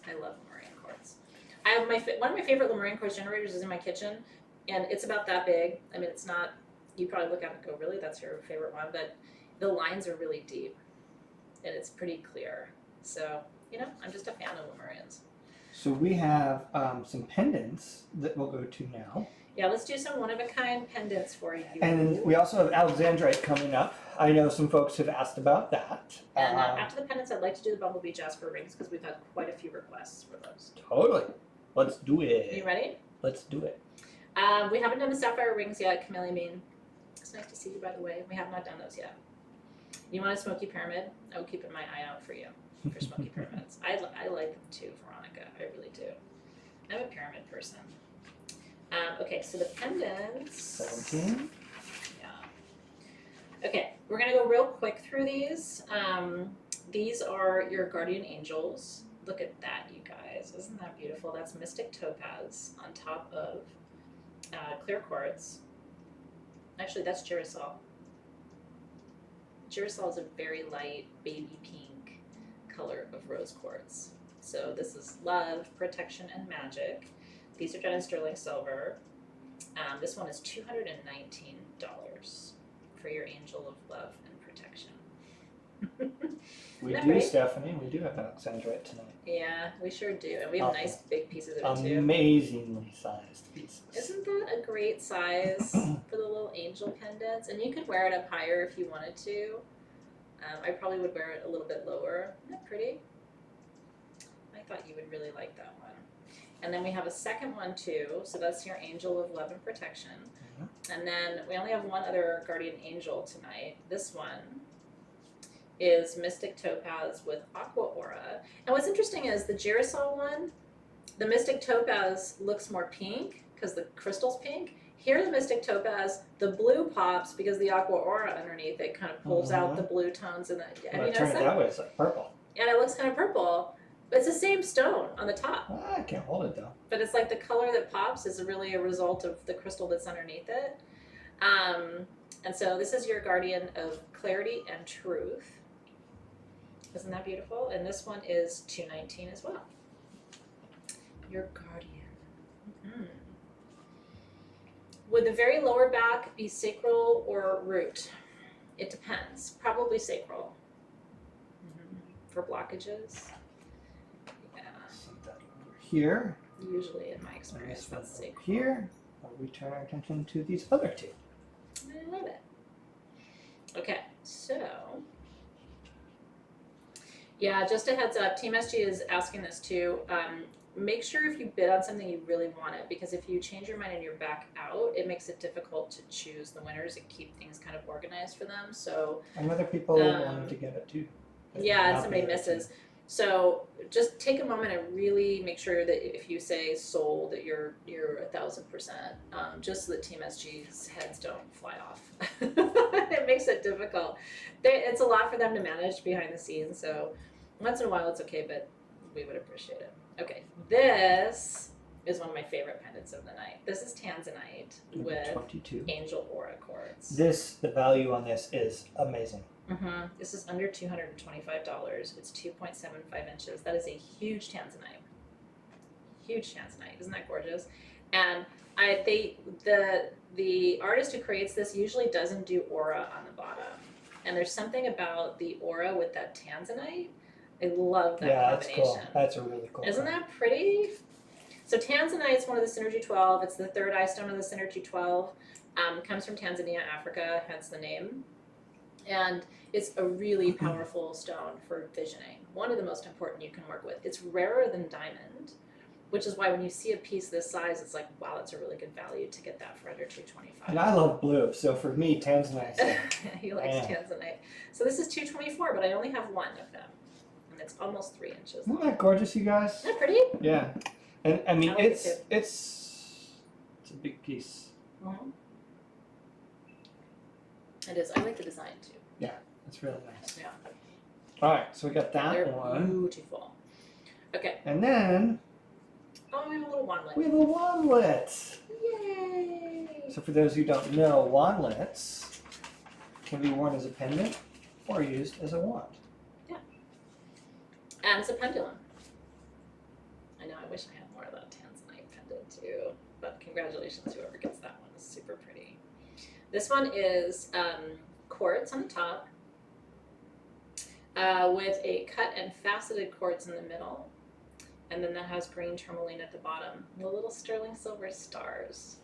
I love Lemurian quartz. I have one of my favorite Lemurian quartz generators is in my kitchen, and it's about that big. I mean, it's not, you probably look at it and go, really, that's your favorite one? But the lines are really deep, and it's pretty clear. So, you know, I'm just a fan of Lemurians. So we have some pendants that we'll go to now. Yeah, let's do some one-of-a-kind pendants for you. And we also have Alexandrite coming up. I know some folks have asked about that. And after the pendants, I'd like to do the Bumblebee Jasper rings because we've had quite a few requests for those. Totally. Let's do it. You ready? Let's do it. We haven't done the sapphire rings yet, Camille Mean. It's nice to see you, by the way. We have not done those yet. You want a smoky pyramid? I will keep my eye out for you for smoky pyramids. I like them too, Veronica. I really do. I'm a pyramid person. Okay, so the pendants. 17. Yeah. Okay, we're gonna go real quick through these. These are your guardian angels. Look at that, you guys. Isn't that beautiful? That's Mystic Topaz on top of clear quartz. Actually, that's Girasol. Girasol is a very light baby pink color of rose quartz. So this is love, protection, and magic. These are done in sterling silver. This one is $219 for your angel of love and protection. We do, right? Stephanie. We do have Alexandrite tonight. Yeah, we sure do. And we have nice big pieces of it too. Amazingly sized pieces. Isn't that a great size for the little angel pendants? And you could wear it up higher if you wanted to. I probably would wear it a little bit lower. Isn't that pretty? I thought you would really like that one. And then we have a second one too. So that's your angel of love and protection. Mm-hmm. And then we only have one other guardian angel tonight. This one is Mystic Topaz with Aqua Aura. And what's interesting is the Girasol one, the Mystic Topaz looks more pink because the crystal's pink. Here the Mystic Topaz, the blue pops because the Aqua Aura underneath it kind of pulls out the blue tones. And Well, turn it that way, it's like purple. And it looks kind of purple. But it's the same stone on the top. I can't hold it though. But it's like the color that pops is really a result of the crystal that's underneath it. And so this is your guardian of clarity and truth. Isn't that beautiful? And this one is $219 as well. Your guardian. Mm-hmm. Would the very lower back be sacral or root? It depends. Probably sacral. Mm-hmm. For blockages. Yeah. Set that over here. Usually, in my experience, that's over sacral. Here, we turn our attention to these other two. I love it. Okay, so Yeah, just a heads up. Team SG is asking this too. Make sure if you bid on something you really want it, because if you change your mind and you're back out, it makes it difficult to choose the winners and keep things kind of organized for them. So and other people wanted to get it too. yeah, and somebody misses. So just take a moment and really make sure that if you say sold, that you're 1,000%, just so that Team SG's heads don't fly off. It makes it difficult. It's a lot for them to manage behind the scenes. So once in a while it's okay, but we would appreciate it. Okay, this is one of my favorite pendants of the night. This is Tanzanite with 22. Angel Aura quartz. The value on this is amazing. This is under $225. It's 2.75 inches. That is a huge Tanzanite. Huge Tanzanite. Isn't that gorgeous? And the artist who creates this usually doesn't do aura on the bottom. And there's something about the aura with that Tanzanite. I love that combination. That's cool. That's a really cool. Isn't that pretty? So Tanzanite is one of the Synergy 12. It's the third eye stone of the Synergy 12. Comes from Tanzania, Africa, hence the name. And it's a really powerful stone for visioning. One of the most important you can work with. It's rarer than diamond, which is why when you see a piece this size, it's like, wow, that's a really good value to get that for under $225. And I love blue, so for me, Tanzanite. He likes Tanzanite. So this is $224, but I only have one of them. And it's almost 3 inches long. Isn't that gorgeous, you guys? Isn't that pretty? Yeah. And I mean, I like it's a big piece. Mm-hmm. It is. I like the design too. Yeah, it's really nice. Yeah. All right, so we got that They're one. beautiful. Okay. And then Oh, we have a little wandlet. we have a wandlet. Yay! So for those who don't know, wandlets can be worn as a pendant or used as a wand. Yeah. And it's a pendulum. I know. I wish I had more of that Tanzanite pendant too. But congratulations, whoever gets that one. It's super pretty. This one is quartz on the top with a cut and faceted quartz in the middle. And then that has green tourmaline at the bottom. The little sterling silver stars.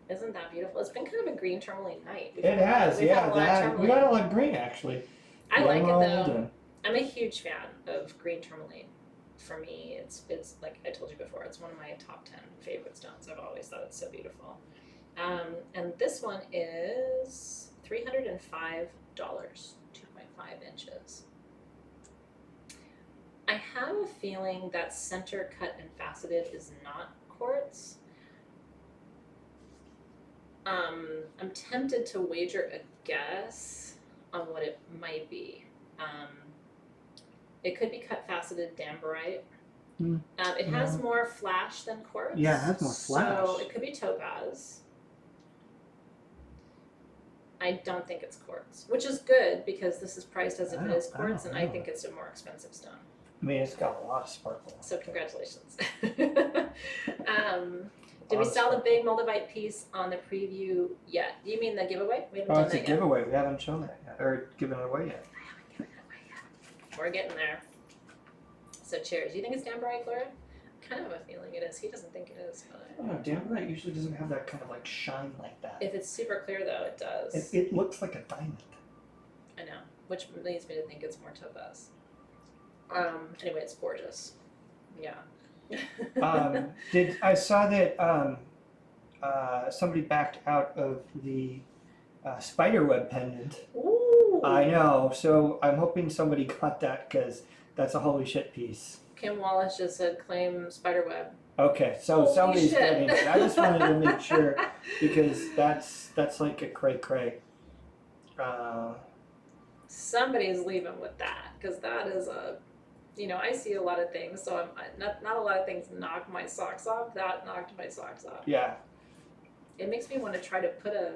Isn't that beautiful? It's been kind of a green tourmaline night. It has, yeah. We got a lot of green, actually. I like it, though. And I'm a huge fan of green tourmaline. For me, it's like I told you before, it's one of my top 10 favorite stones. I've always thought it's so beautiful. And this one is $305, 2.5 inches. I have a feeling that center cut and faceted is not quartz. I'm tempted to wager a guess on what it might be. It could be cut faceted dambarite. It has more flash than quartz. Yeah, it has more flash. So it could be topaz. I don't think it's quartz, which is good because this is priced as if it is quartz, and I think it's a more expensive stone. I mean, it's got a lot of sparkle. So congratulations. Did we sell the big Moldavite piece on the preview yet? You mean the giveaway? We haven't done It's a that yet. giveaway. We haven't shown that yet, or given it away yet. I haven't given it away yet. We're getting there. So cheers. Do you think it's dambarite, Gloria? I kind of have a feeling it is. He doesn't think it is, but I don't know. Dambarite usually doesn't have that kind of like shine like that. if it's super clear though, it does. It looks like a diamond. I know, which leads me to think it's more topaz. Anyway, it's gorgeous. Yeah. I saw that somebody backed out of the Spiderweb Pendant. Ooh. I know, so I'm hoping somebody got that because that's a holy shit piece. Kim Wallace just said claim Spiderweb. Okay, so Holy somebody's shit. getting it. I just wanted to make sure because that's like a cray. Somebody's leaving with that because that is a, I see a lot of things, so not a lot of things knock my socks off. That knocked my socks off. Yeah. It makes me want to try to put a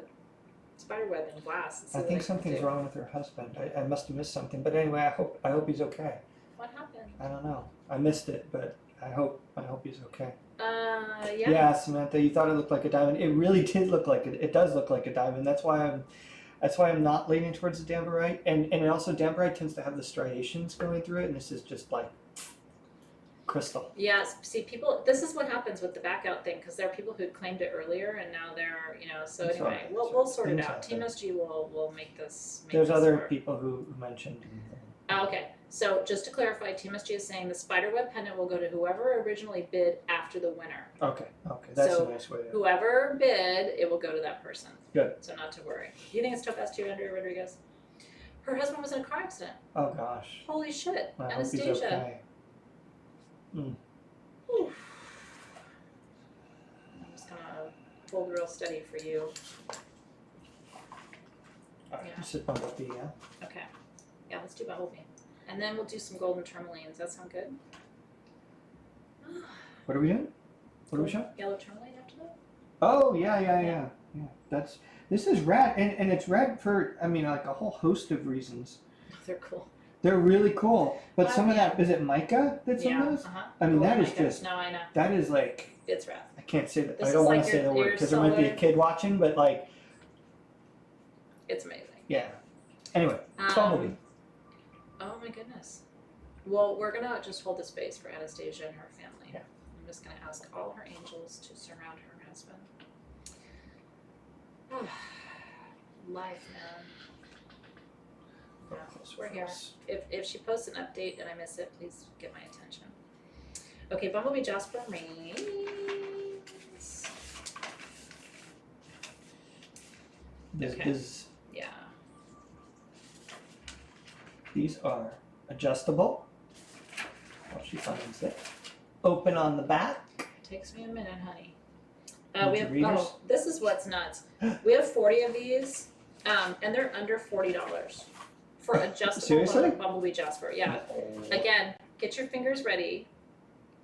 spiderweb in glass. And see I what think can something's do. wrong with her husband. I must have missed something. But anyway, I hope he's okay. What happened? I don't know. I missed it, but I hope he's okay. Yeah. Yeah, Samantha, you thought it looked like a diamond. It really did look like it. It does look like a diamond. That's why I'm not leaning towards the dambarite. And also dambarite tends to have the striations going through it, and this is just like crystal. Yeah, see, people, this is what happens with the back out thing, because there are people who had claimed it earlier, and now they're, so It's anyway, alright. we'll sort it Things out. happen. Team SG will make this There's other work. people who mentioned. Oh, okay. So just to clarify, Team SG is saying the Spiderweb Pendant will go to whoever originally bid after the winner. Okay, that's So a nice way to... Whoever bid, it will go to that person. Good. So not to worry. Do you think it's Topaz too, Andrea Rodriguez? Her husband was in a car accident. Oh, gosh. Holy shit. I hope Anastasia. he's okay. I'm just going to hold real steady for you. All right, Yeah. just hit Bumblebee, yeah? Okay. Yeah, let's do Bumblebee. And then we'll do some golden tourmalines. Does that sound good? What are we doing? What are we showing? Yellow tourmaline after that? Oh, yeah. This is rad, and it's rad for, I mean, like a whole host of reasons. They're cool. They're really cool, but some of yeah. that, is it mica that's in those? Uh-huh. I mean, Golden that is mica. just, No, I know. that is like, It's rad. I can't say that, This I don't is want like to say your- the word, your because there might be a solar- kid watching, but like, It's amazing. yeah. Anyway, Bumblebee. Oh my goodness. Well, we're going to just hold the space for Anastasia and her family. Yeah. I'm just going to ask all her angels to surround her husband. Life, man. Yeah, we're here. If she posts an update and I miss it, please get my attention. Okay, Bumblebee Jasper Reigns. Okay. Yeah. These are adjustable. While she finds it. Open on the back. Takes me a minute, honey. Need We have, this is what's nuts. We have 40 of these, and they're under $40 for adjustable Seriously? Bumblebee Jasper. Yeah. Again, get your fingers ready.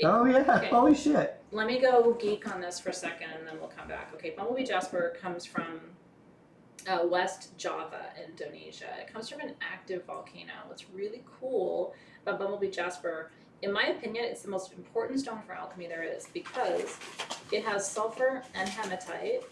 Oh yeah, Okay. Holy shit. Let me go geek on this for a second, and then we'll come back. Okay, Bumblebee Jasper comes from West Java, Indonesia. It comes from an active volcano. What's really cool about Bumblebee Jasper, in my opinion, it's the most important stone for alchemy there is because it has sulfur and hematite.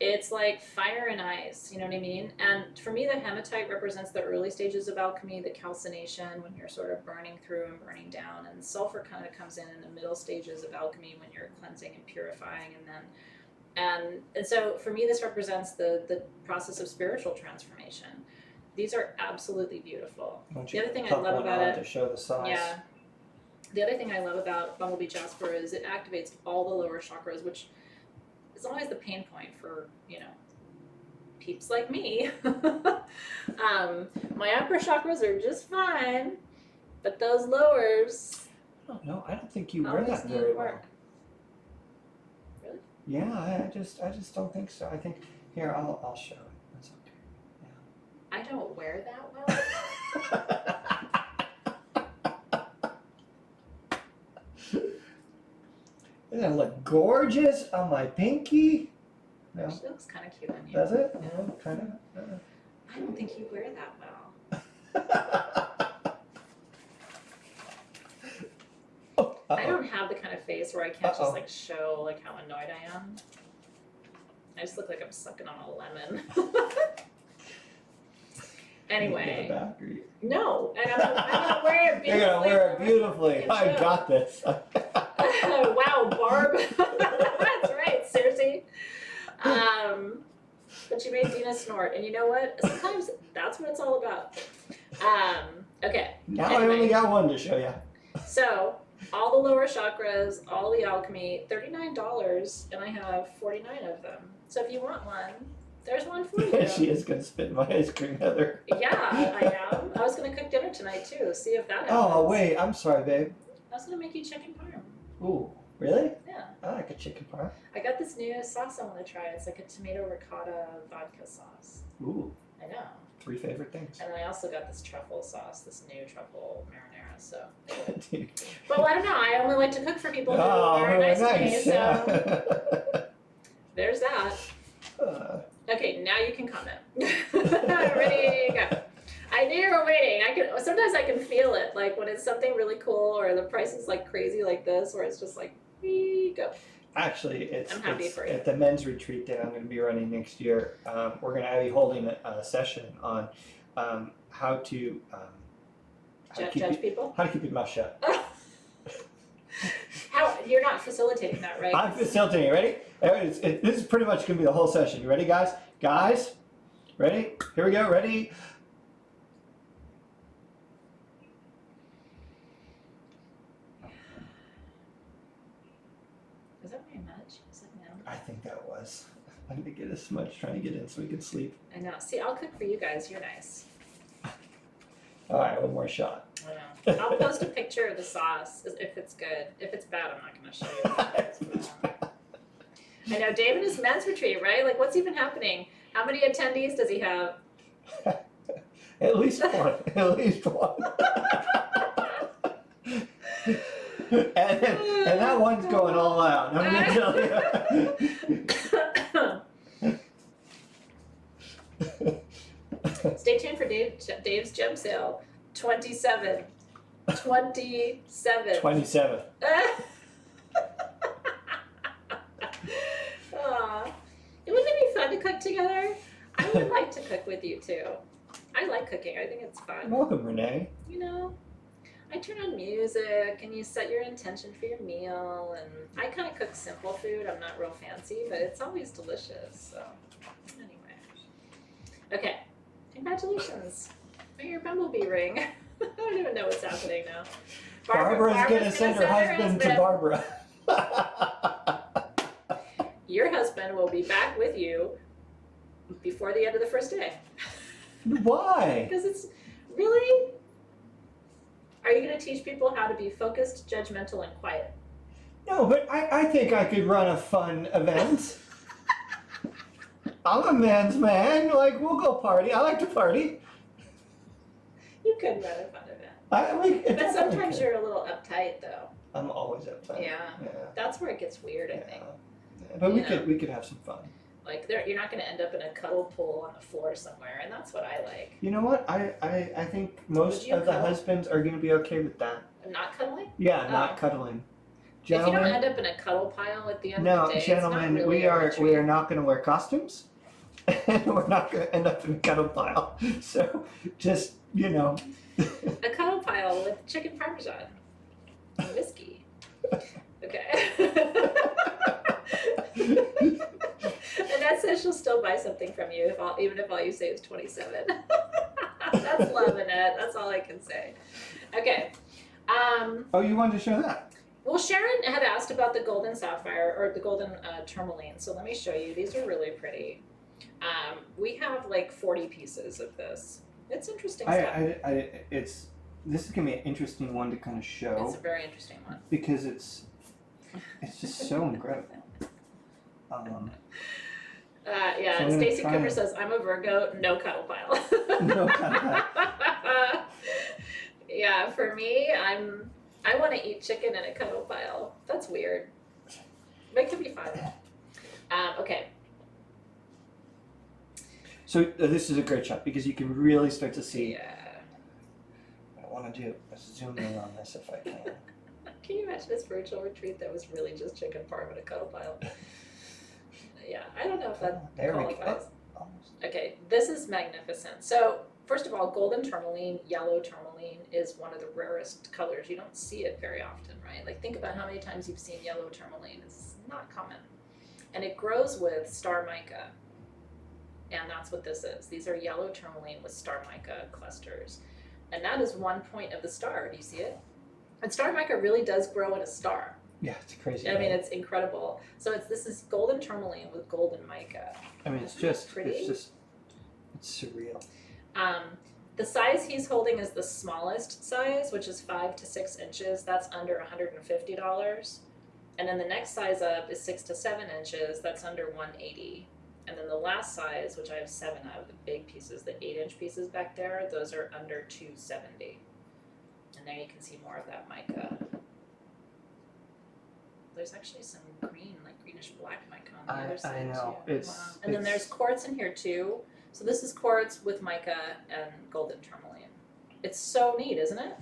It's like fire and ice, you know what I mean? And for me, the hematite represents the early stages of alchemy, the calcination, when you're sort of burning through and burning down. And sulfur kind of comes in the middle stages of alchemy when you're cleansing and purifying. And so for me, this represents the process of spiritual transformation. These are absolutely beautiful. The other thing I love about it, to show the size. yeah. The other thing I love about Bumblebee Jasper is it activates all the lower chakras, which is always the pain point for, you know, peeps like me. My upper chakras are just fine, but those lowers. I don't know. I don't think you wear always that need very well. work. Really? Yeah, I just don't think so. I think here I'll show it. That's okay. I don't wear that well. Doesn't it look gorgeous on my pinky? No. Actually, looks kind of cute on you. Does it? Yeah. No, kind of. I don't think you wear that well. Oh, I don't have the kind of face where I can't Uh-oh. just like show like how annoyed I am. I just look like I'm sucking on a lemon. Anyway, no, and I'm gonna wear it beautifully. You're gonna wear it beautifully. Good I show. got this. Wow, Barb. That's right, Cersei. But you made Dina snort, and you know what? Sometimes that's what it's all about. Okay. Now Anyway. I only got one to show you. So, all the lower chakras, all the alchemy, $39, and I have 49 of them. So if you want one, there's one for you. She is gonna spit my ice cream, Heather. Yeah, I am. I was gonna cook dinner tonight too. See if that happens. Oh wait, I'm sorry, babe. I was gonna make you chicken parm. Ooh, really? Yeah. I like a chicken parm. I got this new sauce I want to try. It's like a tomato ricotta vodka sauce. Ooh, I know. 3 favorite things. And then I also got this truffle sauce, this new truffle marinara. So. Well, I don't know. I only like to cook for people who are nice to me. So Yeah. there's that. Okay, now you can comment. Ready, go. I knew you were waiting. Sometimes I can feel it, like when it's something really cool or the price is like crazy like this, where it's just like, go. Actually, I'm happy for you. at the men's retreat that I'm going to be running next year. We're going to be holding a session on how to Judge people? How to keep your mouth shut. How you're not facilitating that, right? I'm facilitating. Ready? This is pretty much going to be the whole session. You ready, guys? Guys, ready? Here we go. Ready? us. I'm gonna get a smudge trying to get in so we can sleep. I know. See, I'll cook for you guys. You're nice. All right, one more shot. I know. I'll post a picture of the sauce if it's good. If it's bad, I'm not going to show you. I know. David is men's retreat, right? Like, what's even happening? How many attendees does he have? At least one. At least one. and that one's going all out. I'm going to tell you. Stay tuned for Dave's gem sale. 27. 27. 27. Aw. Wouldn't it be fun to cook together? I would like to cook with you too. I like cooking. I think it's fun. Welcome, Renee. You know, I turn on music and you set your intention for your meal, and I kind of cook simple food. I'm not real fancy, but it's always delicious. So, anyway. Okay. Congratulations on your bumblebee ring. I don't even know what's happening now. Barbara's going to send her husband to Barbara. Your husband will be back with you before the end of the first day. Why? Because it's really... Are you going to teach people how to be focused, judgmental, and quiet? No, but I think I could run a fun event. I'm a man's man. Like, we'll go party. I like to party. You could run a fun event. But sometimes you're a little uptight, though. I'm always uptight. Yeah. That's where it gets weird, I think. Yeah. But we could have some fun. Like, you're not going to end up in a cuddle pool on the floor somewhere, and that's what I like. You know what? I think most of the husbands are going to be okay with that. Not cuddling? Yeah, not cuddling. Gentlemen, if you don't end up in a cuddle pile at the end of the day, gentlemen, it's not really we are not going to wear costumes, and we're not going to end up in a cuddle pile. So, just, you know. A cuddle pile with chicken parmesan and whiskey. Okay. And that says she'll still buy something from you, even if all you say is 27. That's love, Annette. That's all I can say. Okay. Oh, you wanted to show that? Well, Sharon had asked about the golden sapphire, or the golden tourmaline, so let me show you. These are really pretty. We have like 40 pieces of this. It's interesting stuff. This is going to be an interesting one to kind of show. It's a very interesting one. Because it's just so incredible. Yeah, and Stacy Cooper says, I'm a Virgo, no cuddle pile. No cuddle pile. Yeah, for me, I want to eat chicken in a cuddle pile. That's weird. But it can be fun. Okay. So this is a great shot because you can really start to see. Yeah. I want to do a zoom in on this if I can. Can you imagine a spiritual retreat that was really just chicken parm in a cuddle pile? Yeah, I don't know if that qualifies. Okay, this is magnificent. So, first of all, golden tourmaline, yellow tourmaline is one of the rarest colors. You don't see it very often, right? Like, think about how many times you've seen yellow tourmaline. It's not common. And it grows with star mica. And that's what this is. These are yellow tourmaline with star mica clusters. And that is one point of the star. Do you see it? And star mica really does grow in a star. Yeah, it's crazy. I mean, it's incredible. So this is golden tourmaline with golden mica. I mean, it's surreal. The size he's holding is the smallest size, which is 5 to 6 inches. That's under $150. And then the next size up is 6 to 7 inches. That's under $180. And then the last size, which I have 7 out of the big pieces, the 8-inch pieces back there, those are under $270. And there you can see more of that mica. There's actually some green, like greenish black mica on the other side. I know. Too. And then there's quartz in here too. So this is quartz with mica and golden tourmaline. It's so neat, isn't it?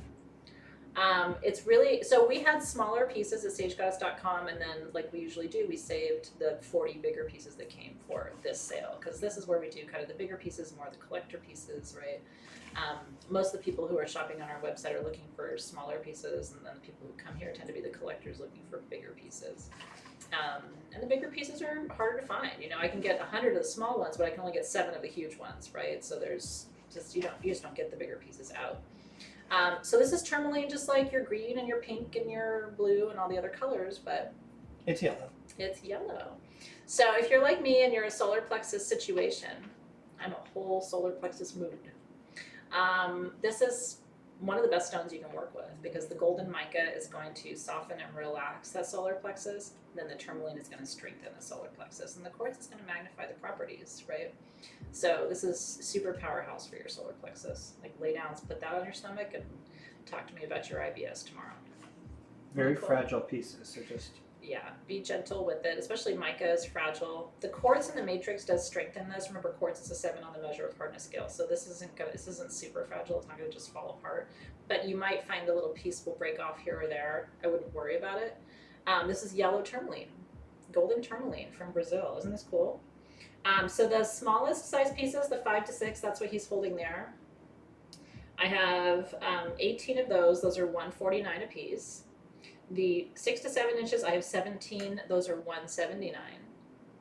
It's really, so we had smaller pieces at stagegoddess.com, and then like we usually do, we saved the 40 bigger pieces that came for this sale, because this is where we do kind of the bigger pieces, more the collector pieces, right? Most of the people who are shopping on our website are looking for smaller pieces, and then the people who come here tend to be the collectors looking for bigger pieces. And the bigger pieces are harder to find. You know, I can get 100 of the small ones, but I can only get 7 of the huge ones, right? So there's just, you just don't get the bigger pieces out. So this is tourmaline, just like your green and your pink and your blue and all the other colors, but it's yellow. It's yellow. So if you're like me and you're a solar plexus situation, I'm a whole solar plexus mood. This is one of the best stones you can work with because the golden mica is going to soften and relax that solar plexus. Then the tourmaline is going to strengthen the solar plexus, and the quartz is going to magnify the properties, right? So this is super powerhouse for your solar plexus. Like lay down, put that on your stomach, and talk to me about your IBS tomorrow. Very Cool. fragile pieces, so just... Yeah, be gentle with it, especially mica is fragile. The quartz in the matrix does strengthen this. Remember, quartz is a 7 on the measure of hardness scale, so this isn't super fragile. It's not going to just fall apart. But you might find the little piece will break off here or there. I wouldn't worry about it. This is yellow tourmaline, golden tourmaline from Brazil. Isn't this cool? So the smallest size pieces, the 5 to 6, that's what he's holding there. I have 18 of those. Those are $149 a piece. The 6 to 7 inches, I have 17. Those are $179.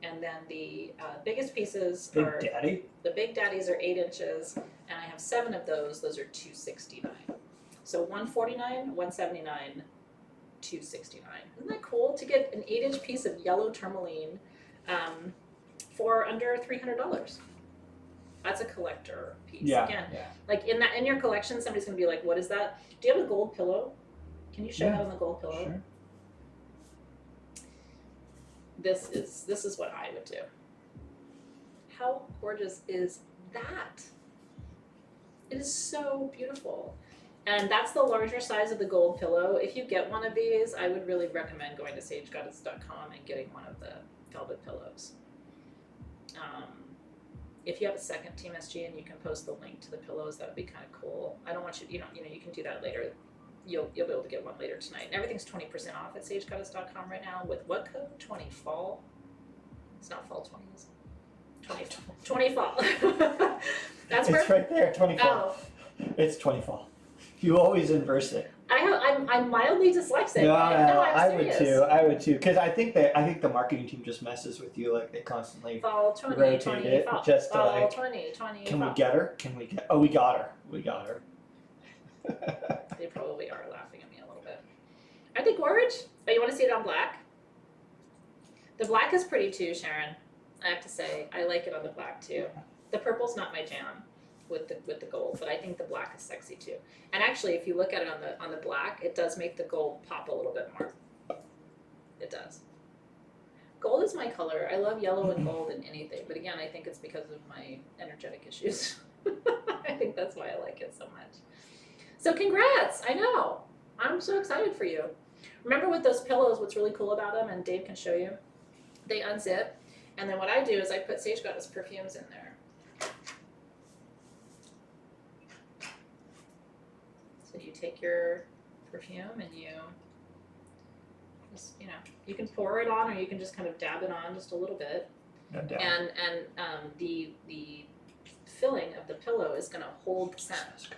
And then the biggest pieces are Big Daddy? the big daddies are 8 inches, and I have 7 of those. Those are $269. So $149, $179, $269. Isn't that cool to get an 8-inch piece of yellow tourmaline for under $300? That's a collector piece. Yeah, Again, yeah. like in your collection, somebody's gonna be like, "What is that? Do you have a gold pillow? Can you show Yeah, that on the gold pillow?" Sure. This is what I would do. How gorgeous is that? It is so beautiful. And that's the larger size of the gold pillow. If you get one of these, I would really recommend going to sagegoddess.com and getting one of the velvet pillows. If you have a second Team SG and you can post the link to the pillows, that would be kind of cool. I don't want you, you can do that later. You'll be able to get one later tonight. And everything's 20% off at sagegoddess.com right now with what code? 20 fall. It's not fall 20, is it? 20 fall. That's where It's right there, 20 fall. Oh, It's 20 fall. You always inverse it. I'm mildly dyslexic. No, I'm I would serious. too. I would too. Because I think the marketing team just messes with you. Like they constantly Fall 20, rotate 20, it fall. just to Fall like. 20, 20, Can fall. we get her? Can we get? Oh, we got her. We got her. They probably are laughing at me a little bit. Aren't they gorgeous? Oh, you want to see it on black? The black is pretty too, Sharon. I have to say, I like it on the black too. The purple's not my jam with the gold, but I think the black is sexy too. And actually, if you look at it on the black, it does make the gold pop a little bit more. It does. Gold is my color. I love yellow and gold in anything, but again, I think it's because of my energetic issues. I think that's why I like it so much. So congrats! I know. I'm so excited for you. Remember with those pillows, what's really cool about them, and Dave can show you, they unzip, and then what I do is I put Sage Goddess perfumes in there. So you take your perfume and you just, you can pour it on or you can just kind of dab it on just a little bit. No doubt. And the filling of the pillow is going to hold the scent.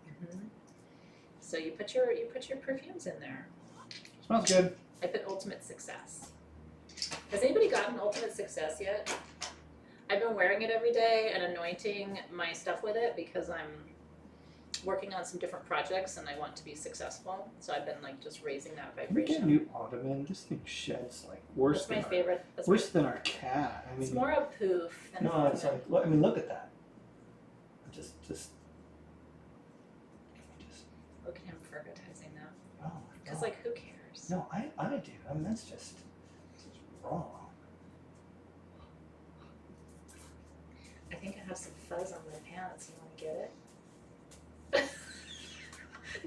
Mm-hmm. So you put your perfumes in there. Smells good. I put Ultimate Success. Has anybody gotten Ultimate Success yet? I've been wearing it every day and anointing my stuff with it because I'm working on some different projects and I want to be successful. So I've been like just raising that Can we get a vibration. new ottoman? This thing sheds like worse That's my than favorite. worse than our cat. I mean, It's more a poof than no, a it's like look, I mean, look at that. Just. Look at him fertilizing now. Oh my Because God. like who cares? No, I do. I mean, that's just wrong. I think I have some fuzz on my pants. You want to get it?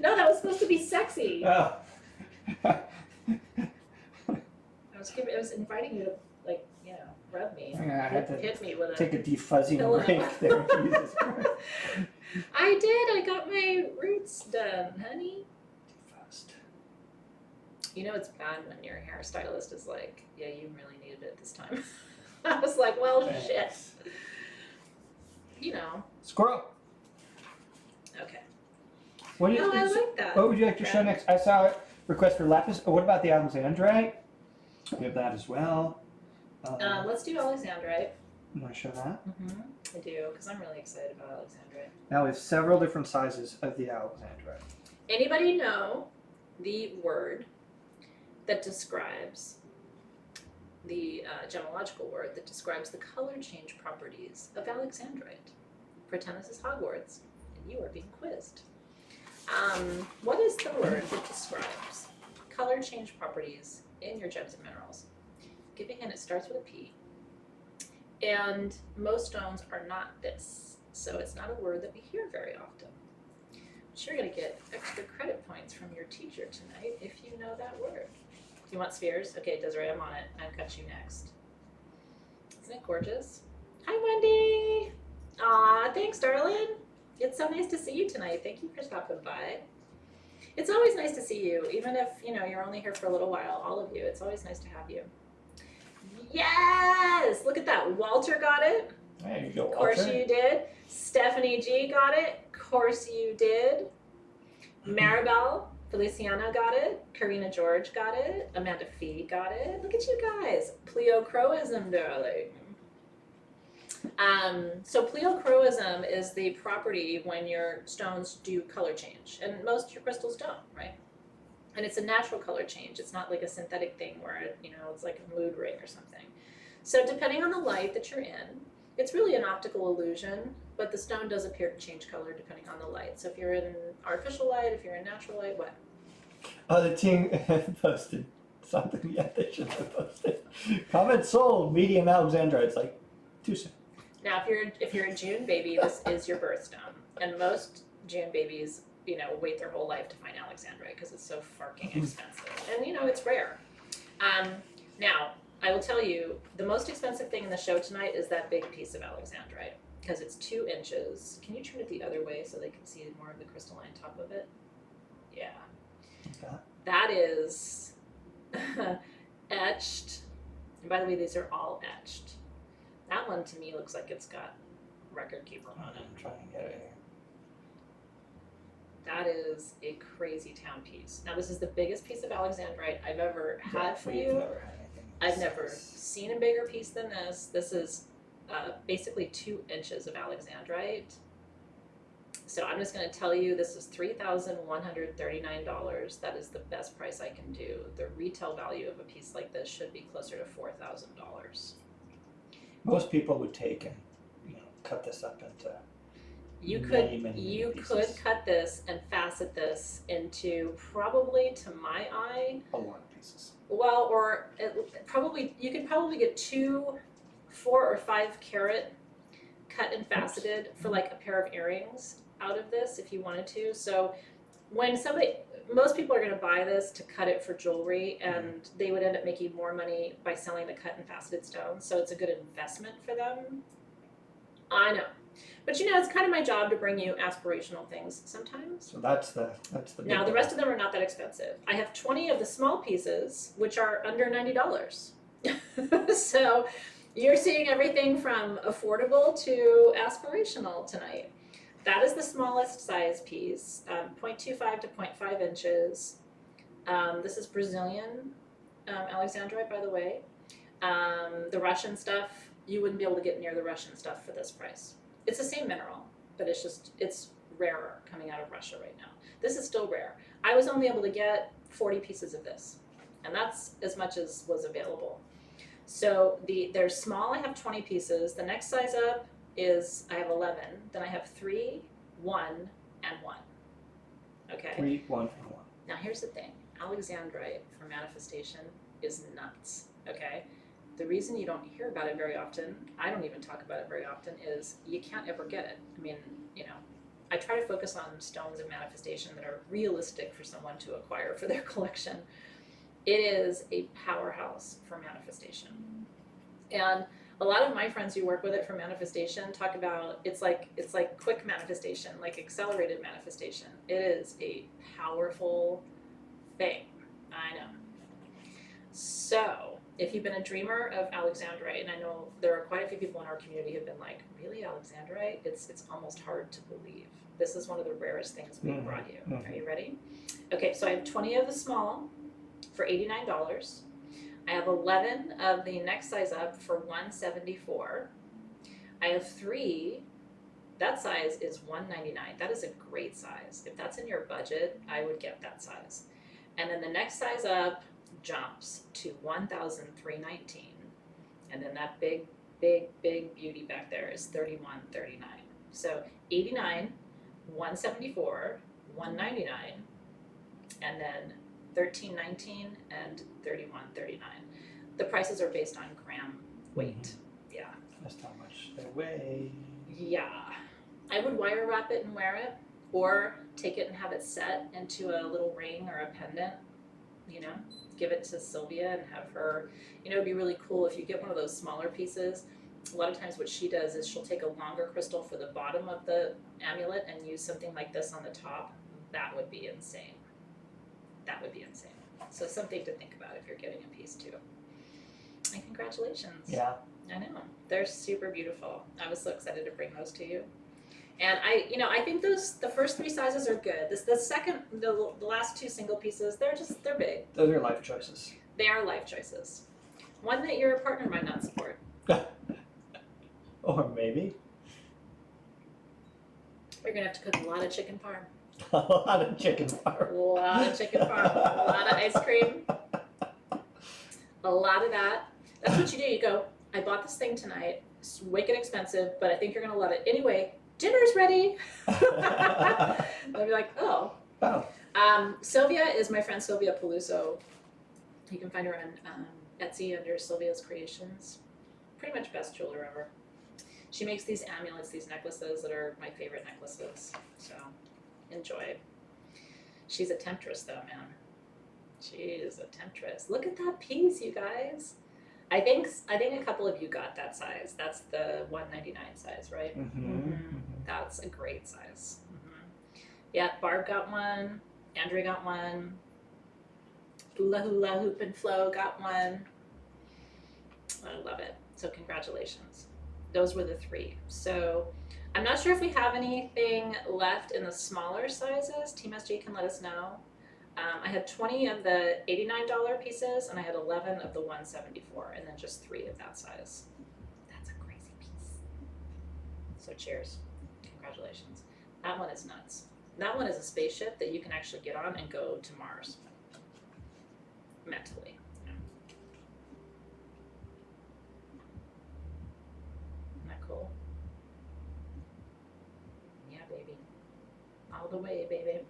No, that was supposed to be sexy. Oh. I was inviting you to rub me. Yeah, I had to hit me with Take a defuzzing Pillow. break there. Jesus Christ. I did. I got my roots done, honey. Defuzzed. It's bad when your hairstylist is like, "Yeah, you really needed it this time." I was like, "Well, shit." Squirrel. Okay. What, Oh, I like that. what would you like to show next? I saw a request for lapis. Oh, what about the Alexandrite? We have that as well. Let's do Alexandrite. You want to show that? Mm-hmm. I do, because I'm really excited about Alexandrite. Now we have several different sizes of the Alexandrite. Anybody know the word that describes the gemological word that describes the color change properties of alexandrite. Pretend this is Hogwarts, and you are being quizzed. What is the word that describes color change properties in your gems and minerals? Give a hint, it starts with a P. And most stones are not this, so it's not a word that we hear very often. But you're going to get extra credit points from your teacher tonight if you know that word. Do you want spheres? Okay, Desiree, I'm on it. I've got you next. Isn't it gorgeous? Hi, Wendy! Aw, thanks, darling. It's so nice to see you tonight. Thank you for stopping by. It's always nice to see you, even if, you're only here for a little while, all of you. It's always nice to have you. Yes! Look at that. Walter got it. There you go, Walter. Of course you did. Stephanie G got it. Of course you did. Maribel Feliciana got it. Karina George got it. Amanda Fee got it. Look at you guys. Pleochroism, darling. So pleochroism is the property when your stones do color change, and most of your crystals don't, right? And it's a natural color change. It's not like a synthetic thing where it's like a mood ring or something. So depending on the light that you're in, it's really an optical illusion, but the stone does appear to change color depending on the light. So if you're in artificial light, if you're in natural light, what? Oh, the team posted something. Yeah, they should have posted. Comment sold, medium alexandrite. It's like too soon. Now, if you're a June baby, this is your birthstone, and most June babies, wait their whole life to find alexandrite because it's so fucking expensive, and it's rare. Now, I will tell you, the most expensive thing in the show tonight is that big piece of alexandrite because it's 2 inches. Can you turn it the other way so they can see more of the crystalline top of it? Yeah, Okay. that is etched. And by the way, these are all etched. That one to me looks like it's got record keeper on it. I'm trying to get it here. That is a crazy town piece. Now this is the biggest piece of alexandrite I've ever had for you. Never had anything. I've never seen a bigger piece than this. This is basically 2 inches of alexandrite. So I'm just going to tell you this is $3,139. That is the best price I can do. The retail value of a piece like this should be closer to $4,000. Most people would take and cut this up into You many could pieces. cut this and facet this into probably, to my eye, A lot of pieces. well, or you could probably get 2 4 or 5 carat cut and faceted for like a pair of earrings out of this if you wanted to. So when most people are going to buy this to cut it for jewelry, and they would end up making more money by selling the cut and faceted stones. So it's a good investment for them. I know. But it's kind of my job to bring you aspirational things sometimes. So that's the Now, the rest of them are not that expensive. I have 20 of the small pieces, which are under $90. So you're seeing everything from affordable to aspirational tonight. That is the smallest size piece, 0.25 to 0.5 inches. This is Brazilian alexandrite, by the way. The Russian stuff, you wouldn't be able to get near the Russian stuff for this price. It's the same mineral, but it's rarer coming out of Russia right now. This is still rare. I was only able to get 40 pieces of this, and that's as much as was available. So they're small, I have 20 pieces. The next size up is I have 11. Then I have 3, 1, and 1. Okay? 3, 1, and 1. Now here's the thing. Alexandrite for manifestation is nuts, okay? The reason you don't hear about it very often, I don't even talk about it very often, is you can't ever get it. I mean, I try to focus on stones of manifestation that are realistic for someone to acquire for their collection. It is a powerhouse for manifestation. And a lot of my friends who work with it for manifestation talk about it's like quick manifestation, like accelerated manifestation. It is a powerful thing. I know. So if you've been a dreamer of alexandrite, and I know there are quite a few people in our community who've been like, really, alexandrite? It's almost hard to believe. This is one of the rarest things we've brought you. Are you ready? Okay, so I have 20 of the small for $89. I have 11 of the next size up for $174. I have 3. That size is $199. That is a great size. If that's in your budget, I would get that size. And then the next size up jumps to $1,319. And then that big, big, big beauty back there is $31.39. So $89, $174, $199, and then $13.19 and $31.39. The prices are based on gram weight. Yeah. That's how much they weigh. Yeah. I would wire wrap it and wear it, or take it and have it set into a little ring or a pendant, you know, give it to Sylvia and have her, you know, it'd be really cool if you get one of those smaller pieces. A lot of times what she does is she'll take a longer crystal for the bottom of the amulet and use something like this on the top. That would be insane. That would be insane. So something to think about if you're getting a piece too. And congratulations. Yeah. I know. They're super beautiful. I was so excited to bring those to you. And I think the first 3 sizes are good. The last 2 single pieces, they're big. Those are life choices. They are life choices. One that your partner might not support. Or maybe. You're gonna have to cook a lot of chicken parm. A lot of chicken parm. A lot of chicken parm. A lot of ice cream. A lot of that. That's what you do. You go, I bought this thing tonight. It's wicked expensive, but I think you're gonna love it. Anyway, dinner's ready. They'll be like, oh. Oh. Sylvia is my friend Sylvia Peluso. You can find her on Etsy under Sylvia's Creations. Pretty much best jeweler ever. She makes these amulets, these necklaces that are my favorite necklaces. So enjoy. She's a temptress though, man. She is a temptress. Look at that piece, you guys. I think a couple of you got that size. That's the $199 size, right? Mm-hmm. That's a great size. Yeah, Barb got one. Andrea got one. Hula Hoop and Flo got one. I love it. So congratulations. Those were the 3. So I'm not sure if we have anything left in the smaller sizes. Team SG can let us know. I had 20 of the $89 pieces, and I had 11 of the $174, and then just 3 of that size. That's a crazy piece. So cheers. Congratulations. That one is nuts. That one is a spaceship that you can actually get on and go to Mars. Mentally. Isn't that cool? Yeah, baby. All the way, baby.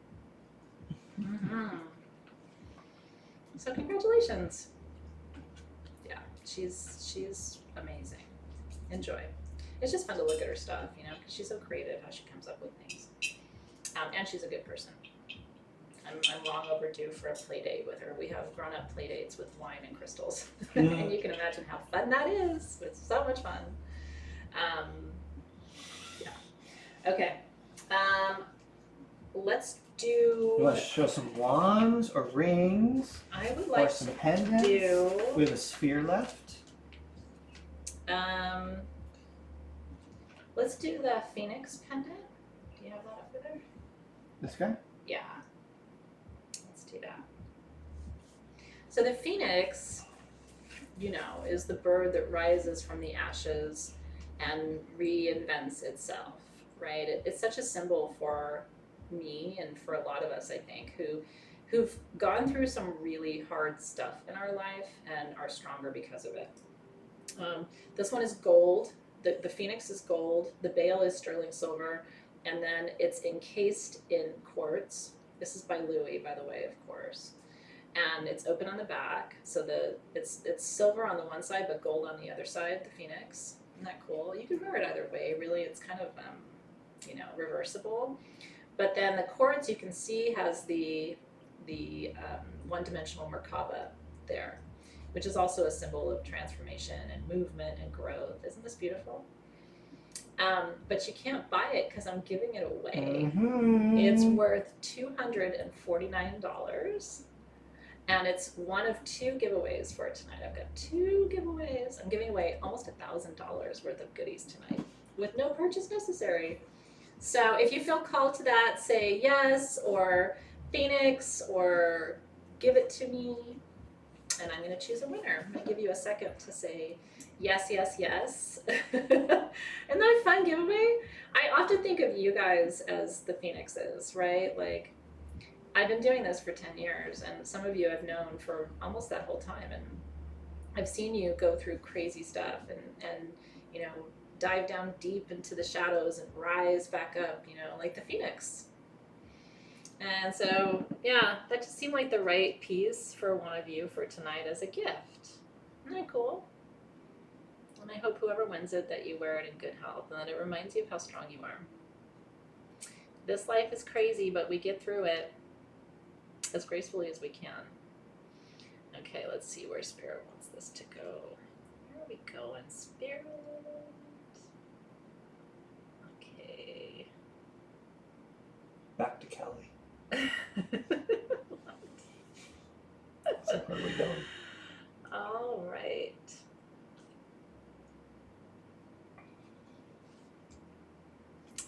So congratulations. Yeah, she's amazing. Enjoy. It's just fun to look at her stuff, you know, because she's so creative how she comes up with things. And she's a good person. I'm long overdue for a play date with her. We have grown-up play dates with wine and crystals. And you can imagine how fun that is. It's so much fun. Yeah. Okay. Let's do... You want to show some wands or rings? I would or like some to pendants? do... We have a sphere left. Let's do the Phoenix pendant. Do you have that over there? This guy? Yeah. Let's do that. So the Phoenix, you know, is the bird that rises from the ashes and reinvents itself, right? It's such a symbol for me and for a lot of us, I think, who've gone through some really hard stuff in our life and are stronger because of it. This one is gold. The Phoenix is gold. The Bail is sterling silver. And then it's encased in quartz. This is by Louis, by the way, of course. And it's open on the back. So it's silver on the one side, but gold on the other side, the Phoenix. Isn't that cool? You can wear it either way, really. It's kind of, reversible. But then the quartz, you can see, has the one-dimensional Merkaba there, which is also a symbol of transformation and movement and growth. Isn't this beautiful? But you can't buy it because I'm giving it away. Mm-hmm. It's worth $249, and it's one of 2 giveaways for tonight. I've got 2 giveaways. I'm giving away almost $1,000 worth of goodies tonight with no purchase necessary. So if you feel called to that, say yes, or Phoenix, or give it to me, and I'm going to choose a winner. I'm going to give you a second to say yes, yes, yes. Isn't that a fun giveaway? I often think of you guys as the Phoenixes, right? Like, I've been doing this for 10 years, and some of you I've known for almost that whole time, and I've seen you go through crazy stuff and you know, dive down deep into the shadows and rise back up, you know, like the phoenix. And so, yeah, that just seemed like the right piece for one of you for tonight as a gift. Isn't that cool? And I hope whoever wins it, that you wear it in good health and that it reminds you of how strong you are. This life is crazy, but we get through it as gracefully as we can. Okay, let's see where Spirit wants this to go. Where are we going, Spirit? Okay. Back to Kelly. So where are we going? All right.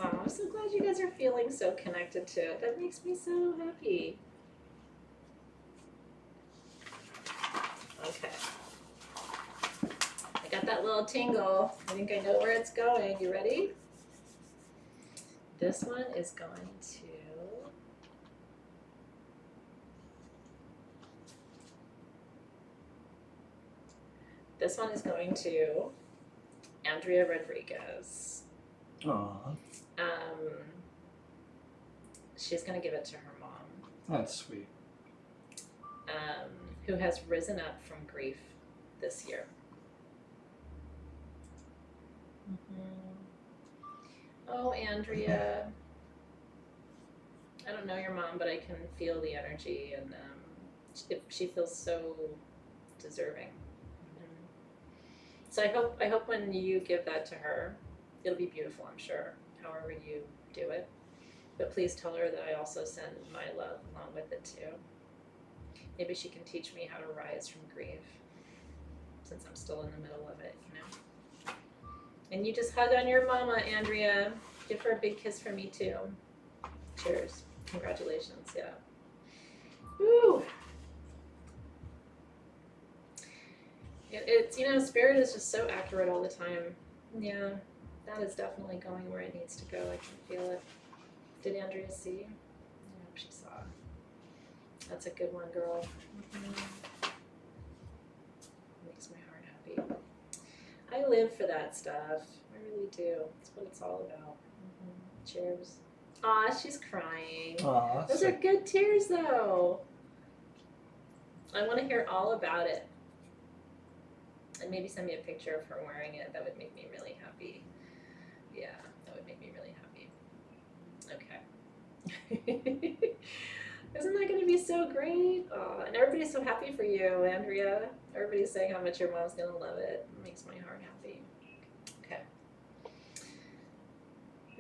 Oh, I'm so glad you guys are feeling so connected to it. That makes me so happy. Okay. I got that little tingle. I think I know where it's going. You ready? This one is going to... This one is going to Andrea Rodriguez. Aww. She's going to give it to her mom. That's sweet. Who has risen up from grief this year. Oh, Andrea. I don't know your mom, but I can feel the energy, and she feels so deserving. So I hope when you give that to her, it'll be beautiful, I'm sure, however you do it. But please tell her that I also send my love along with it too. Maybe she can teach me how to rise from grief, since I'm still in the middle of it, you know. And you just hug on your mama, Andrea. Give her a big kiss for me too. Cheers. Congratulations, yeah. Woo! It's, you know, Spirit is just so accurate all the time. Yeah, that is definitely going where it needs to go. I can feel it. Did Andrea see? I hope she saw. That's a good one, girl. Makes my heart happy. I live for that stuff. I really do. That's what it's all about. Cheers. Aw, she's crying. Aw, Those are good tears, though. I want to hear all about it. And maybe send me a picture of her wearing it. That would make me really happy. Yeah, that would make me really happy. Okay. Isn't that going to be so great? Oh, and everybody's so happy for you, Andrea. Everybody's saying how much your mom's going to love it. It makes my heart happy. Okay.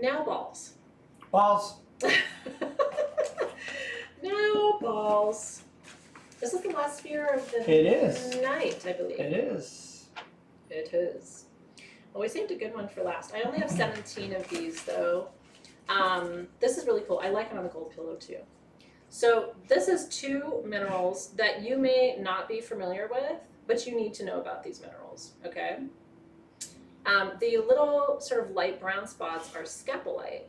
Now balls. Balls. Now balls. This is the last sphere of the night, I believe. It is. It is. Well, we saved a good one for last. I only have 17 of these, though. This is really cool. I like it on the gold pillow, too. So this is 2 minerals that you may not be familiar with, but you need to know about these minerals, okay? The little sort of light brown spots are scapolite.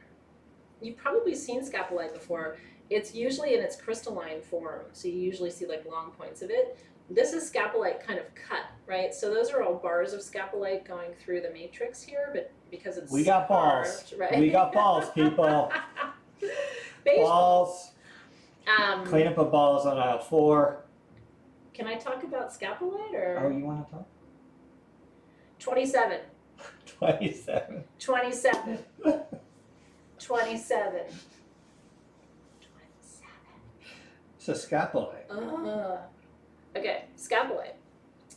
You've probably seen scapolite before. It's usually in its crystalline form, so you usually see like long points of it. This is scapolite kind of cut, right? So those are all bars of scapolite going through the matrix here, but because it's we got carved, balls, right? We got balls, people. Balls. Clean up of balls on aisle 4. Can I talk about scapolite or? Oh, you want to talk? 27. 27. 27. 27. So scapolite. Okay, scapolite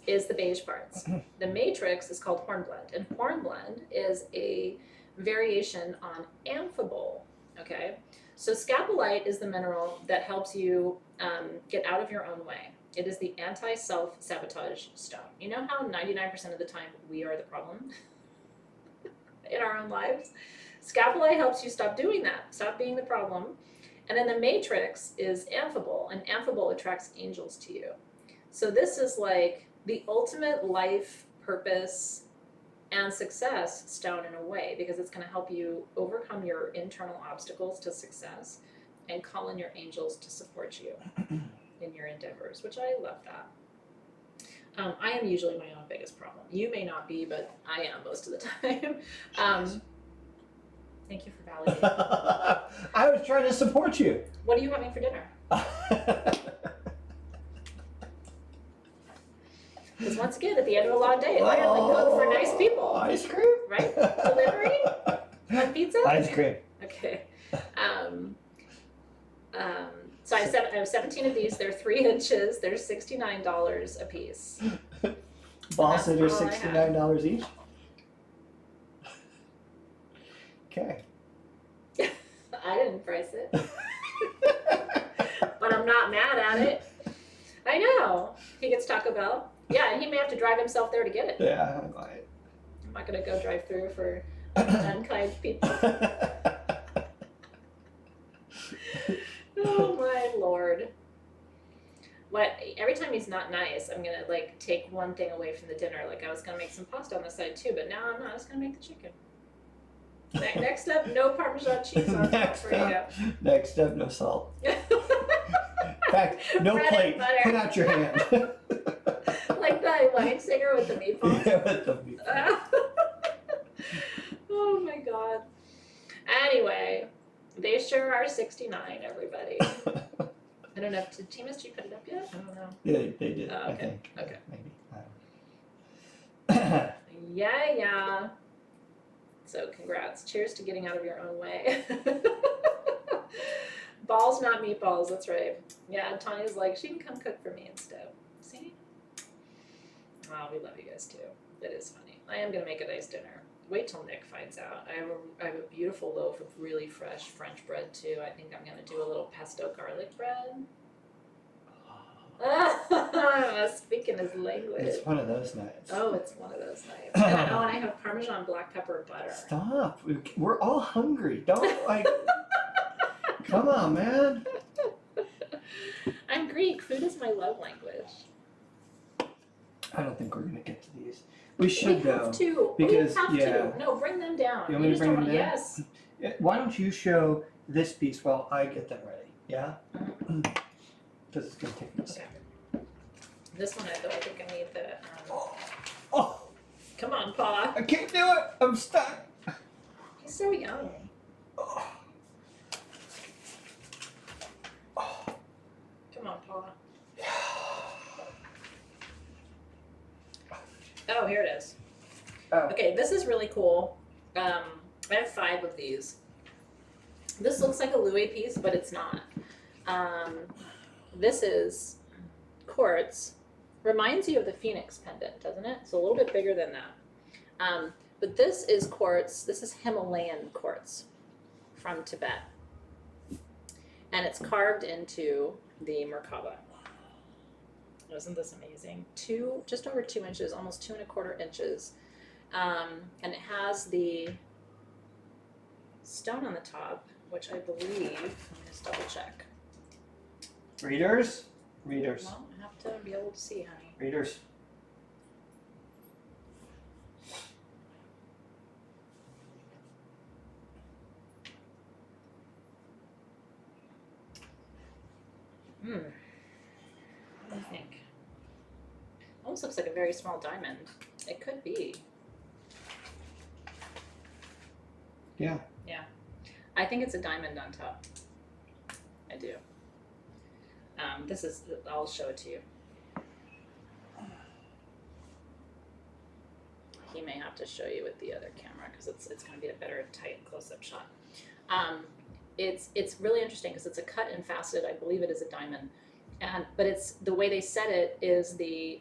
is the beige parts. The matrix is called hornblende, and hornblende is a variation on amphibole, okay? So scapolite is the mineral that helps you get out of your own way. It is the anti-self-sabotage stone. You know how 99% of the time we are the problem in our own lives? Scapolite helps you stop doing that, stop being the problem. And then the matrix is amphibole, and amphibole attracts angels to you. So this is like the ultimate life purpose and success stone in a way, because it's going to help you overcome your internal obstacles to success and call in your angels to support you in your endeavors, which I love that. I am usually my own biggest problem. You may not be, but I am most of the time. Thank you for validating. I was trying to support you. What are you having for dinner? Because once again, at the end of a long day, I only cook for nice people. Ice cream? Right? Delivery? On pizza? Ice cream. Okay. So I have 17 of these. They're 3 inches. They're $69 a piece. Boss said they're all I $69 each. Okay. I didn't price it. But I'm not mad at it. I know. He gets Taco Bell. Yeah, and he may have to drive himself there to get it. Yeah, I might. I'm not going to go drive through for unkind people. Oh my lord. What, every time he's not nice, I'm gonna like take one thing away from the dinner. Like I was gonna make some pasta on the side too, but now I'm not. I was gonna make the chicken. Next up, no Parmesan cheese on top for you. Next up, no salt. In fact, no Bread plate. and butter. Put out your hand. Like the wine singer with the meatballs. Yeah, with the meatballs. Oh my god. Anyway, they sure are 69, everybody. I don't know. Did Team SG put it up yet? I don't know. Yeah, they did. Oh, I okay. think. Okay. Maybe. I don't know. Yeah. So congrats. Cheers to getting out of your own way. Balls, not meatballs. That's right. Yeah, Tanya's like, she can come cook for me instead. See? Oh, we love you guys too. It is funny. I am going to make a nice dinner. Wait till Nick finds out. I have a beautiful loaf of really fresh French bread too. I think I'm going to do a little pesto garlic bread. Speaking his language. It's one of those nights. Oh, it's one of those nights. And I have Parmesan black pepper butter. Stop. We're all hungry. Don't like. Come on, man. I'm Greek. Food is my love language. I don't think we're gonna get to these. We should We have though. to. Because, we have yeah. to. No, bring them down. You want me to just bring don't them down? Yes. Why don't you show this piece while I get them ready? Yeah. Mhm. Because it's gonna take me a second. This one, though, I think I need the. Oh, Come on, Paw. I can't do it. I'm stuck. He's so young. Oh. Come on, Paw. Oh, here it is. Oh. Okay, this is really cool. I have 5 of these. This looks like a Louis piece, but it's not. This is quartz. Reminds you of the Phoenix pendant, doesn't it? It's a little bit bigger than that. But this is quartz. This is Himalayan quartz from Tibet. And it's carved into the Merkaba. Isn't this amazing? Just over 2 inches, almost 2 1/4 inches. And it has the stone on the top, which I believe, let me just double check. Readers. Well, I have to be able to see, honey. Readers. What do you think? Almost looks like a very small diamond. It could be. Yeah. Yeah. I think it's a diamond on top. I do. I'll show it to you. He may have to show you with the other camera because it's going to be a better tight close-up shot. It's really interesting because it's a cut and faceted. I believe it is a diamond, but it's the way they set it is the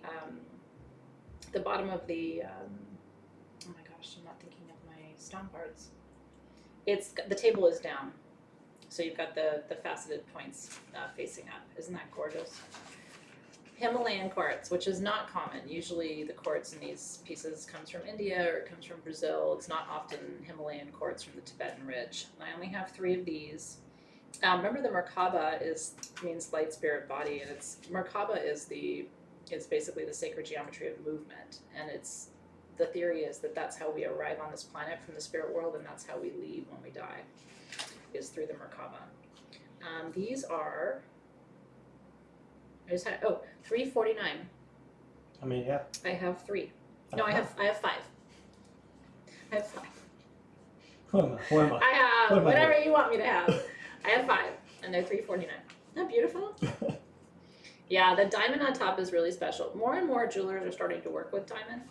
bottom of the oh my gosh, I'm not thinking of my stone parts. The table is down, so you've got the faceted points facing up. Isn't that gorgeous? Himalayan quartz, which is not common. Usually the quartz in these pieces comes from India or it comes from Brazil. It's not often Himalayan quartz from the Tibetan ridge. I only have 3 of these. Remember the Merkaba means light spirit body, and Merkaba is basically the sacred geometry of movement, and the theory is that that's how we arrive on this planet from the spirit world, and that's how we leave when we die, is through the Merkaba. These are, $349. I mean, yeah. I have 3. No, I have 5. I have 5. Who am I? I What have am I whatever doing? you want me to have. I have 5, and they're $3.49. Isn't that beautiful? Yeah, the diamond on top is really special. More and more jewelers are starting to work with diamond,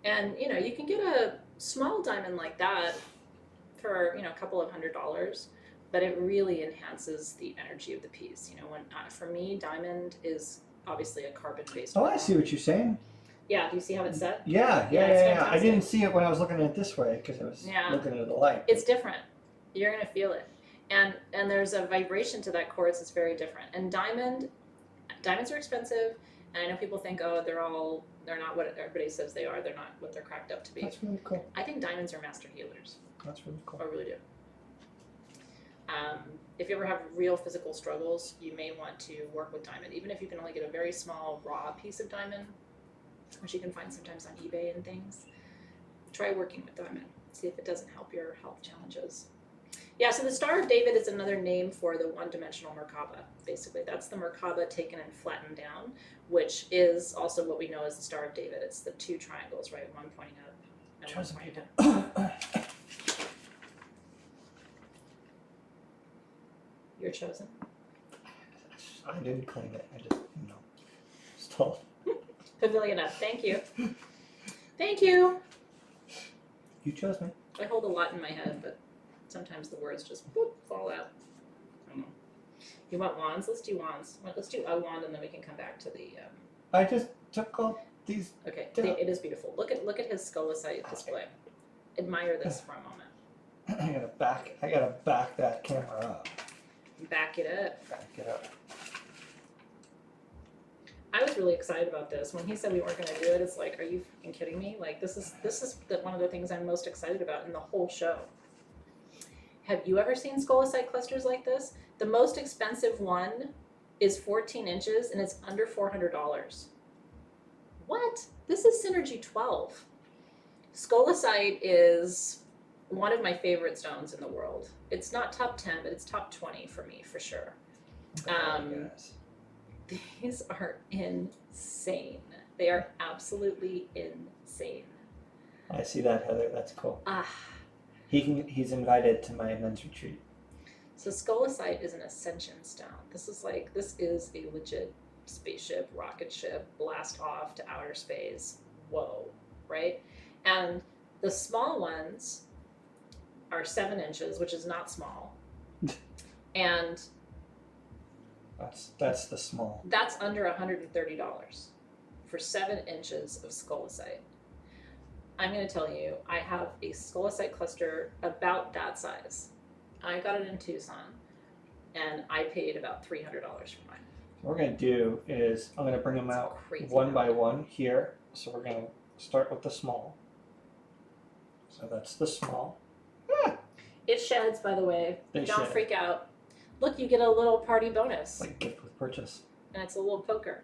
and you know you can get a small diamond like that for a couple of $100s, but it really enhances the energy of the piece. You know, when for me, diamond is obviously a carbon-based. Oh, I see what you're saying. Yeah, do you see how it's set? Yeah. It's I fantastic. didn't see it when I was looking at it this way because I was looking at the light. It's different. You're gonna feel it, and there's a vibration to that quartz that's very different. And diamonds are expensive, and I know people think, oh, they're not what everybody says they are. They're not what they're cracked up to be. That's really cool. I think diamonds are master healers. That's really cool. I really do. If you ever have real physical struggles, you may want to work with diamond, even if you can only get a very small raw piece of diamond, which you can find sometimes on eBay and things. Try working with diamond. See if it doesn't help your health challenges. Yeah, so the Star of David is another name for the one-dimensional Merkaba. Basically, that's the Merkaba taken and flattened down, which is also what we know as the Star of David. It's the 2 triangles, right? One pointing up and one pointing down. You're chosen. I didn't claim it. I just, stole it. Pavilion up. Thank you. Thank you. You chose me. I hold a lot in my head, but sometimes the words just boop, fall out. I don't know. You want wands? Let's do wands. Let's do a wand, and then we can come back to the. I just took all these. Okay, it is beautiful. Look at his scolecite display. Admire this for a moment. I gotta back that camera up. Back it up. Back it up. I was really excited about this. When he said we weren't going to do it, it's like, are you fucking kidding me? Like, this is one of the things I'm most excited about in the whole show. Have you ever seen scolecite clusters like this? The most expensive one is 14 inches, and it's under $400. What? This is Synergy 12. Scolecite is one of my favorite stones in the world. It's not top 10, but it's top 20 for me, for sure. These are insane. They are absolutely insane. I see that, Heather. That's cool. Ah. He's invited to my men's retreat. So scolecite is an ascension stone. This is a legit spaceship, rocket ship, blast off to outer space. Whoa, right? And the small ones are 7 inches, which is not small. And that's the small. That's under $130 for 7 inches of scolecite. I'm going to tell you, I have a scolecite cluster about that size. I got it in Tucson, and I paid about $300 for mine. What we're going to do is I'm going to bring them out one by one here. So we're going to start with the small. So that's the small. It sheds, by the way. Don't shed. freak out. Look, you get a little party bonus. Like gift with purchase. And it's a little poker.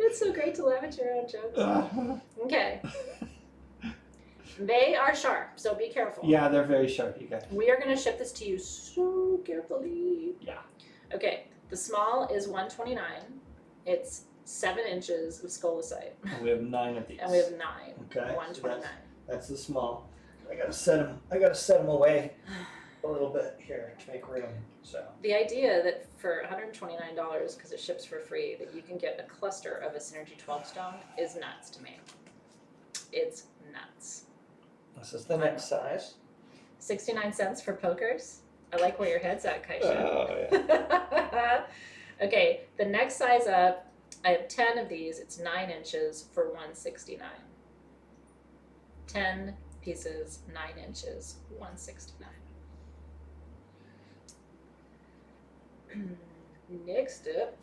It's so great to laugh at your own jokes. Okay. They are sharp, so be careful. Yeah, they're very sharp, you guys. We are going to ship this to you so carefully. Yeah. Okay, the small is $129. It's 7 inches of scolecite. And we have 9 of these. And we have 9. Okay. $129. So that's the small. I gotta set them away a little bit here to make room. So the idea that for $129, because it ships for free, that you can get a cluster of a Synergy 12 stone is nuts to me. It's nuts. This is the next size. 69 cents for pokers. I like where your head's at, Kaisha. Oh, yeah. Okay, the next size up, I have 10 of these. It's 9 inches for $169. 10 pieces, 9 inches, $169. Next up,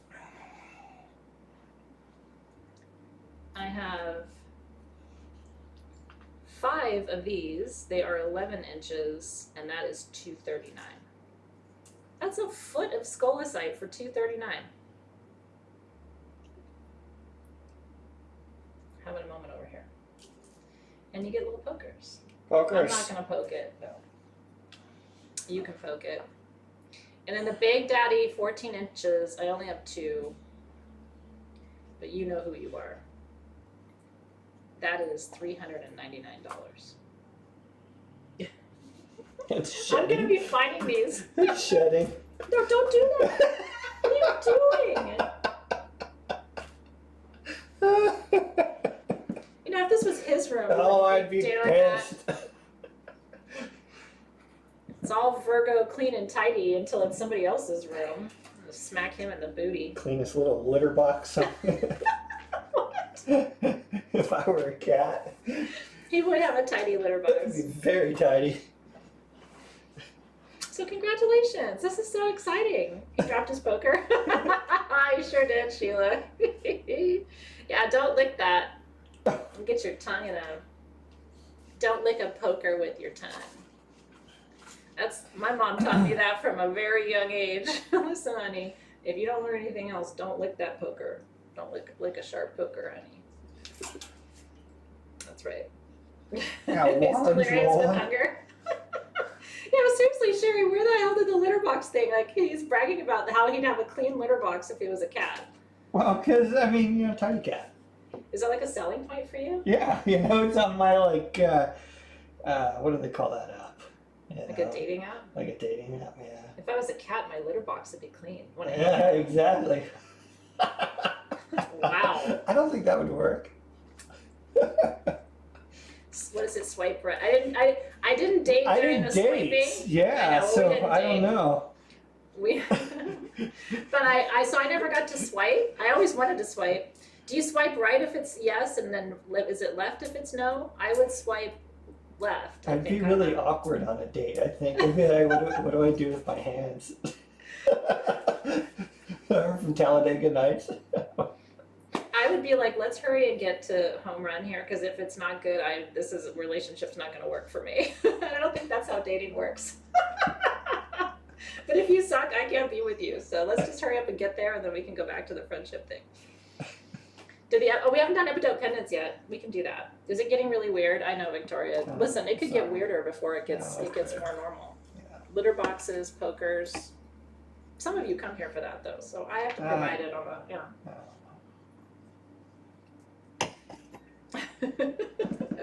I have 5 of these. They are 11 inches, and that is $239. That's a foot of scolecite for $239. Having a moment over here. And you get little pokers. Pokers. I'm not going to poke it. No. You can poke it. And then the Big Daddy 14 inches, I only have 2. But you know who you are. That is $399. It's I'm shedding. gonna be finding these. It's shedding. No, don't do that. What are you doing? You know, if this was his room, Oh, I'd be doing pissed. that. It's all Virgo clean and tidy until it's somebody else's room. I'll smack him in the booty. Cleanest little litter box. If I were a cat, He would have a tidy litter it would box. be very tidy. So congratulations, this is so exciting. He dropped his poker. You sure did, Sheila. Yeah, don't lick that. Get your tongue in a... Don't lick a poker with your tongue. That's... My mom taught me that from a very young age. Listen, honey, if you don't learn anything else, don't lick that poker. Don't lick a sharp poker, honey. That's right. Yeah, He's large delirious with roll. hunger. Yeah, but seriously, Sherry, where the hell did the litter box thing? Like, he's bragging about how he'd have a clean litter box if he was a cat. Well, because, I mean, you know, tiny cat. Is that like a selling point for you? Yeah, you know, it's on my, like, what do they call that app? You Like know, a dating app? Like a dating app, yeah. If I was a cat, my litter box would be clean. Wouldn't it? Yeah, exactly. Wow. I don't think that would work. What is it? Swipe right? I didn't date I during didn't the date. swiping. Yeah, I know, we so didn't I don't date. know. We, but so I never got to swipe. I always wanted to swipe. Do you swipe right if it's yes, and then is it left if it's no? I would swipe left. I I'd be think, really awkward on a date, I think. I'd be like, what do I do with my hands? From Talladega Nights. I would be like, let's hurry and get to home run here, because if it's not good, relationship's not going to work for me. I don't think that's how dating works. But if you suck, I can't be with you. So let's just hurry up and get there, and then we can go back to the friendship thing. We haven't done episode pendants yet. We can do that. Is it getting really weird? I know, Victoria. Oh, Listen, it could get sorry. weirder before it gets No, that's more normal. Yeah. Litter boxes, pokers. Some of you come here for that though, so I have to provide it on a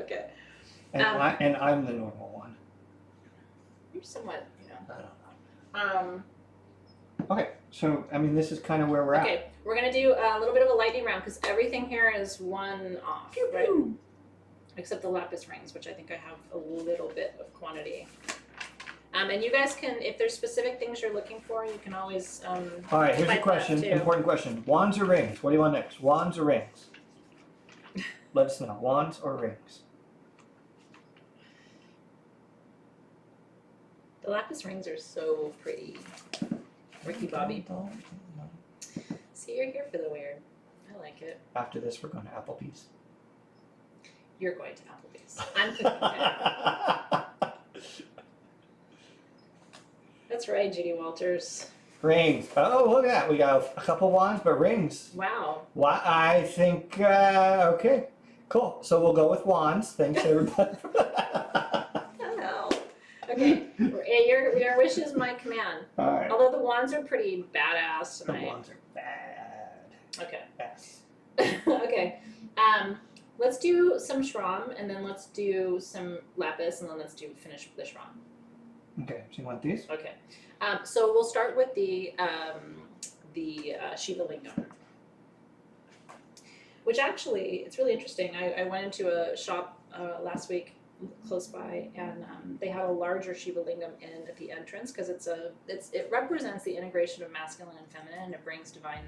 Okay. And I'm the normal one. You're somewhat, I don't know. Okay, so I mean, this is kind of where we're Okay, we're gonna do a little bit of a lightning round because everything here is one off, right? Except the lapis rings, which I think I have a little bit of quantity. And you guys can, if there's specific things you're looking for, you can always. All right, here's a type question. that too. Important question. Wands or rings? What do you want next? Wands or rings? Let us know. Wands or rings? The lapis rings are so pretty. Ricky Bobby. See, you're here for the weird. I like it. After this, we're going to Applebee's. You're going to Applebee's. I'm cooking. That's right, Judy Walters. Rings. Oh, look at that. We got a couple wands, but rings. Wow. Well, I think, okay. Cool. So we'll go with wands. Thanks, everybody. Hell. Okay. Your wish is my command. All right. Although the wands are pretty badass The tonight. wands are bad. Okay. Yes. Okay. Let's do some shram, and then let's do some lapis, and then let's finish the shram. Okay, so you want these? Okay. So we'll start with the Shiva Lingam, which actually, it's really interesting. I went into a shop last week close by, and they had a larger Shiva Lingam in at the entrance because it represents the integration of masculine and feminine, and it brings divine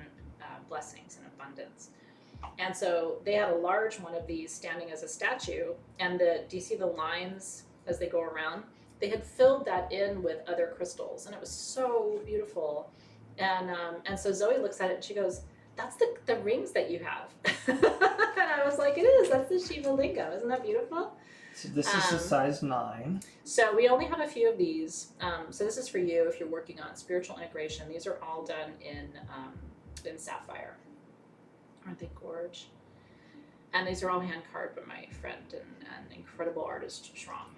blessings and abundance. And so they had a large one of these standing as a statue, and do you see the lines as they go around? They had filled that in with other crystals, and it was so beautiful. And so Zoe looks at it and she goes, "That's the rings that you have." And I was like, "It is. That's the Shiva Lingam. Isn't that beautiful?" So this is a size 9. So we only have a few of these. So this is for you if you're working on spiritual integration. These are all done in sapphire. Aren't they gorge? And these are all hand carved by my friend and incredible artist Shram.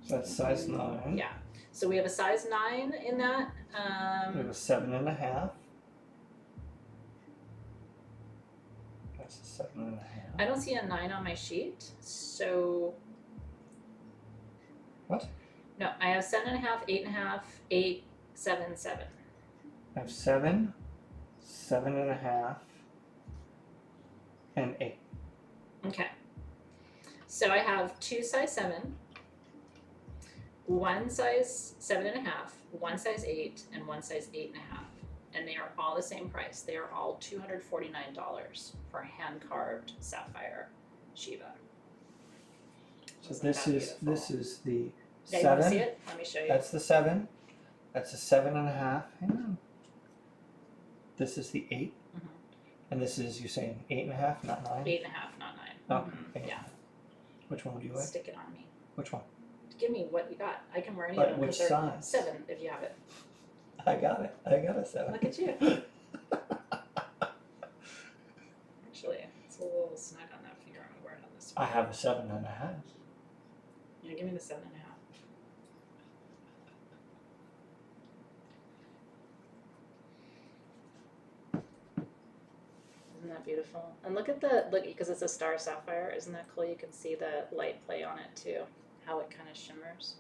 So that's size 9. Yeah. So we have a size 9 in that. It was 7.5. That's a 7.5. I don't see a 9 on my sheet, so. What? No, I have 7.5, 8.5, 8, 7, 7. I have 7, 7.5, and 8. Okay. So I have 2 size 7, 1 size 7.5, 1 size 8, and 1 size 8.5. And they are all the same price. They are all $249 for a hand-carved sapphire Shiva. So this is the Yeah, you 7. want to see it? Let me show you. That's the 7. That's a 7.5. Hang on. This is the 8. Mhm. And this is, you're saying 8.5, not 9? 8.5, not 9. Oh, Mhm. 8. Yeah. Which one would you like? Stick it on me. Which one? Give me what you got. I can wear any But of them. which 'Cause they're size? 7 if you have it. I got it. I got a 7. Look at you. Actually, it's a little snug on that finger. I'm going to wear it on this I one. have a 7.5. Yeah, give me the 7.5. Isn't that beautiful? And look at because it's a star sapphire. Isn't that cool? You can see the light play on it too. How it kind of shimmers.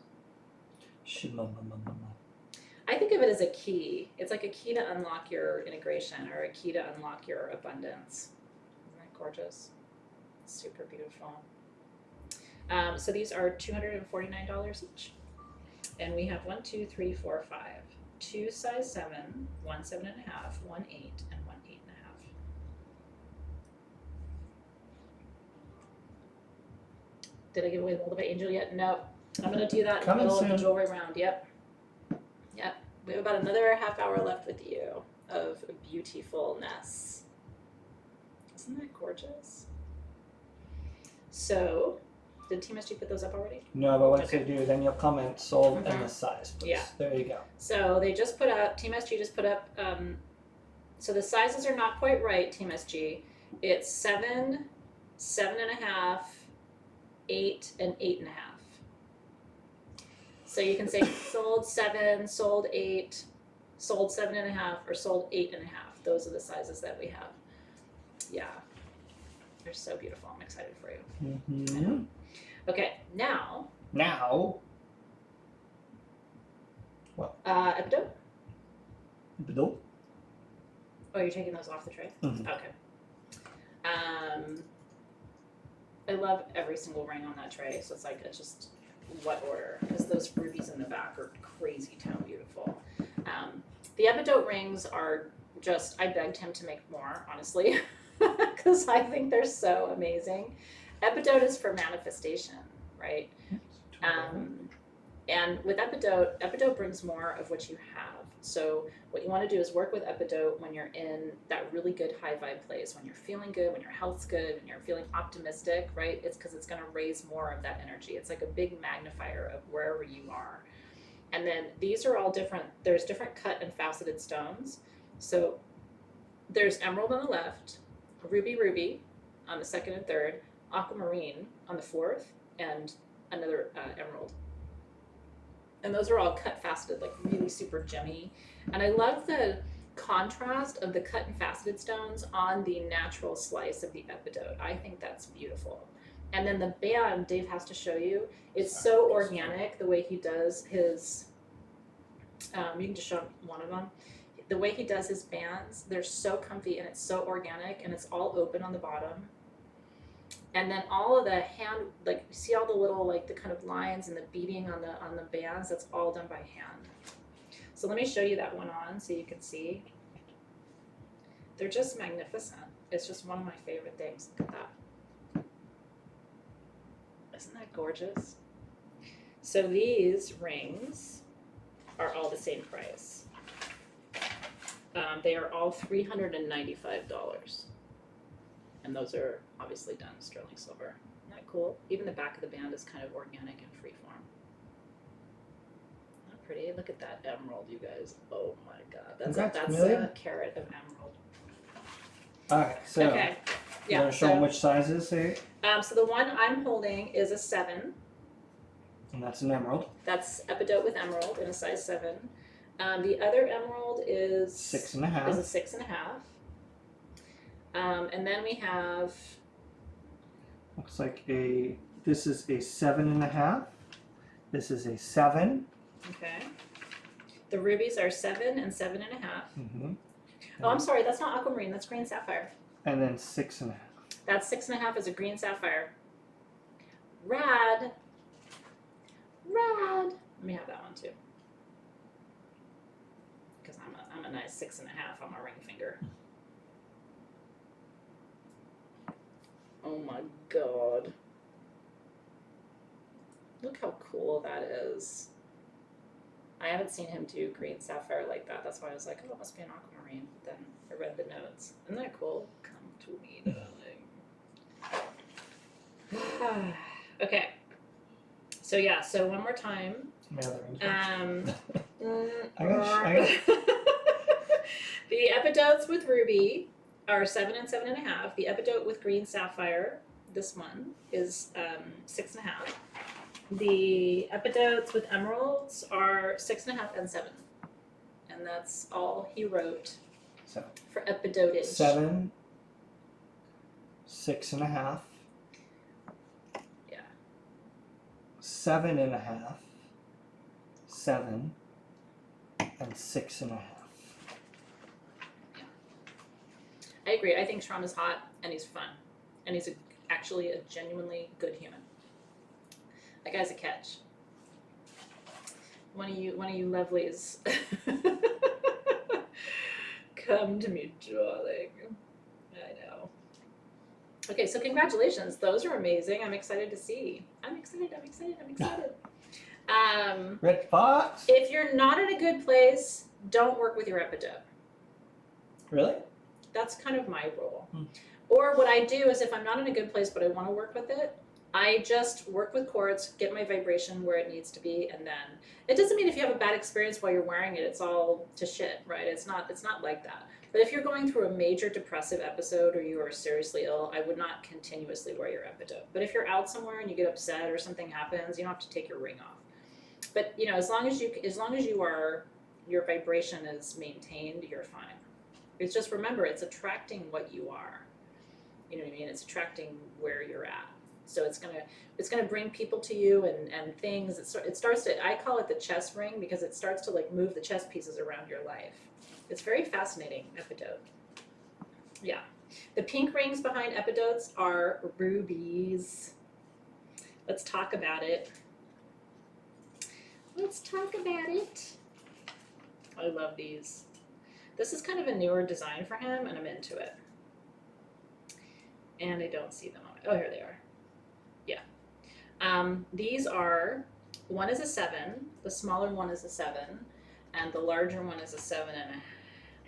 I think of it as a key. It's like a key to unlock your integration or a key to unlock your abundance. Isn't that gorgeous? Super beautiful. So these are $249 each. And we have 1, 2, 3, 4, 5. 2 size 7, 1 7.5, 1 8, and 1 8.5. Did I give away the Molded by Angel yet? No. I'm going to do that in the middle of the jewelry round. Yep. Yep. We have about another half hour left with you of beautifulness. Isn't that gorgeous? So, did Team SG put those up already? No, but once they do, then you'll comment sold and the size, please. Yeah. There you go. So they just put up, Team SG just put up, so the sizes are not quite right, Team SG. It's 7, 7.5, 8, and 8.5. So you can say sold 7, sold 8, sold 7.5, or sold 8.5. Those are the sizes that we have. Yeah. They're so beautiful. I'm excited for you. Mm-hmm. Okay, now. What? Epidome? Epidome? Oh, you're taking those off the tray? Mm-hmm. Okay. I love every single ring on that tray, so it's just what order, because those rubies in the back are crazy town beautiful. The Epidome rings are just, I begged him to make more, honestly, because I think they're so amazing. Epidome is for manifestation, right? And with Epidome brings more of what you have. So what you want to do is work with Epidome when you're in that really good high vibe place, when you're feeling good, when your health's good, when you're feeling optimistic, right? It's because it's going to raise more of that energy. It's like a big magnifier of wherever you are. And then these are all different. There's different cut and faceted stones. So there's emerald on the left, ruby on the second and third, aquamarine on the fourth, and another emerald. And those are all cut faceted, like really super gemmy. And I love the contrast of the cut and faceted stones on the natural slice of the Epidome. I think that's beautiful. And then the band Dave has to show you, it's so organic the way he does his, you can just show one of them. The way he does his bands, they're so comfy and it's so organic and it's all open on the bottom. And then all of the hand, like you see all the little, like the kind of lines and the beading on the bands, that's all done by hand. So let me show you that one on so you can see. They're just magnificent. It's just one of my favorite things. Look at that. Isn't that gorgeous? So these rings are all the same price. They are all $395. And those are obviously done sterling silver. Isn't that cool? Even the back of the band is kind of organic and freeform. Not pretty. Look at that emerald, you guys. Oh my god. That's a carat of emerald. Alright, so okay. You want to show them which sizes here? So the one I'm holding is a 7. And that's an emerald. That's Epidome with emerald in a size 7. The other emerald is 6.5. Is a 6.5. And then we have Looks like this is a 7.5. This is a 7. okay. The rubies are 7 and 7.5. Mm-hmm. Oh, I'm sorry, that's not aquamarine, that's green sapphire. And then 6.5. That's 6.5 is a green sapphire. Rad. Rad. Let me have that one too. Because I'm a nice 6.5 on my ring finger. Oh my god. Look how cool that is. I haven't seen him do green sapphire like that. That's why I was like, oh, it must be an aquamarine. But then I read the notes. Isn't that cool? Come to me, darling. Okay. So yeah, so one more time. My other ring's The epidotes with ruby are 7 and 7.5. The epidote with green sapphire, this one, is 6.5. The epidotes with emeralds are 6.5 and 7. And that's all he wrote for epidotage. 7, 6.5. Yeah. 7.5. 7 and 6.5. I agree. I think Shram is hot and he's fun. And he's actually a genuinely good human. That guy's a catch. One of you lovelies. Come to me, darling. I know. Okay, so congratulations. Those are amazing. I'm excited to see. I'm excited. Red Fox? If you're not in a good place, don't work with your epidote. Really? That's kind of my rule. Or what I do is if I'm not in a good place but I want to work with it, I just work with quartz, get my vibration where it needs to be, and then it doesn't mean if you have a bad experience while you're wearing it, it's all to shit, right? It's not like that. But if you're going through a major depressive episode or you are seriously ill, I would not continuously wear your epidote. But if you're out somewhere and you get upset or something happens, you don't have to take your ring off. But you know, as long as your vibration is maintained, you're fine. It's just remember, it's attracting what you are. You know what I mean? It's attracting where you're at. So it's gonna bring people to you and things. It starts to, I call it the chess ring because it starts to like move the chess pieces around your life. It's very fascinating, epidote. Yeah. The pink rings behind epidotes are rubies. Let's talk about it. I love these. This is kind of a newer design for him, and I'm into it. And I don't see them on it. Oh, here they are. Yeah. These are, one is a 7, the smaller one is a 7, and the larger one is a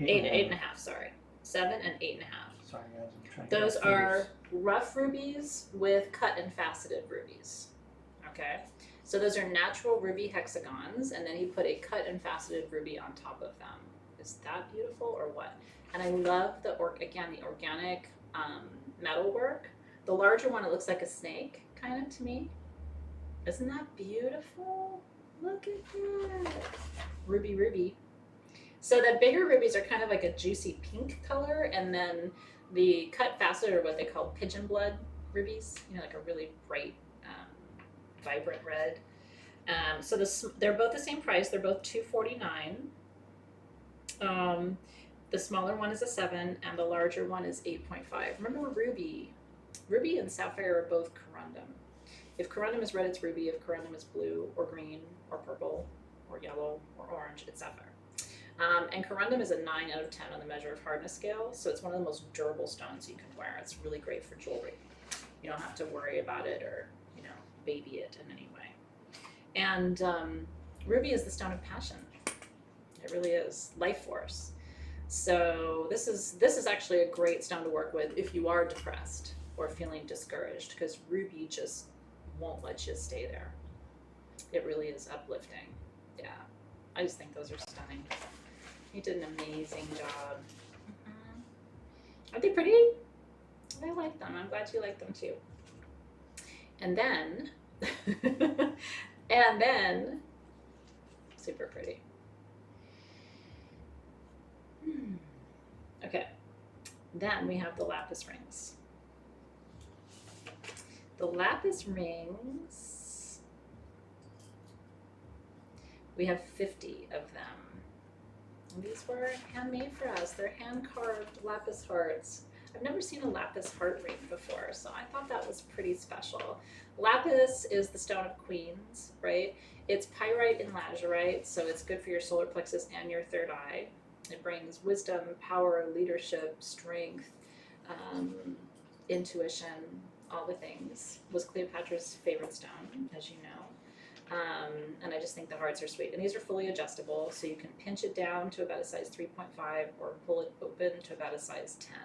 8.5, sorry. 7 and 8.5. Sorry guys, I'm trying Those are rough rubies with cut and faceted rubies. Okay? So those are natural ruby hexagons, and then he put a cut and faceted ruby on top of them. Is that beautiful or what? And I love the organic metal work. The larger one, it looks like a snake, kind of to me. Isn't that beautiful? Look at that. Ruby, ruby. So the bigger rubies are kind of like a juicy pink color, and then the cut faceted are what they call pigeon blood rubies, you know, like a really bright, vibrant red. So they're both the same price. They're both $249. The smaller one is a 7, and the larger one is 8.5. Remember ruby. Ruby and sapphire are both corundum. If corundum is red, it's ruby. If corundum is blue or green or purple or yellow or orange, it's sapphire. And corundum is a 9 out of 10 on the measure of hardness scale, so it's one of the most durable stones you can wear. It's really great for jewelry. You don't have to worry about it or, you know, baby it in any way. And ruby is the stone of passion. It really is. Life force. So this is actually a great stone to work with if you are depressed or feeling discouraged, because ruby just won't let you stay there. It really is uplifting. Yeah. I just think those are stunning. You did an amazing job. Aren't they pretty? I like them. I'm glad you like them too. And then, super pretty. Okay, then we have the lapis rings. The lapis rings, we have 50 of them. And these were handmade for us. They're hand-carved lapis hearts. I've never seen a lapis heart ring before, so I thought that was pretty special. Lapis is the stone of queens, right? It's pyrite and lazurite, so it's good for your solar plexus and your third eye. It brings wisdom, power, leadership, strength, intuition, all the things. Was Cleopatra's favorite stone, as you know. And I just think the hearts are sweet. And these are fully adjustable, so you can pinch it down to about a size 3.5 or pull it open to about a size 10.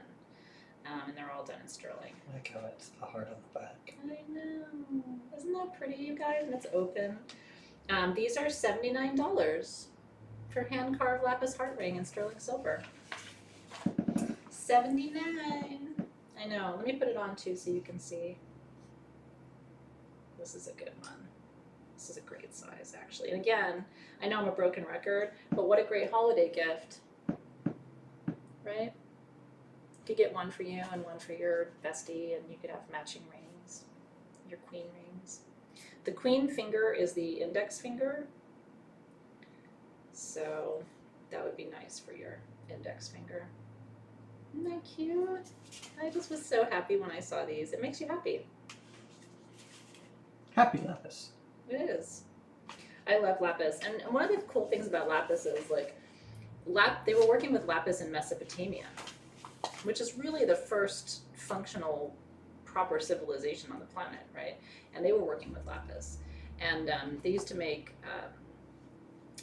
And they're all done in sterling. I like how it's a heart on the back. I know. Isn't that pretty, you guys? And it's open. These are $79 for hand-carved lapis heart ring in sterling silver. $79. I know. Let me put it on too so you can see. This is a good one. This is a great size, actually. And again, I know I'm a broken record, but what a great holiday gift, right? You could get one for you and one for your bestie, and you could have matching rings, your queen rings. The queen finger is the index finger, so that would be nice for your index finger. Isn't that cute? I just was so happy when I saw these. It makes you happy. Happy lapis. It is. I love lapis. And one of the cool things about lapis is, like, they were working with lapis in Mesopotamia, which is really the first functional proper civilization on the planet, right? And they were working with lapis. And they used to make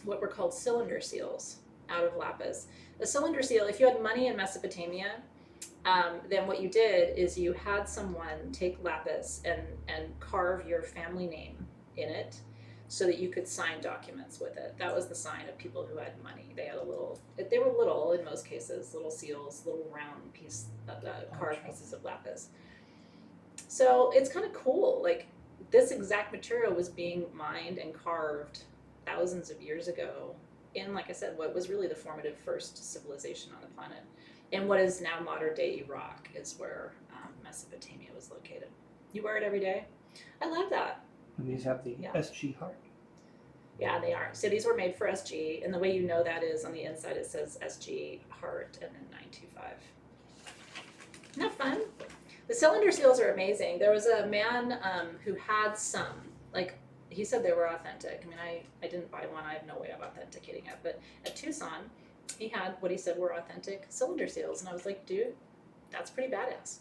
what were called cylinder seals out of lapis. A cylinder seal, if you had money in Mesopotamia, then what you did is you had someone take lapis and carve your family name in it so that you could sign documents with it. That was the sign of people who had money. They had they were little in most cases, little seals, little round carved pieces of lapis. So it's kind of cool. Like, this exact material was being mined and carved thousands of years ago in, like I said, what was really the formative first civilization on the planet. And what is now modern day Iraq is where Mesopotamia was located. You wear it every day? I love that. And these have the SG heart. Yeah, they are. So these were made for SG, and the way you know that is on the inside it says SG heart and then 925. Isn't that fun? The cylinder seals are amazing. There was a man who had some, like, he said they were authentic. I mean, I didn't buy one. I have no way of authenticating it. But at Tucson, he had what he said were authentic cylinder seals. And I was like, dude, that's pretty badass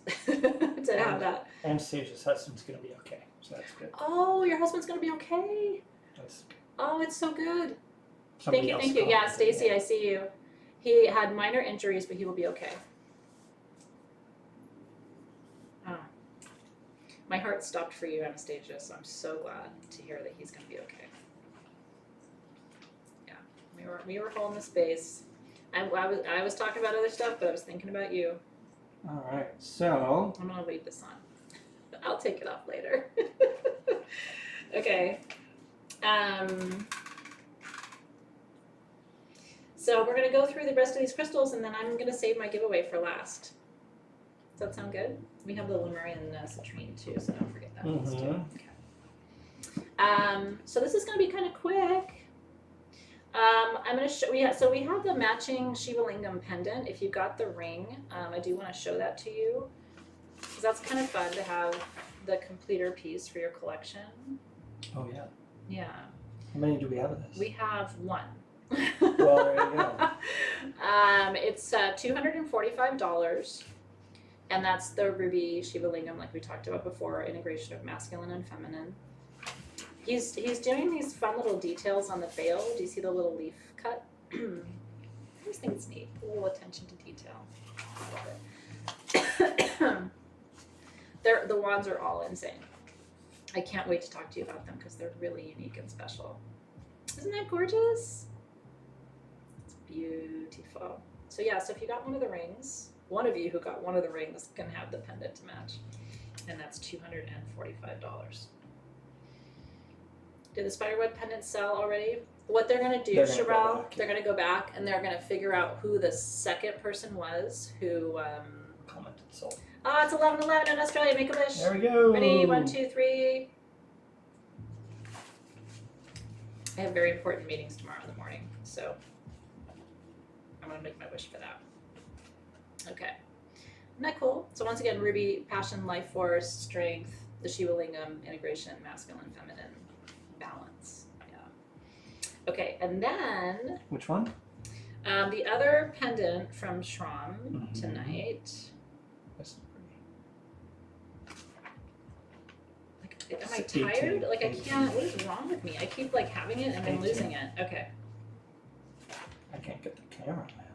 to have that. And Stage's husband's going to be okay. So that's good. Oh, your husband's going to be okay. That's good. Oh, it's so good. Somebody Thank else you. Yeah, commented, Stacy, I see you. He had minor injuries, but he will be okay. Oh. My heart stopped for you, Anastasia, so I'm so glad to hear that he's going to be okay. Yeah, we were holding the space. I was talking about other stuff, but I was thinking about you. All right, so I'm going to leave this on. I'll take it off later. Okay. So we're going to go through the rest of these crystals, and then I'm going to save my giveaway for last. Does that sound good? We have the Lemurian citrine too, so don't forget that piece too. Okay. So this is going to be kind of quick. I'm going to show. We have the matching Shiva Lingam pendant. If you got the ring, I do want to show that to you because that's kind of fun to have the completer piece for your collection. Oh yeah. Yeah. How many do we have of this? We have one. Well, there you go. It's $245, and that's the ruby Shiva Lingam, like we talked about before, integration of masculine and feminine. He's doing these fun little details on the veil. Do you see the little leaf cut? I just think it's neat. A little attention to detail. I love it. The wands are all insane. I can't wait to talk to you about them because they're really unique and special. Isn't that gorgeous? It's beautiful. So yeah, so if you got one of the rings, one of you who got one of the rings can have the pendant to match. And that's $245. Did the Spiderweb pendant sell already? what they're going to do, They're gonna go Sherelle, back, they're going to go back and they're going to figure out who the second person was who. Commented so. Oh, it's 11:11 in Australia. Make a wish. There we go. Ready? 1, 2, 3. I have very important meetings tomorrow in the morning, so I'm going to make my wish for that. Okay. Isn't that cool? So once again, Ruby, passion, life force, strength, the Shiva Lingam, integration, masculine, feminine, balance. Yeah. Okay, and then Which one? the other pendant from Shram tonight. That's pretty. Am I It's 18. tired? Like I can't. What is wrong with me? I keep like having it and then 18. losing it. Okay. I can't get the camera, man.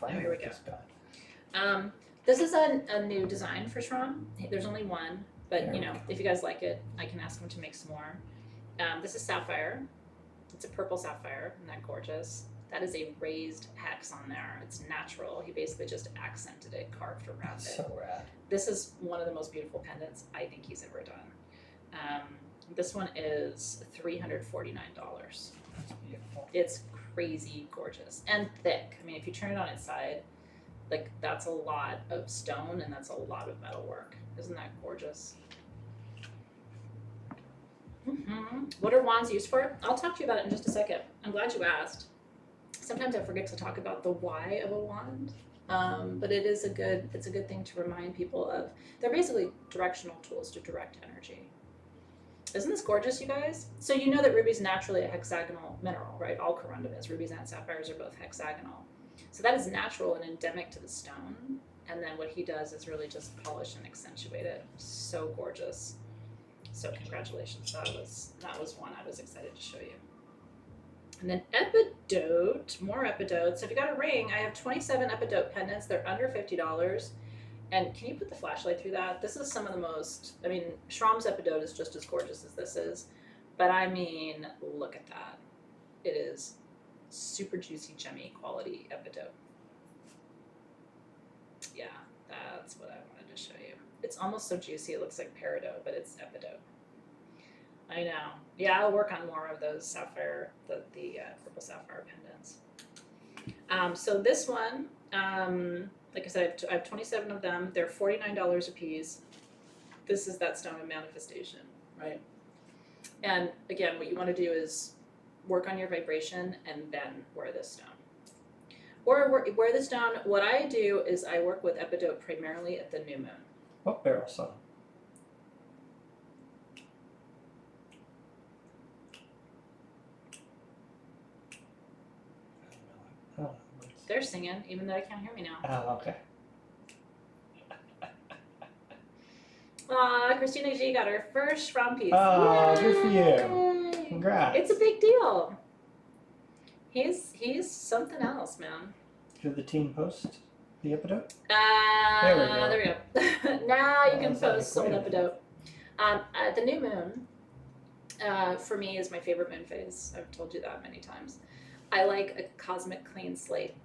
Oh, here we go. This guy. This is a new design for Shram. There's only one, but There you we know, go. if you guys like it, I can ask him to make some more. This is sapphire. It's a purple sapphire. Isn't that gorgeous? That is a raised hex on there. It's natural. He basically just accented it, carved around it. So rad. This is one of the most beautiful pendants I think he's ever done. This one is $349. That's beautiful. It's crazy gorgeous and thick. I mean, if you turn it on its side, like that's a lot of stone and that's a lot of metal work. Isn't that gorgeous? What are wands used for? I'll talk to you about it in just a second. I'm glad you asked. Sometimes I forget to talk about the why of a wand, but it's a good thing to remind people of. They're basically directional tools to direct energy. Isn't this gorgeous, you guys? So you know that ruby's naturally a hexagonal mineral, right? All corundum is. Rubies and sapphires are both hexagonal. So that is natural and endemic to the stone. And then what he does is really just polish and accentuate it. So gorgeous. So congratulations. That was one I was excited to show you. And then epidote, more epidotes. So if you got a ring, I have 27 epidote pendants. They're under $50. And can you put the flashlight through that? This is some of the most, I mean, Shram's epidote is just as gorgeous as this is. But I mean, look at that. It is super juicy, gemmy quality epidote. Yeah, that's what I wanted to show you. It's almost so juicy, it looks like peridot, but it's epidote. I know. Yeah, I'll work on more of those sapphire, the purple sapphire pendants. So this one, like I said, I have 27 of them. They're $49 a piece. This is that stone of manifestation, right? And again, what you want to do is work on your vibration and then wear this stone. Or wear the stone. What I do is I work with epidote primarily at the new moon. What barrel son? I don't know. They're singing, even though I can't hear me now. Oh, okay. Aw, Christina G got her first Shram piece. Oh, good for you. Yay! Congrats. It's a big deal. He's something else, man. Did the team post the epidote? There we go. Now you can Is that post sold equated? epidote. The new moon, for me, is my favorite moon phase. I've told you that many times. I like a cosmic clean slate,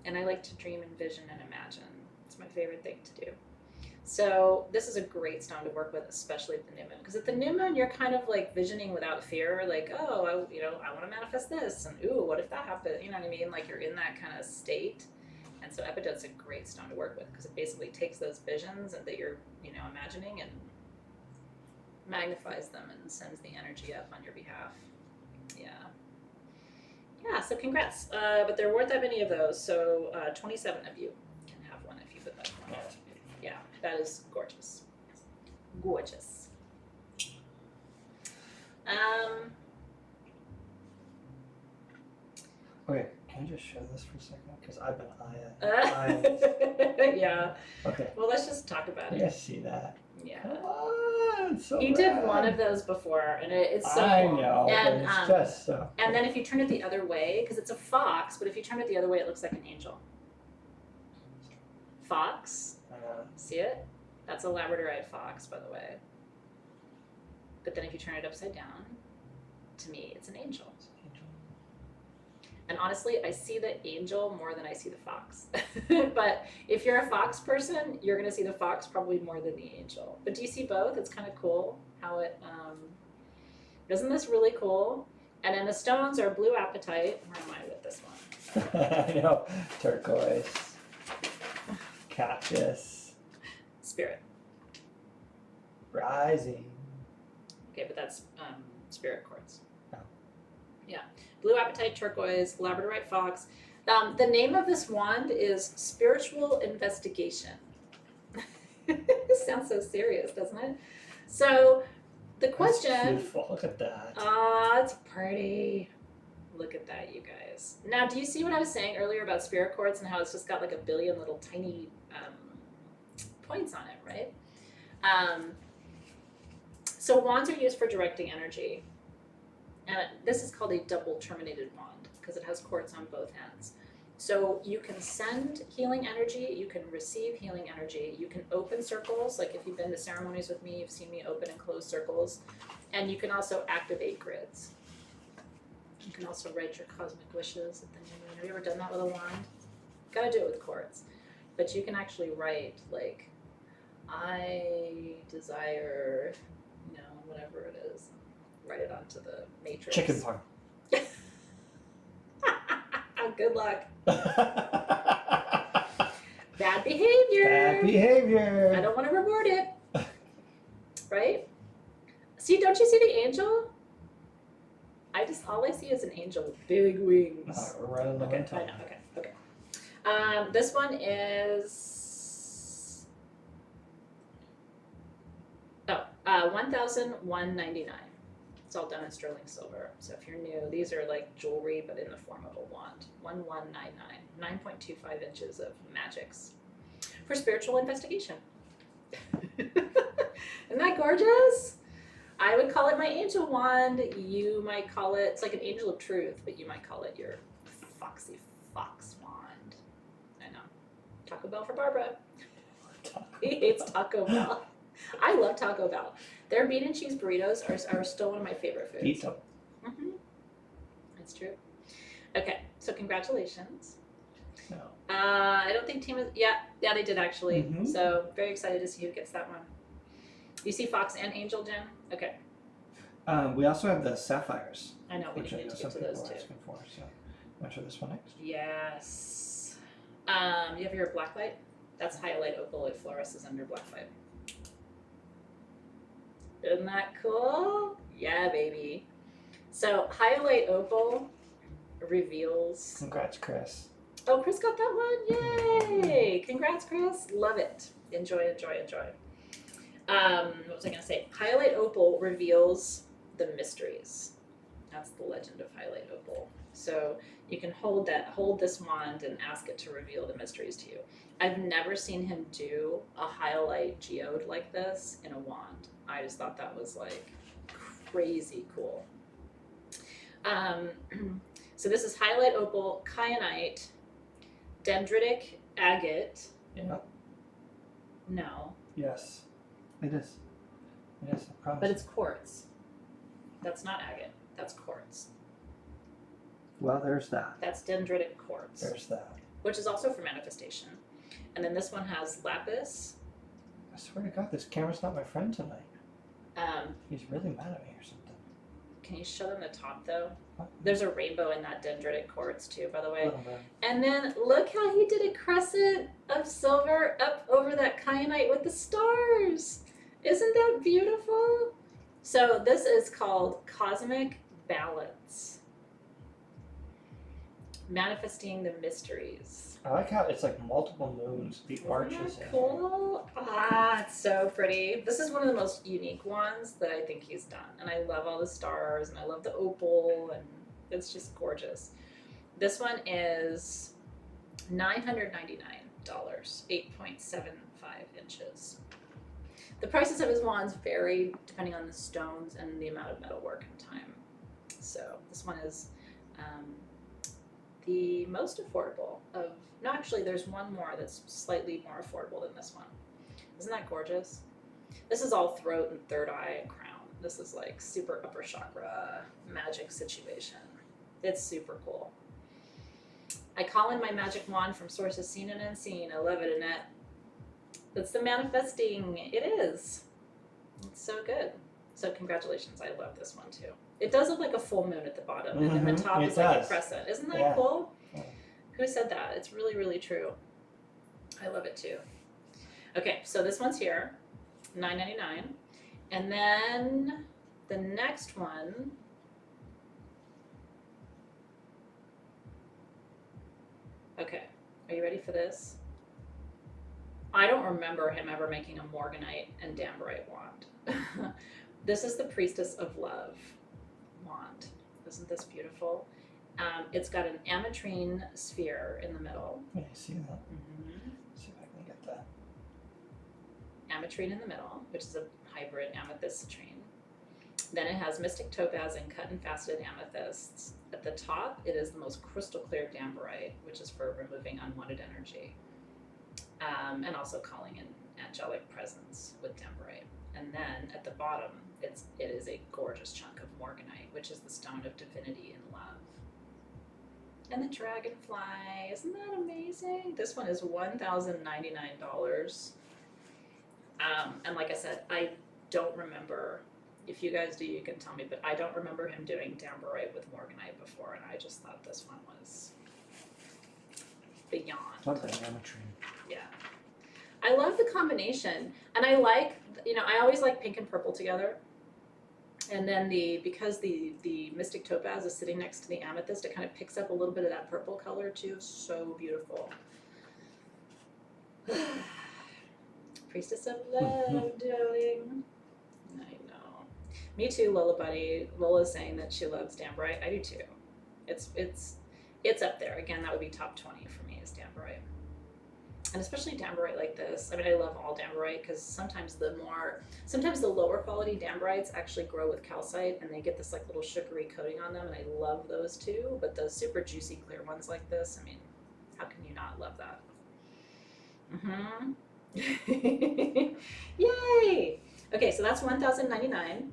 and I like to dream and vision and imagine. It's my favorite thing to do. So this is a great stone to work with, especially at the new moon. Because at the new moon, you're kind of like visioning without fear, like, oh, I want to manifest this, and ooh, what if that happened? You know what I mean? Like you're in that kind of state. And so epidote's a great stone to work with because it basically takes those visions and that you're, imagining and magnifies them and sends the energy up on your behalf. Yeah. Yeah, so congrats. But there weren't that many of those, so 27 of you can have one if you put that one. Yeah, that is gorgeous. Gorgeous. Okay, can you just show this for a second? Because I've been eyeing. Yeah. Okay. Well, let's just talk about I it. see that. Yeah. Come on, it's so He did rad. one of those before, and it's so I cool. know, And, but it's just so. and then if you turn it the other way, because it's a fox, but if you turn it the other way, it looks like an angel. Fox. See it? That's a Labradorite fox, by the way. But then if you turn it upside down, to me, it's an angel. And honestly, I see the angel more than I see the fox. But if you're a fox person, you're going to see the fox probably more than the angel. But do you see both? It's kind of cool how it, isn't this really cool? And then the stones are blue apatite. Where am I with this one? I know. Turquoise. Cactus. Spirit. Rising. Okay, but that's spirit quartz. Oh. Yeah. Blue apatite, turquoise, labradorite fox. The name of this wand is Spiritual Investigation. This sounds so serious, doesn't it? So the question. That's beautiful. Look at that. It's pretty. Look at that, you guys. Now, do you see what I was saying earlier about spirit quartz and how it's just got like a billion little tiny points on it, right? So wands are used for directing energy. And this is called a double terminated wand because it has quartz on both ends. So you can send healing energy, you can receive healing energy, you can open circles, like if you've been to ceremonies with me, you've seen me open and close circles, and you can also activate grids. You can also write your cosmic wishes at the new moon. Have you ever done that with a wand? Gotta do it with quartz. But you can actually write, like, I desire, whatever it is. Write it onto the matrix. Chicken farm. Good luck. Bad behavior. Bad behavior. I don't want to reward it. Right? See, don't you see the angel? All I see is an angel with big wings. We're running low on I time. know, okay. This one is 1,199. It's all done in sterling silver. So if you're new, these are like jewelry, but in the form of a wand. 1199, 9.25 inches of magics for spiritual investigation. Isn't that gorgeous? I would call it my angel wand. You might call it, it's like an angel of truth, but you might call it your foxy fox wand. I know. Taco Bell for Barbara. He hates Taco Bell. I love Taco Bell. Their bean and cheese burritos are still one of my favorite foods. Eat them. Mm-hmm. That's true. Okay, so congratulations. No. I don't think team is, yeah, they did actually. Mhm. So very excited to see who gets that one. You see Fox and Angel, Jen? Okay. We also have the sapphires, I know, we which I need know to some get to people those are too. asking for. So, want to try this one next? Yes. You have your blacklight? That's highlight opal. It fluoresces under blacklight. Isn't that cool? Yeah, baby. So highlight opal reveals. Congrats, Chris. Oh, Chris got that one! Yay! Congrats, Chris. Love it. Enjoy, enjoy, enjoy. What was I gonna say? Highlight opal reveals the mysteries. That's the legend of highlight opal. So you can hold this wand and ask it to reveal the mysteries to you. I've never seen him do a highlight geode like this in a wand. I just thought that was like crazy cool. So this is highlight opal, kyanite, dendritic agate. Yeah. No. Yes. It is. It is. I promise. But it's quartz. That's not agate. That's quartz. Well, there's that. That's dendritic quartz, There's that. which is also for manifestation. And then this one has lapis. I swear to God, this camera's not my friend tonight. He's really mad at me or something. Can you show them the top though? There's a rainbow in that dendritic quartz too, by the A way. little bit. And then look how he did a crescent of silver up over that kyanite with the stars. Isn't that beautiful? So this is called cosmic balance. Manifesting the mysteries. I like how it's like multiple moons, the arches. Isn't that in cool? It's so pretty. This is one of the most unique ones that I think he's done. And I love all the stars and I love the opal and it's just gorgeous. This one is $999, 8.75 inches. The prices of his wands vary depending on the stones and the amount of metalwork and time. So this one is the most affordable of, no, actually there's one more that's slightly more affordable than this one. Isn't that gorgeous? This is all throat and third eye and crown. This is like super upper chakra magic situation. It's super cool. I call in my magic wand from sources seen and unseen. I love it, Annette. That's the manifesting. It is. It's so good. So congratulations. I love this one too. It does look like a full moon at the bottom, and then the top It is like a does. crescent. Isn't that Yeah. cool? Yeah. Who said that? It's really, really true. I love it too. Okay, so this one's here, $9.99, and then the next one. Okay, are you ready for this? I don't remember him ever making a Morganite and Damberite wand. This is the Priestess of Love wand. Isn't this beautiful? It's got an ametrine sphere in the middle. Yeah, you see that? Mm-hmm. See if I can get that. Ametrine in the middle, which is a hybrid amethyst citrine. Then it has mystic topaz and cut and faceted amethysts. At the top, it is the most crystal clear Damberite, which is for removing unwanted energy. And also calling in angelic presence with Damberite. And then at the bottom, it is a gorgeous chunk of Morganite, which is the stone of divinity and love. And the dragonfly, isn't that amazing? This one is $1,099. And like I said, I don't remember. If you guys do, you can tell me, but I don't remember him doing Damberite with Morganite before, and I just thought this one was beyond. Something ametrine. Yeah. I love the combination, and I like, I always like pink and purple together. And then because the mystic topaz is sitting next to the amethyst, it kind of picks up a little bit of that purple color too. So beautiful. Priestess of Love, darling. I know. Me too, Lola Buddy. Lola's saying that she loves Damberite. I do too. It's up there. Again, that would be top 20 for me is Damberite. And especially Damberite like this. I mean, I love all Damberite because sometimes the lower quality Damberites actually grow with calcite and they get this like little sugary coating on them, and I love those too. But the super juicy clear ones like this, I mean, how can you not love that? Yay! Okay, so that's $1,099.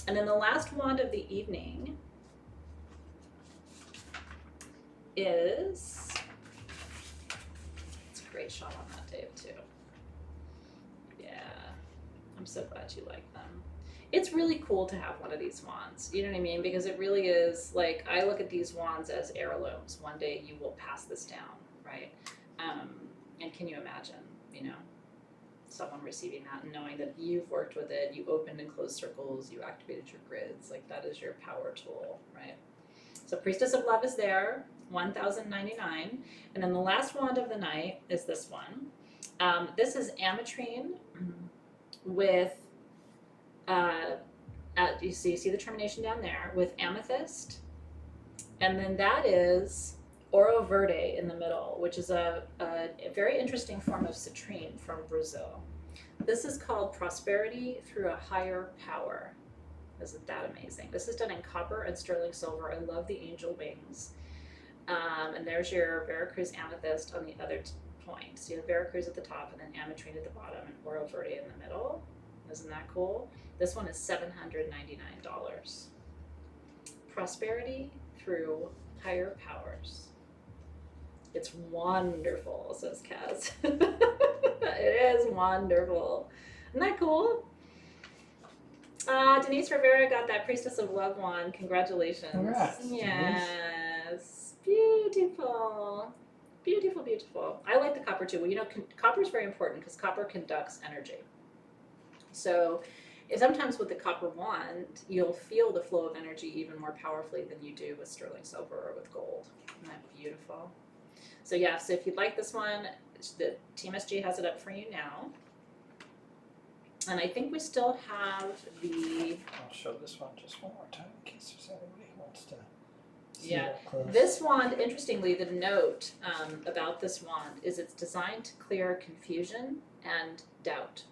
And then the last wand of the evening is, it's a great shot on that, Dave, too. Yeah, I'm so glad you like them. It's really cool to have one of these wands, you know what I mean? Because it really is, like, I look at these wands as heirlooms. One day you will pass this down, right? And can you imagine, someone receiving that and knowing that you've worked with it, you opened and closed circles, you activated your grids, like that is your power tool, right? So Priestess of Love is there, $1,099. And then the last wand of the night is this one. This is ametrine with, you see the termination down there, with amethyst. And then that is Oro Verde in the middle, which is a very interesting form of citrine from Brazil. This is called Prosperity Through a Higher Power. Isn't that amazing? This is done in copper and sterling silver. I love the angel wings. And there's your Veracruz amethyst on the other point. So you have Veracruz at the top and then ametrine at the bottom and Oro Verde in the middle. Isn't that cool? This one is $799. Prosperity Through Higher Powers. It's wonderful, says Kaz. It is wonderful. Isn't that cool? Denise Rivera got that Priestess of Love wand. Congratulations. Congrats, yes. Beautiful. Beautiful, beautiful. I like the copper too. Well, copper is very important because copper conducts energy. So sometimes with the copper wand, you'll feel the flow of energy even more powerfully than you do with sterling silver or with gold. Isn't that beautiful? So yeah, so if you'd like this one, the Team SG has it up for you now. And I think we still have the... I'll show this one just one more time in case there's anybody who wants to see Yeah, it close. this wand, interestingly, the note about this wand is it's designed to clear confusion and doubt.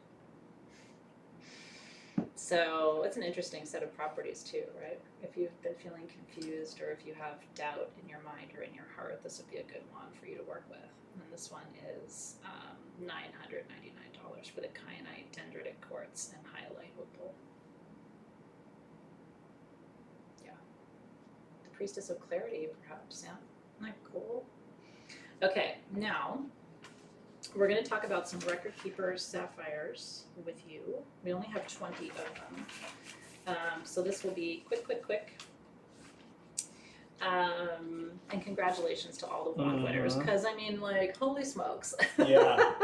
So it's an interesting set of properties too, right? If you've been feeling confused or if you have doubt in your mind or in your heart, this would be a good wand for you to work with. And this one is $999 for the kyanite dendritic quartz and hyalite opal. Yeah. The Priestess of Clarity, perhaps, yeah? Isn't that cool? Okay, now we're going to talk about some record keepers sapphires with you. We only have 20 of them. So this will be quick. And congratulations to all the wand winners, because I mean, like, holy smokes. Yeah.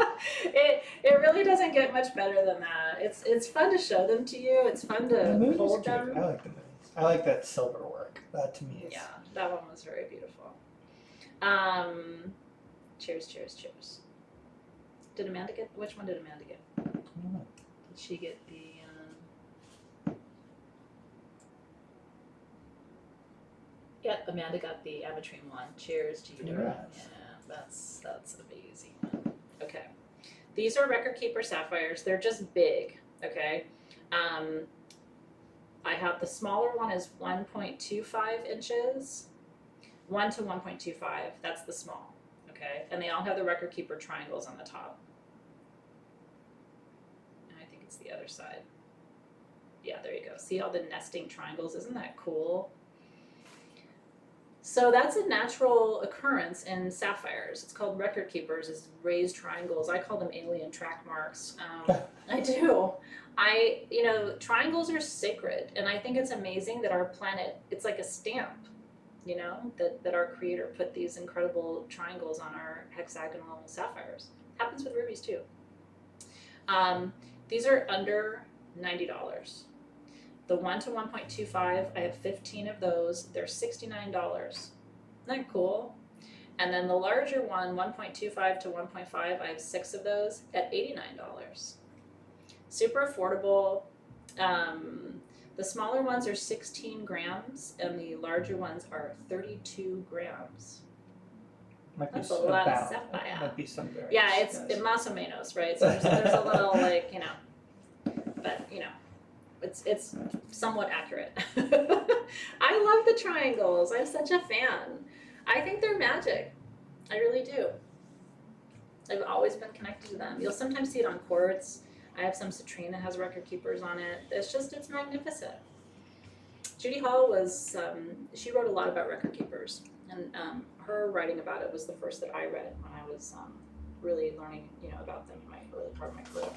it really doesn't get much better than that. It's fun to show them to you. It's fun to hold them. I like the moons. I like that silver work. That to me is. Yeah, that one was very beautiful. Cheers. Did Amanda get? Which one did Amanda get? I don't know. Did she get the? Yeah, Amanda got the ametrine one. Cheers to you, Dora. Yeah, that's amazing. Okay, these are record keeper sapphires. They're just big. Okay, I have the smaller one is 1.25 inches, 1 to 1.25. That's the small. Okay, and they all have the record keeper triangles on the top. And I think it's the other side. Yeah, there you go. See all the nesting triangles? Isn't that cool? So that's a natural occurrence in sapphires. It's called record keepers, is raised triangles. I call them alien track marks. I do. Triangles are sacred, and I think it's amazing that our planet, it's like a stamp, that our creator put these incredible triangles on our hexagonal sapphires. Happens with rubies too. These are under $90. The 1 to 1.25, I have 15 of those. They're $69. Isn't that cool? And then the larger one, 1.25 to 1.5, I have 6 of those at $89. Super affordable. The smaller ones are 16 grams, and the larger ones are 32 grams. That's a lot of sapphire. Might be some variance. Yeah, it's más o menos, right? So there's a little, but it's somewhat accurate. I love the triangles. I'm such a fan. I think they're magic. I really do. I've always been connected to them. You'll sometimes see it on quartz. I have some citrine that has record keepers on it. It's magnificent. Judy Hall she wrote a lot about record keepers, and her writing about it was the first that I read when I was really learning, about them in my early part of my career.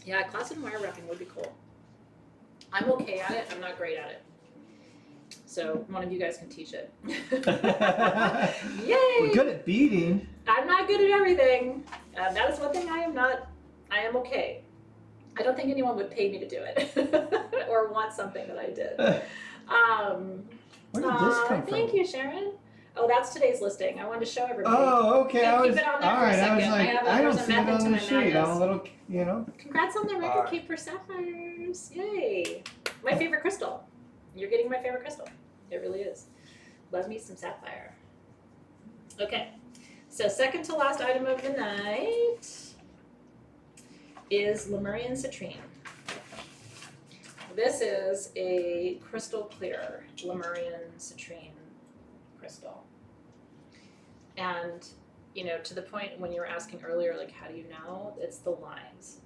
Yeah, closet and wire wrapping would be cool. I'm okay at it. I'm not great at it. So one of you guys can teach it. Yay! We're good at beading. I'm not good at everything. That is one thing I am not. I am okay. I don't think anyone would pay me to do it or want something that I did. Where did this come from? Thank you, Sharon. Oh, that's today's listing. I wanted to show everybody. Oh, okay. Keep it on there for a second. I was like, I don't see it on the sheet. I'm a little, Congrats on the record keeper sapphires. Yay. My favorite crystal. You're getting my favorite crystal. It really is. Love me some sapphire. Okay. So second to last item of the night is Lemurian citrine. This is a crystal clear Lemurian citrine crystal. And, to the point when you were asking earlier, like, how do you know? It's the lines.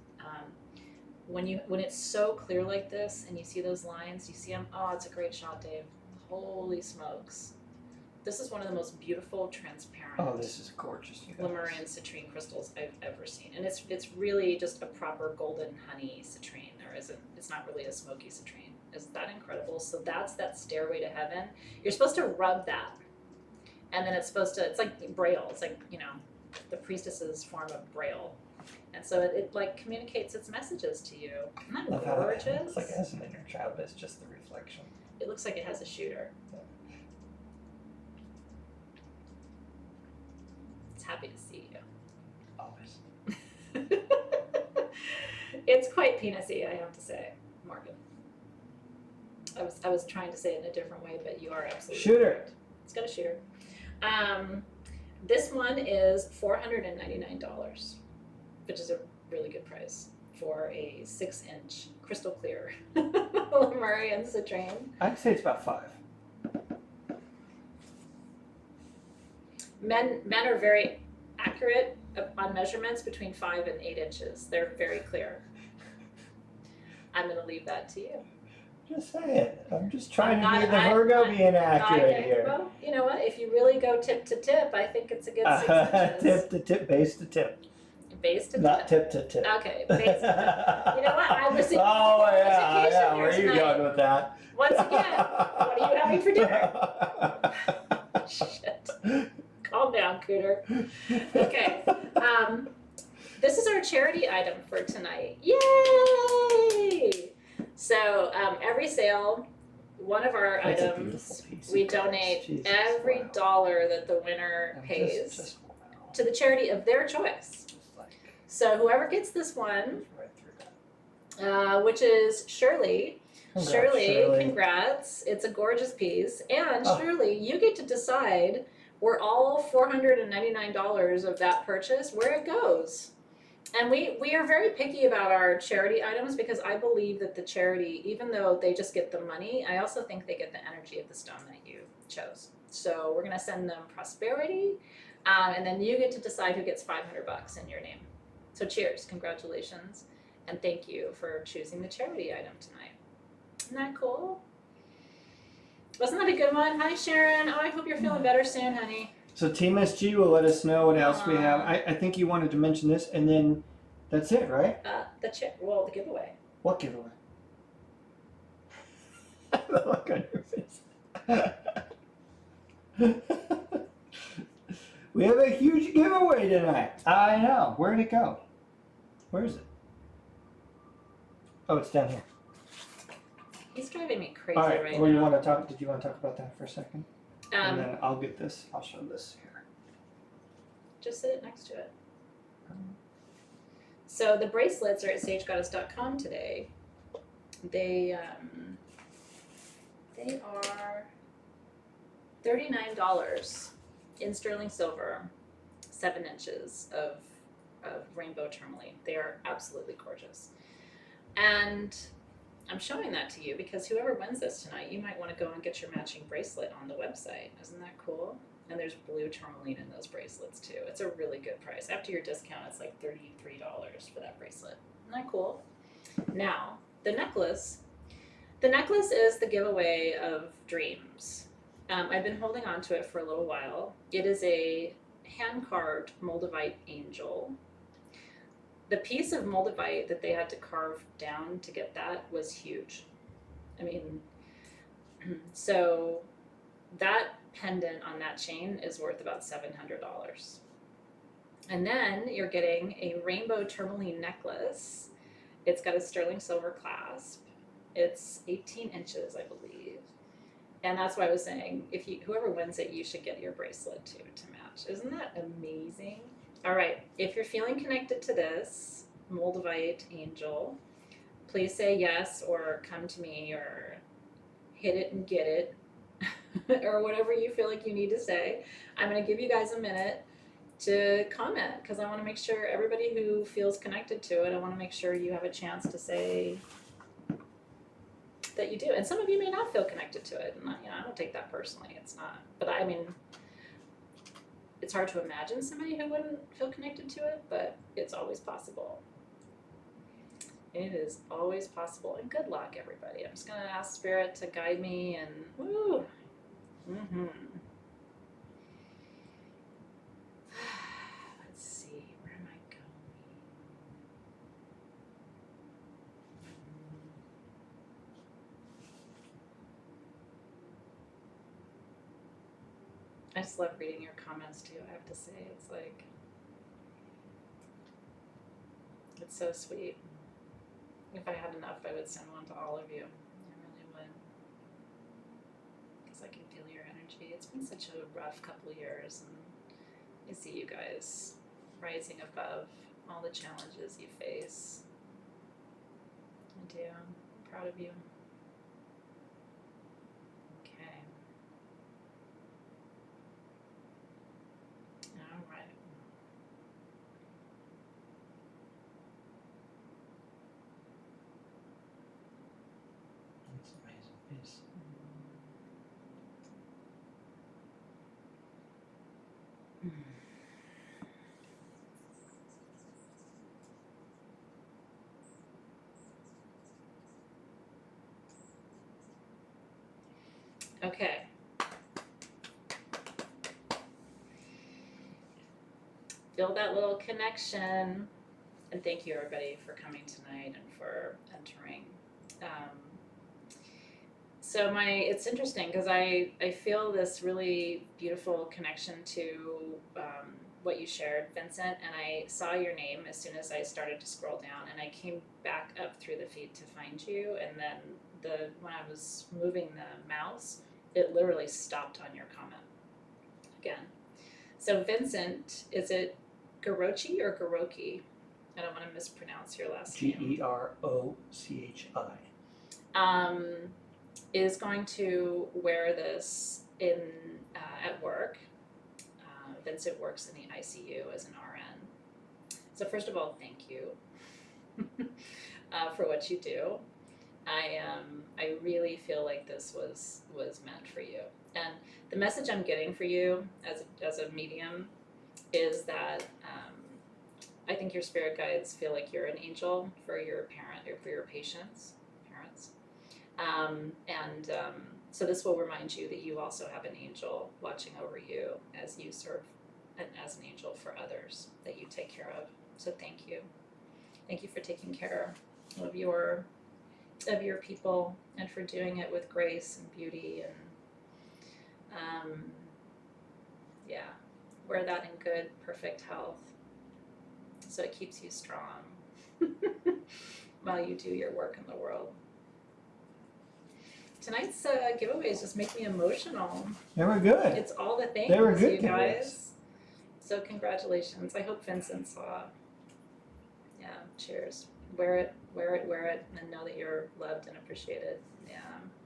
When it's so clear like this and you see those lines, you see them, oh, it's a great shot, Dave. Holy smokes. This is one of the most beautiful, transparent. Oh, this is gorgeous. Lemurian citrine crystals I've ever seen. And it's really just a proper golden honey citrine. It's not really a smoky citrine. Isn't that incredible? So that's that stairway to heaven. You're supposed to rub that. And then it's like braille. It's like, the priestess's form of braille. And so it like communicates its messages to you. Isn't that gorgeous? It looks like it has an inner child, but it's just the reflection. It looks like it has a shooter. Yeah. It's happy to see you. Always. It's quite penisy, I have to say, Morgan. I was trying to say it in a different way, but you are absolutely shooter. Correct. It's got a shooter. This one is $499, which is a really good price for a 6-inch crystal clear Lemurian citrine. I'd say it's about 5. Men are very accurate on measurements between 5 and 8 inches. They're very clear. I'm going to leave that to you. Just saying. I'm just trying to be the Virgo being accurate here. Well, you know what? If you really go tip to tip, I think it's a good 6 inches. Tip to tip, base to tip. Base to Not tip. tip to tip. Okay, base to tip. You know what? I was in Oh, yeah, education yeah. here Where are you tonight. going with that? Once again, what are you having for dinner? Shit. Calm down, Cooter. Okay. This is our charity item for tonight. Yay! So every sale, one of our That's a items, beautiful piece we of glass. donate Jesus, every wow. dollar that the winner pays Just wow. to the charity of their choice. Just like So whoever gets this one, right through that. which is Shirley. Congrats, Shirley, congrats. It's a gorgeous piece. And Oh. Shirley, you get to decide where all $499 of that purchase, where it goes. And we are very picky about our charity items because I believe that the charity, even though they just get the money, I also think they get the energy of the stone that you chose. So we're going to send them prosperity, and then you get to decide who gets $500 in your name. So cheers, congratulations, and thank you for choosing the charity item tonight. Isn't that cool? Wasn't that a good one? Hi, Sharon. Oh, I hope you're feeling better soon, honey. So Team SG will let us know what else we have. I think you wanted to mention this, and then that's it, right? The giveaway. What giveaway? The look on your face. We have a huge giveaway tonight. I know. Where'd it go? Where is it? Oh, it's down here. He's driving me crazy All right. right Well, now. you want to talk? Did you want to talk about that for a second? And then I'll get this. I'll show this here. Just sit next to it. So the bracelets are at sagegoddess.com today. They are $39 in sterling silver, 7 inches of rainbow tourmaline. They are absolutely gorgeous. And I'm showing that to you because whoever wins this tonight, you might want to go and get your matching bracelet on the website. Isn't that cool? And there's blue tourmaline in those bracelets too. It's a really good price. After your discount, it's like $33 for that bracelet. Isn't that cool? Now, the necklace. The necklace is the giveaway of dreams. I've been holding on to it for a little while. It is a hand-carved Moldavite angel. The piece of Moldavite that they had to carve down to get that was huge. I mean, so that pendant on that chain is worth about $700. And then you're getting a rainbow tourmaline necklace. It's got a sterling silver clasp. It's 18 inches, I believe. And that's why I was saying, whoever wins it, you should get your bracelet too to match. Isn't that amazing? All right, if you're feeling connected to this Moldavite angel, please say yes or come to me or hit it and get it or whatever you feel like you need to say. I'm going to give you guys a minute to comment because I want to make sure everybody who feels connected to it, I want to make sure you have a chance to say that you do. And some of you may not feel connected to it, and I don't take that personally. It's not, but I mean, it's hard to imagine somebody who wouldn't feel connected to it, but it's always possible. It is always possible. And good luck, everybody. I'm just going to ask Spirit to guide me and woo. Let's see. Where am I going? I just love reading your comments too, I have to say. It's like, it's so sweet. If I had enough, I would send one to all of you. I really would. Because I can feel your energy. It's been such a rough couple years, and I see you guys rising above all the challenges you face. I do. I'm proud of you. Okay. All right. That's an amazing piece. Okay. Build that little connection. And thank you everybody for coming tonight and for entering. So it's interesting because I feel this really beautiful connection to what you shared, Vincent, and I saw your name as soon as I started to scroll down, and I came back up through the feed to find you, and then when I was moving the mouse, it literally stopped on your comment again. So Vincent, is it Garochi or Garoki? I don't want to mispronounce your last name. Gerochi. Is going to wear this in at work. Vincent works in the ICU as an RN. So first of all, thank you for what you do. I really feel like this was meant for you. And the message I'm getting for you as a medium is that I think your spirit guides feel like you're an angel for your parent or for your parents. So this will remind you that you also have an angel watching over you as you serve as an angel for others that you take care of. So thank you. Thank you for taking care of your people and for doing it with grace and beauty and wear that in good, perfect health so it keeps you strong while you do your work in the world. Tonight's giveaways just make me emotional. They were good. It's all the things, They were good you giveaways. guys. So congratulations. I hope Vincent saw. Yeah, cheers. Wear it, and know that you're loved and appreciated. Yeah,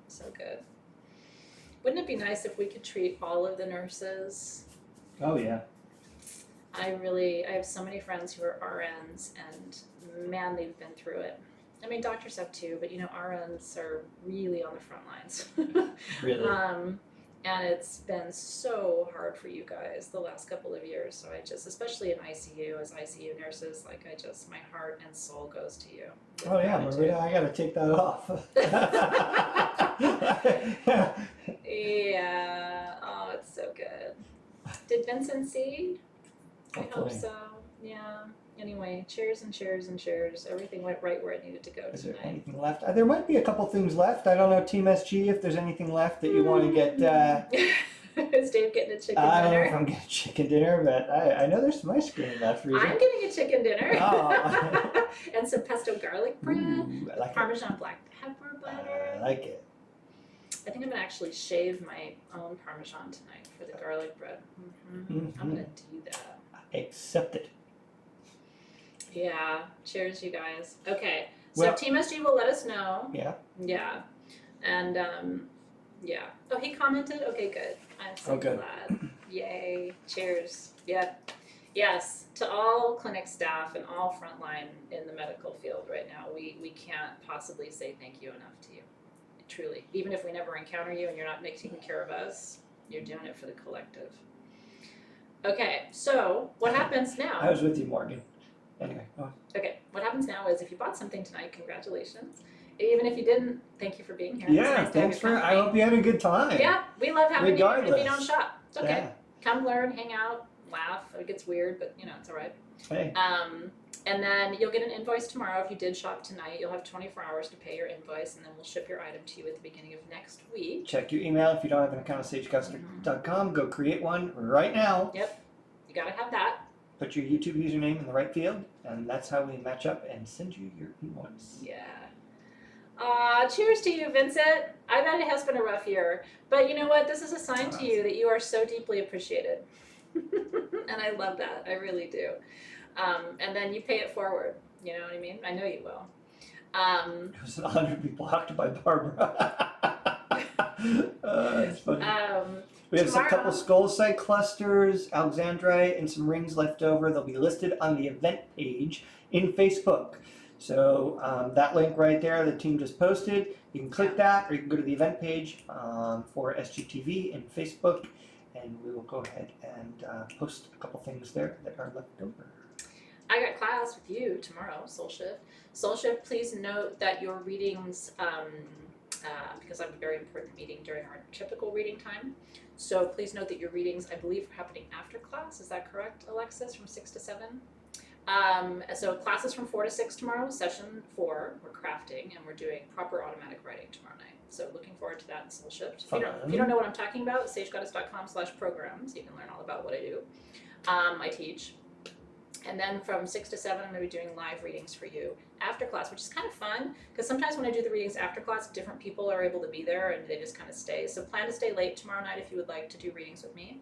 so good. Wouldn't it be nice if we could treat all of the nurses? Oh yeah. I have so many friends who are RNs, and man, they've been through it. I mean, doctors have too, but RNs are really on the front lines. Really. And it's been so hard for you guys the last couple of years. So especially in ICU, as ICU nurses, my heart and soul goes to you. Oh yeah, Marita, I gotta take that off. Yeah. Oh, it's so good. Did Vincent see? Hopefully. I hope so. Yeah. Anyway, cheers and cheers and cheers. Everything went right where it needed to go Is tonight. there anything left? There might be a couple things left. I don't know, Team SG, if there's anything left that you want to get. Is Dave getting a chicken dinner? I don't know if I'm getting chicken dinner, but I know there's some ice cream in that freezer. I'm getting a chicken dinner. Oh. And some pesto garlic bread. Ooh, I like Parmesan black pepper butter. I like it. I think I'm going to actually shave my own Parmesan tonight for the garlic bread. I'm going to do that. Accept it. Yeah. Cheers, you guys. Okay. So Well, Team SG will let us know. Yeah. Yeah. And, yeah. Oh, he commented? Okay, good. I'm so glad. Yay. Cheers. Yep. Yes. To all clinic staff and all frontline in the medical field right now, we can't possibly say thank you enough to you. Truly. Even if we never encounter you and you're not taking care of us, you're doing it for the collective. Okay. So what happens now? I was with you, Morgan. Anyway. Okay, what happens now is if you bought something tonight, congratulations. Even if you didn't, thank you for being here. Yeah, thanks for. I hope you had a good time. Yeah, we love having you if you Regardless. don't shop. It's okay. Yeah. Come learn, hang out, laugh. It gets weird, but it's all right. Hey. And then you'll get an invoice tomorrow if you did shop tonight. You'll have 24 hours to pay your invoice, and then we'll ship your item to you at the beginning of next week. Check your email if you don't have an account at sagecustom.com. Go create one right now. Yep, you gotta have that. Put your YouTube username in the right field, and that's how we match up and send you your invoice. Yeah. Cheers to you, Vincent. I bet it has been a rough year, but you know what? This is a sign to you that you are so deeply appreciated. And I love that. I really do. And then you pay it forward. You know what I mean? I know you will. It was an honor to be blocked by Barbara. It's funny. We have a couple skull site clusters, alexandrite, and some rings left over. They'll be listed on the event page in Facebook. So that link right there, the team just posted. You can click that, or you can go to the event page for SGTV and Facebook, and we will go ahead and post a couple things there that are left over. I got class with you tomorrow, Soul Shift. Soul Shift, please note that your readings because I have a very important meeting during our typical reading time. So please note that your readings, I believe, are happening after class. Is that correct, Alexis, from 6 to 7? So classes from 4 to 6 tomorrow, session 4, we're crafting, and we're doing proper automatic writing tomorrow night. So looking forward to that in Soul Shift. If you don't know what I'm talking about, sagegoddess.com/programs. You can learn all about what I do. I teach. And then from 6 to 7, I'm going to be doing live readings for you after class, which is kind of fun because sometimes when I do the readings after class, different people are able to be there and they just kind of stay. So plan to stay late tomorrow night if you would like to do readings with me.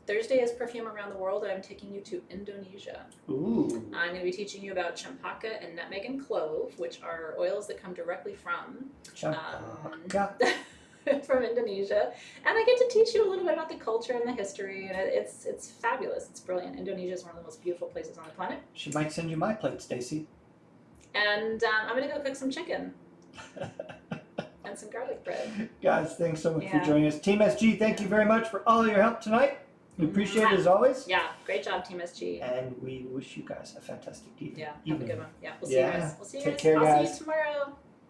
Thursday is Perfume Around the World, and I'm taking you to Indonesia. Ooh. I'm going to be teaching you about champaka and nutmeg and clove, which are oils that come directly from from Indonesia. And I get to teach you a little bit about the culture and the history, and it's fabulous. It's brilliant. Indonesia is one of the most beautiful places on the planet. She might send you my plate, Stacy. And I'm going to go cook some chicken. And some garlic bread. Guys, thanks so much for joining us. Team SG, thank you very much for all your help tonight. We appreciate it as always. Yeah, great job, Team SG. And we wish you guys a fantastic evening. Yeah, have a good one. Yeah, we'll see you guys. Take care, guys. I'll see you tomorrow.